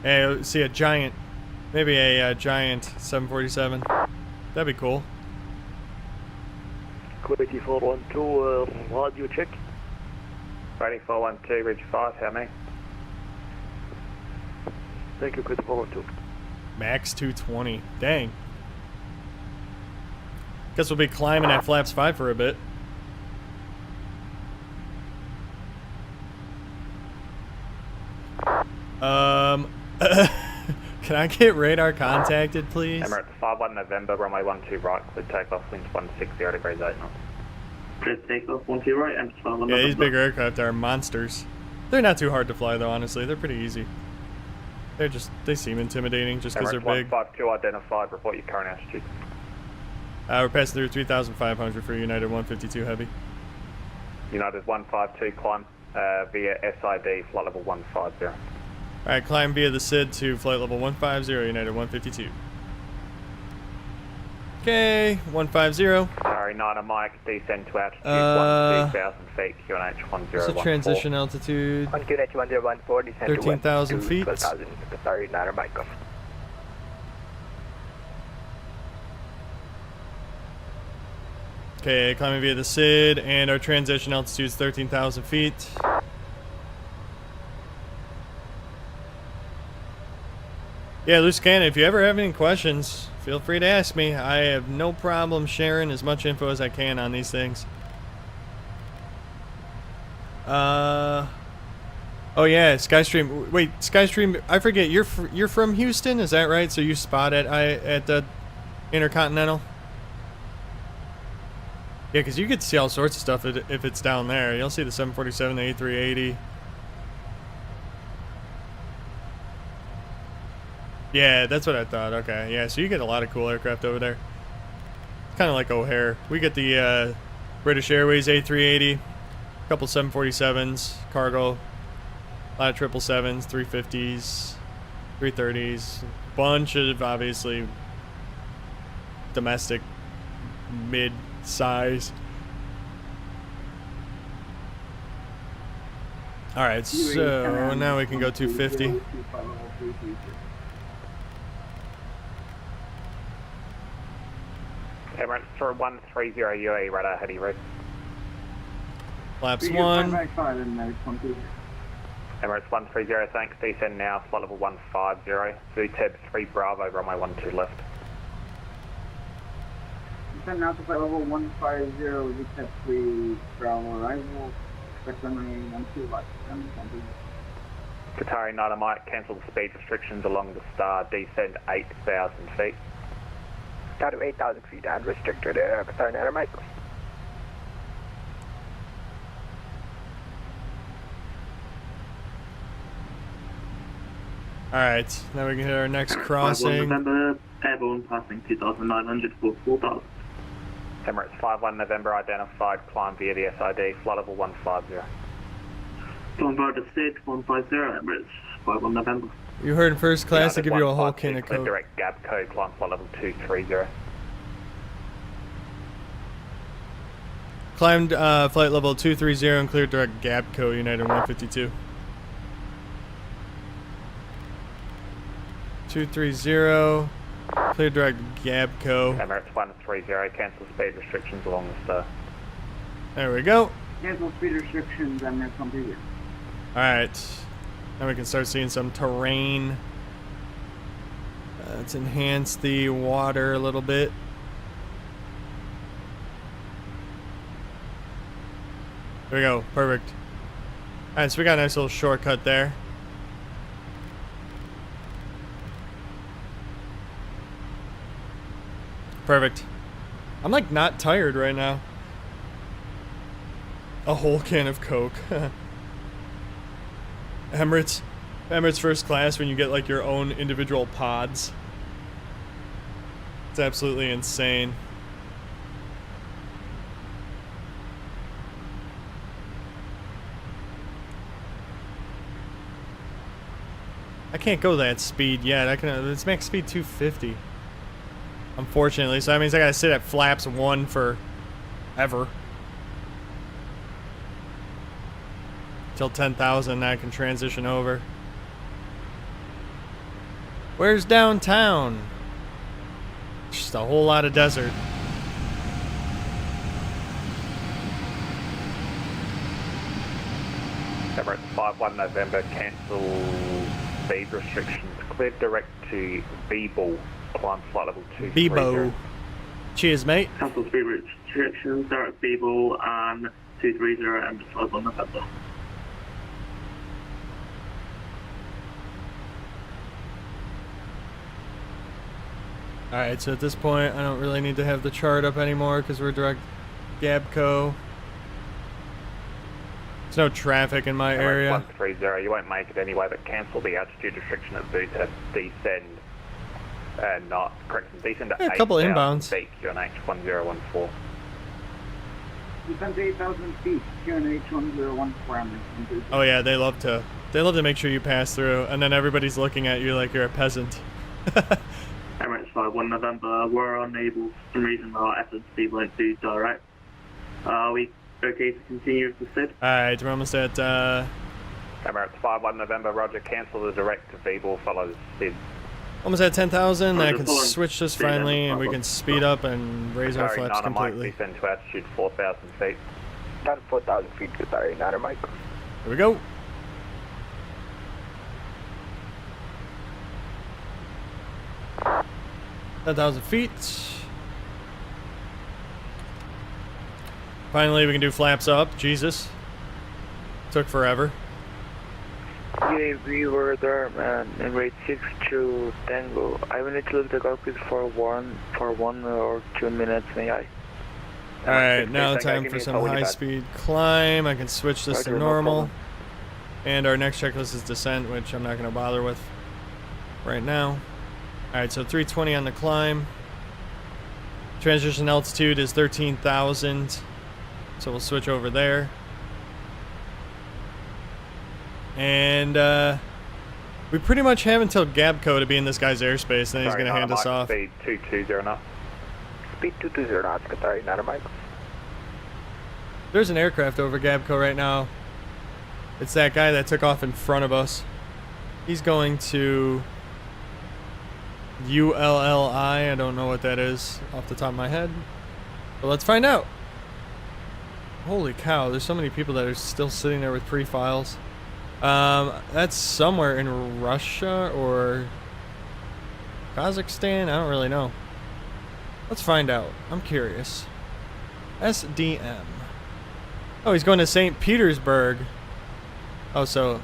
Hey, see a giant, maybe a giant 747. That'd be cool. Quality 412, radio check. Ready 412, Ridge 5, how many? Thank you, Quality 412. Max 220. Dang. Guess we'll be climbing at flaps 5 for a bit. Can I get radar contacted, please? Emirates 51 November, runway 12 right, clear takeoff, winds 160 degrees 8 knots. Clear takeoff, 12 right, and 51 Yeah, these November. bigger aircraft are monsters. They're not too hard to fly, though, honestly. They're pretty easy. They seem intimidating just because they're Emirates big. 152 identified, report your current altitude. We're passing through 3,500 for United 152 Heavy. United 152, climb via SID, flight level 150. Alright, climb via the SID to flight level 150, United 152. Okay, 150. Sorry, 9 Mike, descend to altitude 12,000 feet, QNH 1014. What's the transition altitude? On QNH 1014, descend 13,000 feet. 12,000. Sorry, 9 Mike. Okay, climbing via the SID, and our transition altitude is 13,000 feet. Yeah, Loose Cannon, if you ever have any questions, feel free to ask me. I have no problem sharing as much info as I can on these things. Oh yeah, Skystream. Wait, Skystream, I forget, you're from Houston, is that right? So you spot at the Intercontinental? Yeah, because you get to see all sorts of stuff if it's down there. You'll see the 747, the A380. Yeah, that's what I thought. Okay, yeah, so you get a lot of cool aircraft over there. It's kind of like O'Hare. We get the British Airways A380, a couple 747s, cargo, a lot of 777s, 350s, 330s, bunch of, obviously, domestic mid-size. Alright, so now we can go 250. Emirates for 130 UAE, radar heady road. Flaps 1. Emirates 130, thanks, descend now, flight level 150, VTEB 3 Bravo, runway 12 left. Descend now to flight level 150, VTEB 3 Bravo, arrival, expect runway 12 left. Qatari 9 Mike, cancel the speed restrictions along the star, descend 8,000 feet. Down to 8,000 feet and restricted Qatar 9 Mike. Alright, now we can hit our next crossing. November, airborne passing 2,900 for 4,000. Emirates 51 November, identified, climb via the SID, flight level 150. Climb via the SID, 150, Emirates 51 November. You heard in first class to United give you a whole 152, can of clear coke. direct gap code, climb flight level 230. Climbed flight level 230 and cleared direct Gabco, United 152. 230, cleared direct Gabco. Emirates 130, cancel speed restrictions along the star. There we go. Cancel speed restrictions and they're completed. Alright, now we can start seeing some terrain. Let's enhance the water a little bit. There we go, perfect. Alright, so we got a nice little shortcut there. Perfect. I'm like not tired right now. A whole can of Coke. Emirates first class when you get like your own individual pods. It's absolutely insane. I can't go that speed yet. It's max speed 250. Unfortunately, so that means I gotta sit at flaps 1 for ever. Till 10,000, I can transition over. Where's downtown? Just a whole lot of desert. Emirates 51 November, cancel speed restrictions, clear direct to B-Ball, climb flight level 230. Bebo. Cheers, mate. Cancel speed restrictions, direct B-Ball and 230 and 51 November. Alright, so at this point, I don't really need to have the chart up anymore because we're direct Gabco. There's no traffic in my area. 130, you won't make it anyway, but cancel the altitude restriction at Butte, descend, not, correction, descend to Yeah, a couple 8,000 inbounds. feet, QNH 1014. Descend to 8,000 feet, QNH 1014. Oh yeah, they love to make sure you pass through, and then everybody's looking at you like you're a peasant. Emirates 51 November, we're unable, for some reason our FNO won't do direct. Are we okay to continue with the SID? Alright, we're almost at, Emirates 51 November, roger, cancel the direct to Feeble, follows SID. almost at 10,000. I Roger, can full on. switch this Speed up, finally, and we Bravo. can speed up and raise our Sorry, flaps Nana Mike, completely. descend to altitude 4,000 feet. Down to 4,000 feet, sorry, Nana Mike. Here we go. $10,000 feet. Finally, we can do flaps up. Jesus. Took forever. UAV were there, man, in rate 62 Tango. I will need to leave the cockpit for one or 2 minutes, may I? Alright, now time for some high-speed climb. I can switch this to Roger, no normal. problem. And our next checklist is descent, which I'm not going to bother with right now. Alright, so 320 on the climb. Transition altitude is 13,000. So we'll switch over there. And we pretty much have until Gabco to be in this guy's airspace, and then he's going to hand us off. Speed 220 knots. Speed 220 knots, sorry, Nana Mike. There's an aircraft over Gabco right now. It's that guy that took off in front of us. He's going to ULLI. I don't know what that is off the top of my head. But let's find out. Holy cow, there's so many people that are still sitting there with pre-files. That's somewhere in Russia or Kazakhstan. I don't really know. Let's find out. I'm curious. SDM. Oh, he's going to St. Petersburg. Oh, so...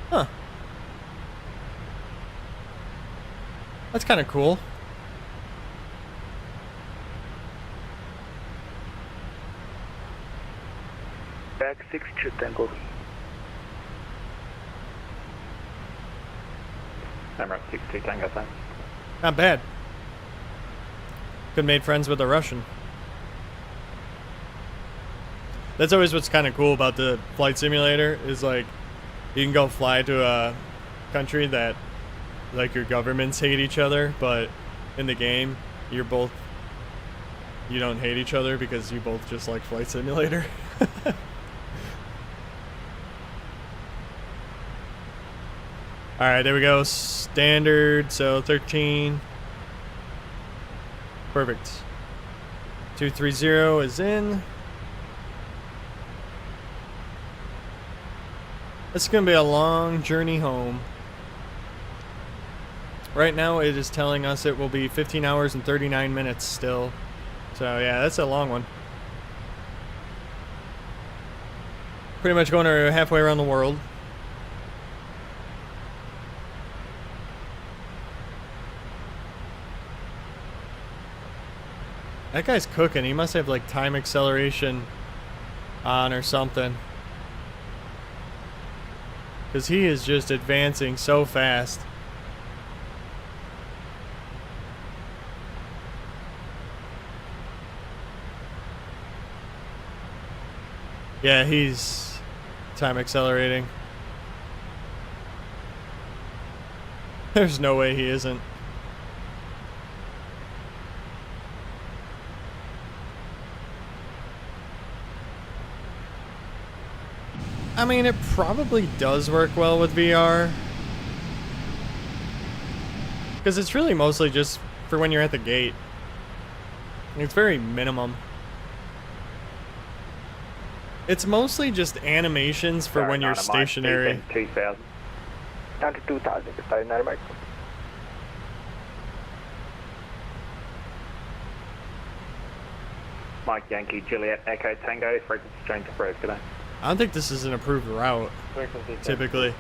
Huh. That's kind of cool. Back 62 Tango. Emirates 62 Tango, thanks. Not bad. Could made friends with a Russian. That's always what's kind of cool about the flight simulator is like you can go fly to a country that like your governments hate each other, but in the game you don't hate each other because you both just like flight simulator. Alright, there we go. Standard, so 13. Perfect. 230 is in. This is going to be a long journey home. Right now it is telling us it will be 15 hours and 39 minutes still. So yeah, that's a long one. Pretty much going halfway around the world. That guy's cooking. He must have like time acceleration on or something. Because he is just advancing so fast. Yeah, he's time accelerating. There's no way he isn't. I mean, it probably does work well with VR. Because it's really mostly just for when you're at the gate. It's very minimum. It's mostly just animations for when you're stationary. 2,000. Down to 2,000, sorry, Nana Mike. Mike Yankee, Juliet, Echo Tango, frequency change approved, good day. I don't think this is an approved route, typically.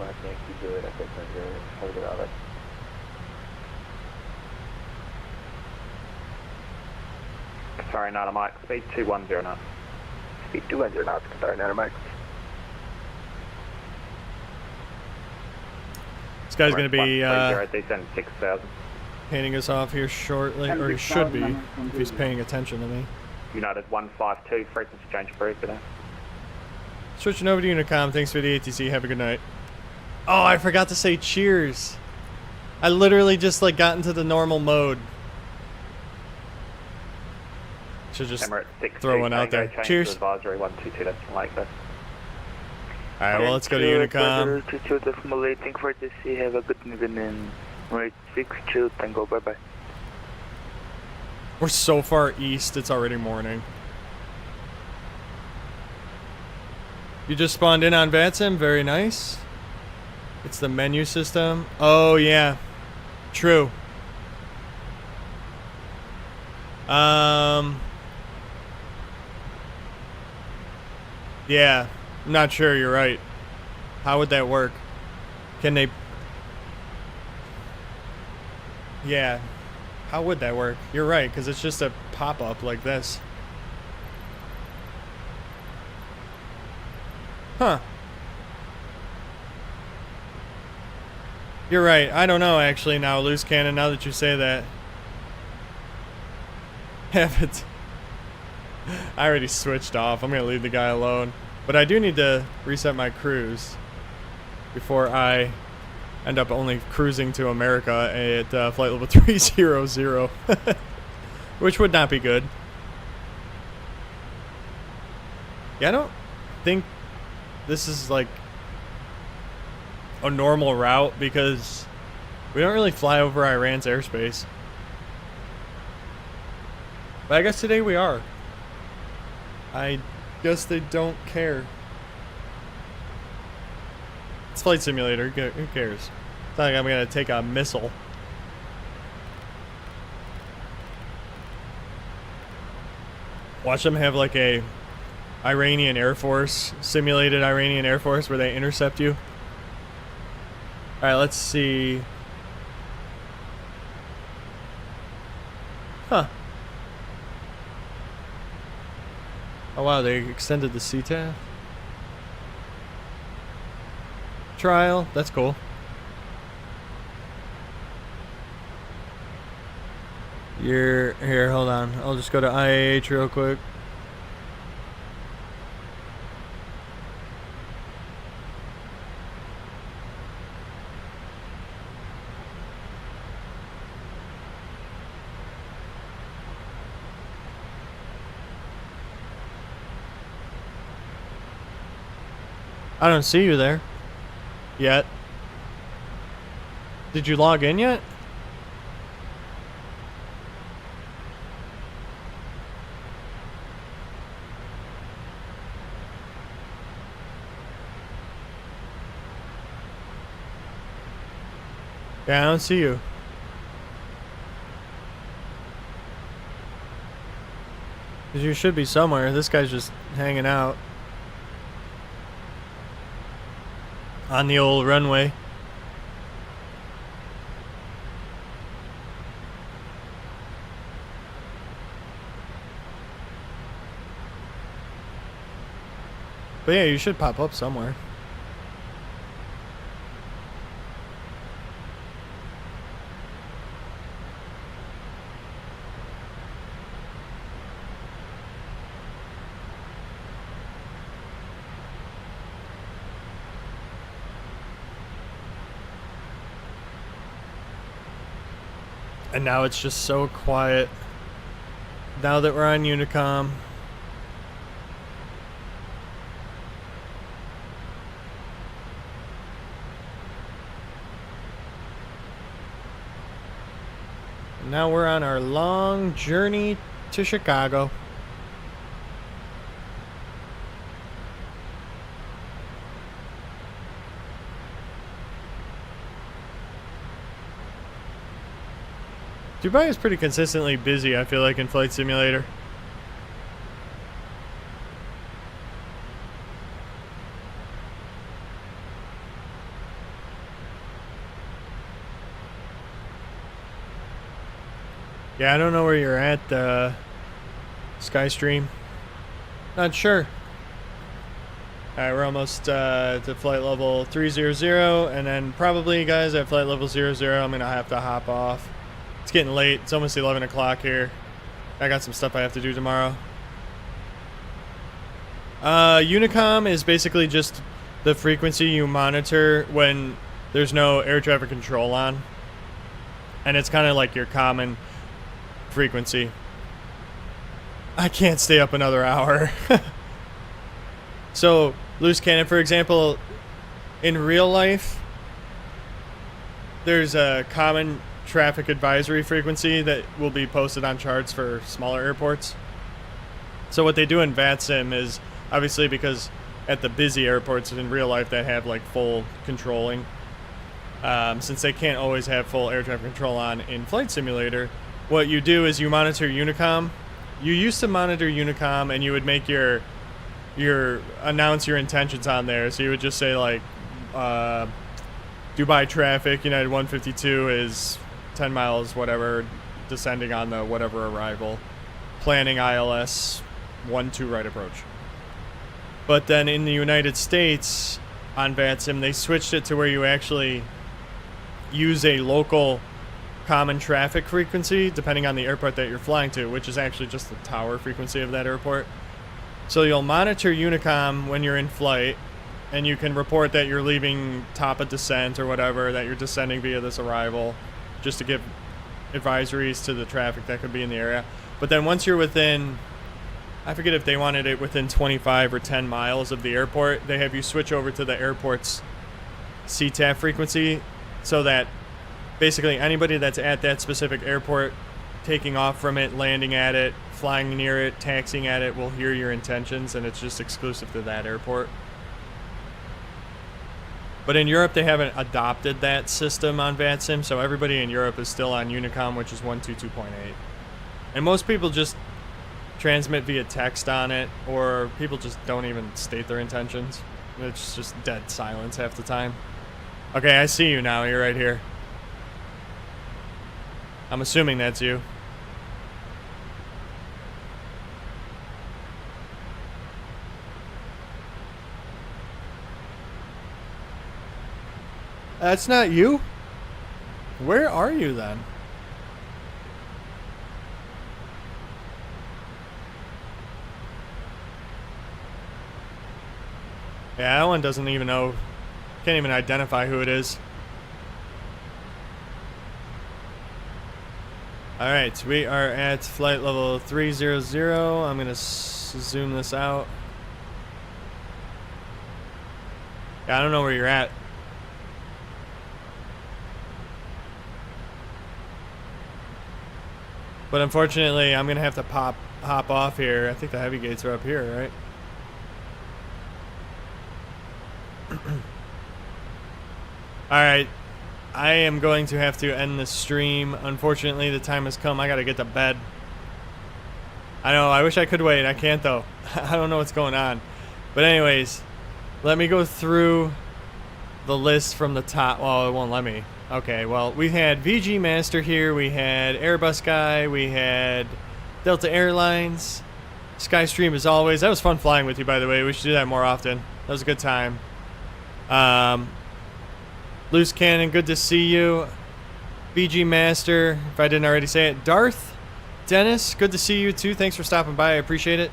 Sorry, Nana Mike. Speed 210 knots. Speed 210 knots. Sorry, Nana Mike. This guy's going to be descend 6,000. painting us off here shortly, or he should be, if he's paying attention to me. United 152, frequency change approved today. Switching over to Unicom, thanks for the ATC, have a good night. Oh, I forgot to say cheers. I literally just like got into the normal mode. Should just throw one out there. Cheers. Advisory 122, that's from Lake Coast. Alright, well, let's go to Unicom. Accumulating for the sea. Have a good evening. Right, 62, Tango, bye-bye. We're so far east, it's already morning. You just spawned in on VATSIM, very nice. It's the menu system. Oh, yeah. True. Yeah, I'm not sure, you're right. How would that work? Can they... Yeah, how would that work? You're right, because it's just a pop-up like this. Huh. You're right, I don't know actually now, Loose Cannon, now that you say that. Have it. I already switched off. I'm going to leave the guy alone. But I do need to reset my cruise before I end up only cruising to America at flight level 300. Which would not be good. Yeah, I don't think this is like a normal route because we don't really fly over Iran's airspace. But I guess today we are. I guess they don't care. It's Flight Simulator, who cares? It's not like I'm gonna take a missile. Watch them have like a Iranian Air Force, simulated Iranian Air Force where they intercept you. Alright, let's see. Huh. Oh wow, they extended the CTAF trial. That's cool. You're here, hold on. I'll just go to IAH real quick. I don't see you there yet. Did you log in yet? Yeah, I don't see you. Because you should be somewhere. This guy's just hanging out on the old runway. But yeah, you should pop up somewhere. And now it's just so quiet. Now that we're on Unicom. Now we're on our long journey to Chicago. Dubai is pretty consistently busy, I feel like, in Flight Simulator. Yeah, I don't know where you're at, Skystream. Not sure. Alright, we're almost to flight level 300, and then probably, guys, at flight level 00, I'm going to have to hop off. It's getting late. It's almost 11 o'clock here. I got some stuff I have to do tomorrow. Unicom is basically just the frequency you monitor when there's no air traffic control on. And it's kind of like your common frequency. I can't stay up another hour. So, loose cannon, for example, in real life, there's a common traffic advisory frequency that will be posted on charts for smaller airports. So what they do in VATSIM is, obviously because at the busy airports in real life that have like full controlling, since they can't always have full air traffic control on in Flight Simulator, what you do is you monitor Unicom. You used to monitor Unicom and you would make your announce your intentions on there. So you would just say like Dubai traffic, United 152 is 10 miles whatever descending on the whatever arrival, planning ILS 12 right approach. But then in the United States on VATSIM they switched it to where you actually use a local common traffic frequency depending on the airport that you're flying to, which is actually just the tower frequency of that airport. So you'll monitor Unicom when you're in flight, and you can report that you're leaving top of descent or whatever, that you're descending via this arrival, just to give advisories to the traffic that could be in the area. But then once you're within, I forget if they wanted it within 25 or 10 miles of the airport, they have you switch over to the airport's CTAF frequency, so that basically anybody that's at that specific airport, taking off from it, landing at it, flying near it, taxiing at it, will hear your intentions, and it's just exclusive to that airport. But in Europe, they haven't adopted that system on VATSIM, so everybody in Europe is still on Unicom, which is 122.8. And most people just transmit via text on it, or people just don't even state their intentions. It's just dead silence half the time. Okay, I see you now. You're right here. I'm assuming that's you. That's not you? Where are you then? Yeah, that one doesn't even know. Can't even identify who it is. Alright, we are at flight level 300. I'm going to zoom this out. Yeah, I don't know where you're at. But unfortunately, I'm going to have to hop off here. I think the heavy gates are up here, right? Alright, I am going to have to end the stream. Unfortunately, the time has come. I gotta get to bed. I know, I wish I could wait. I can't, though. I don't know what's going on. But anyways, let me go through the list from the top. Well, it won't let me. Okay, well, we had VG Master here. We had Airbus Guy. We had Delta Airlines. Skystream, as always. That was fun flying with you, by the way. We should do that more often. That was a good time. Loose Cannon, good to see you. VG Master, if I didn't already say it. Darth, Dennis, good to see you too. Thanks for stopping by. I appreciate it.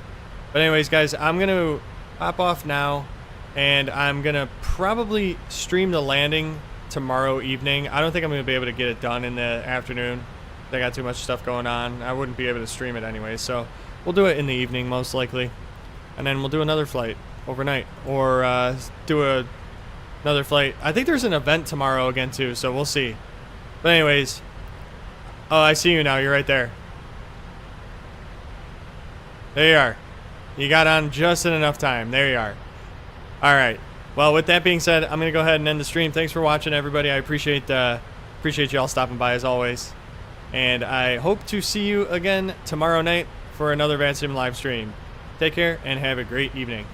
But anyways, guys, I'm going to hop off now, and I'm going to probably stream the landing tomorrow evening. I don't think I'm going to be able to get it done in the afternoon. I got too much stuff going on. I wouldn't be able to stream it anyway, so we'll do it in the evening most likely. And then we'll do another flight overnight, or do another flight. I think there's an event tomorrow again too, so we'll see. But anyways, oh, I see you now. You're right there. There you are. You got on just in enough time. There you are. All right. Well, with that being said, I'm gonna go ahead and end the stream. Thanks for watching, everybody. I appreciate you all stopping by as always, and I hope to see you again tomorrow night for another VATSIM live stream. Take care and have a great evening.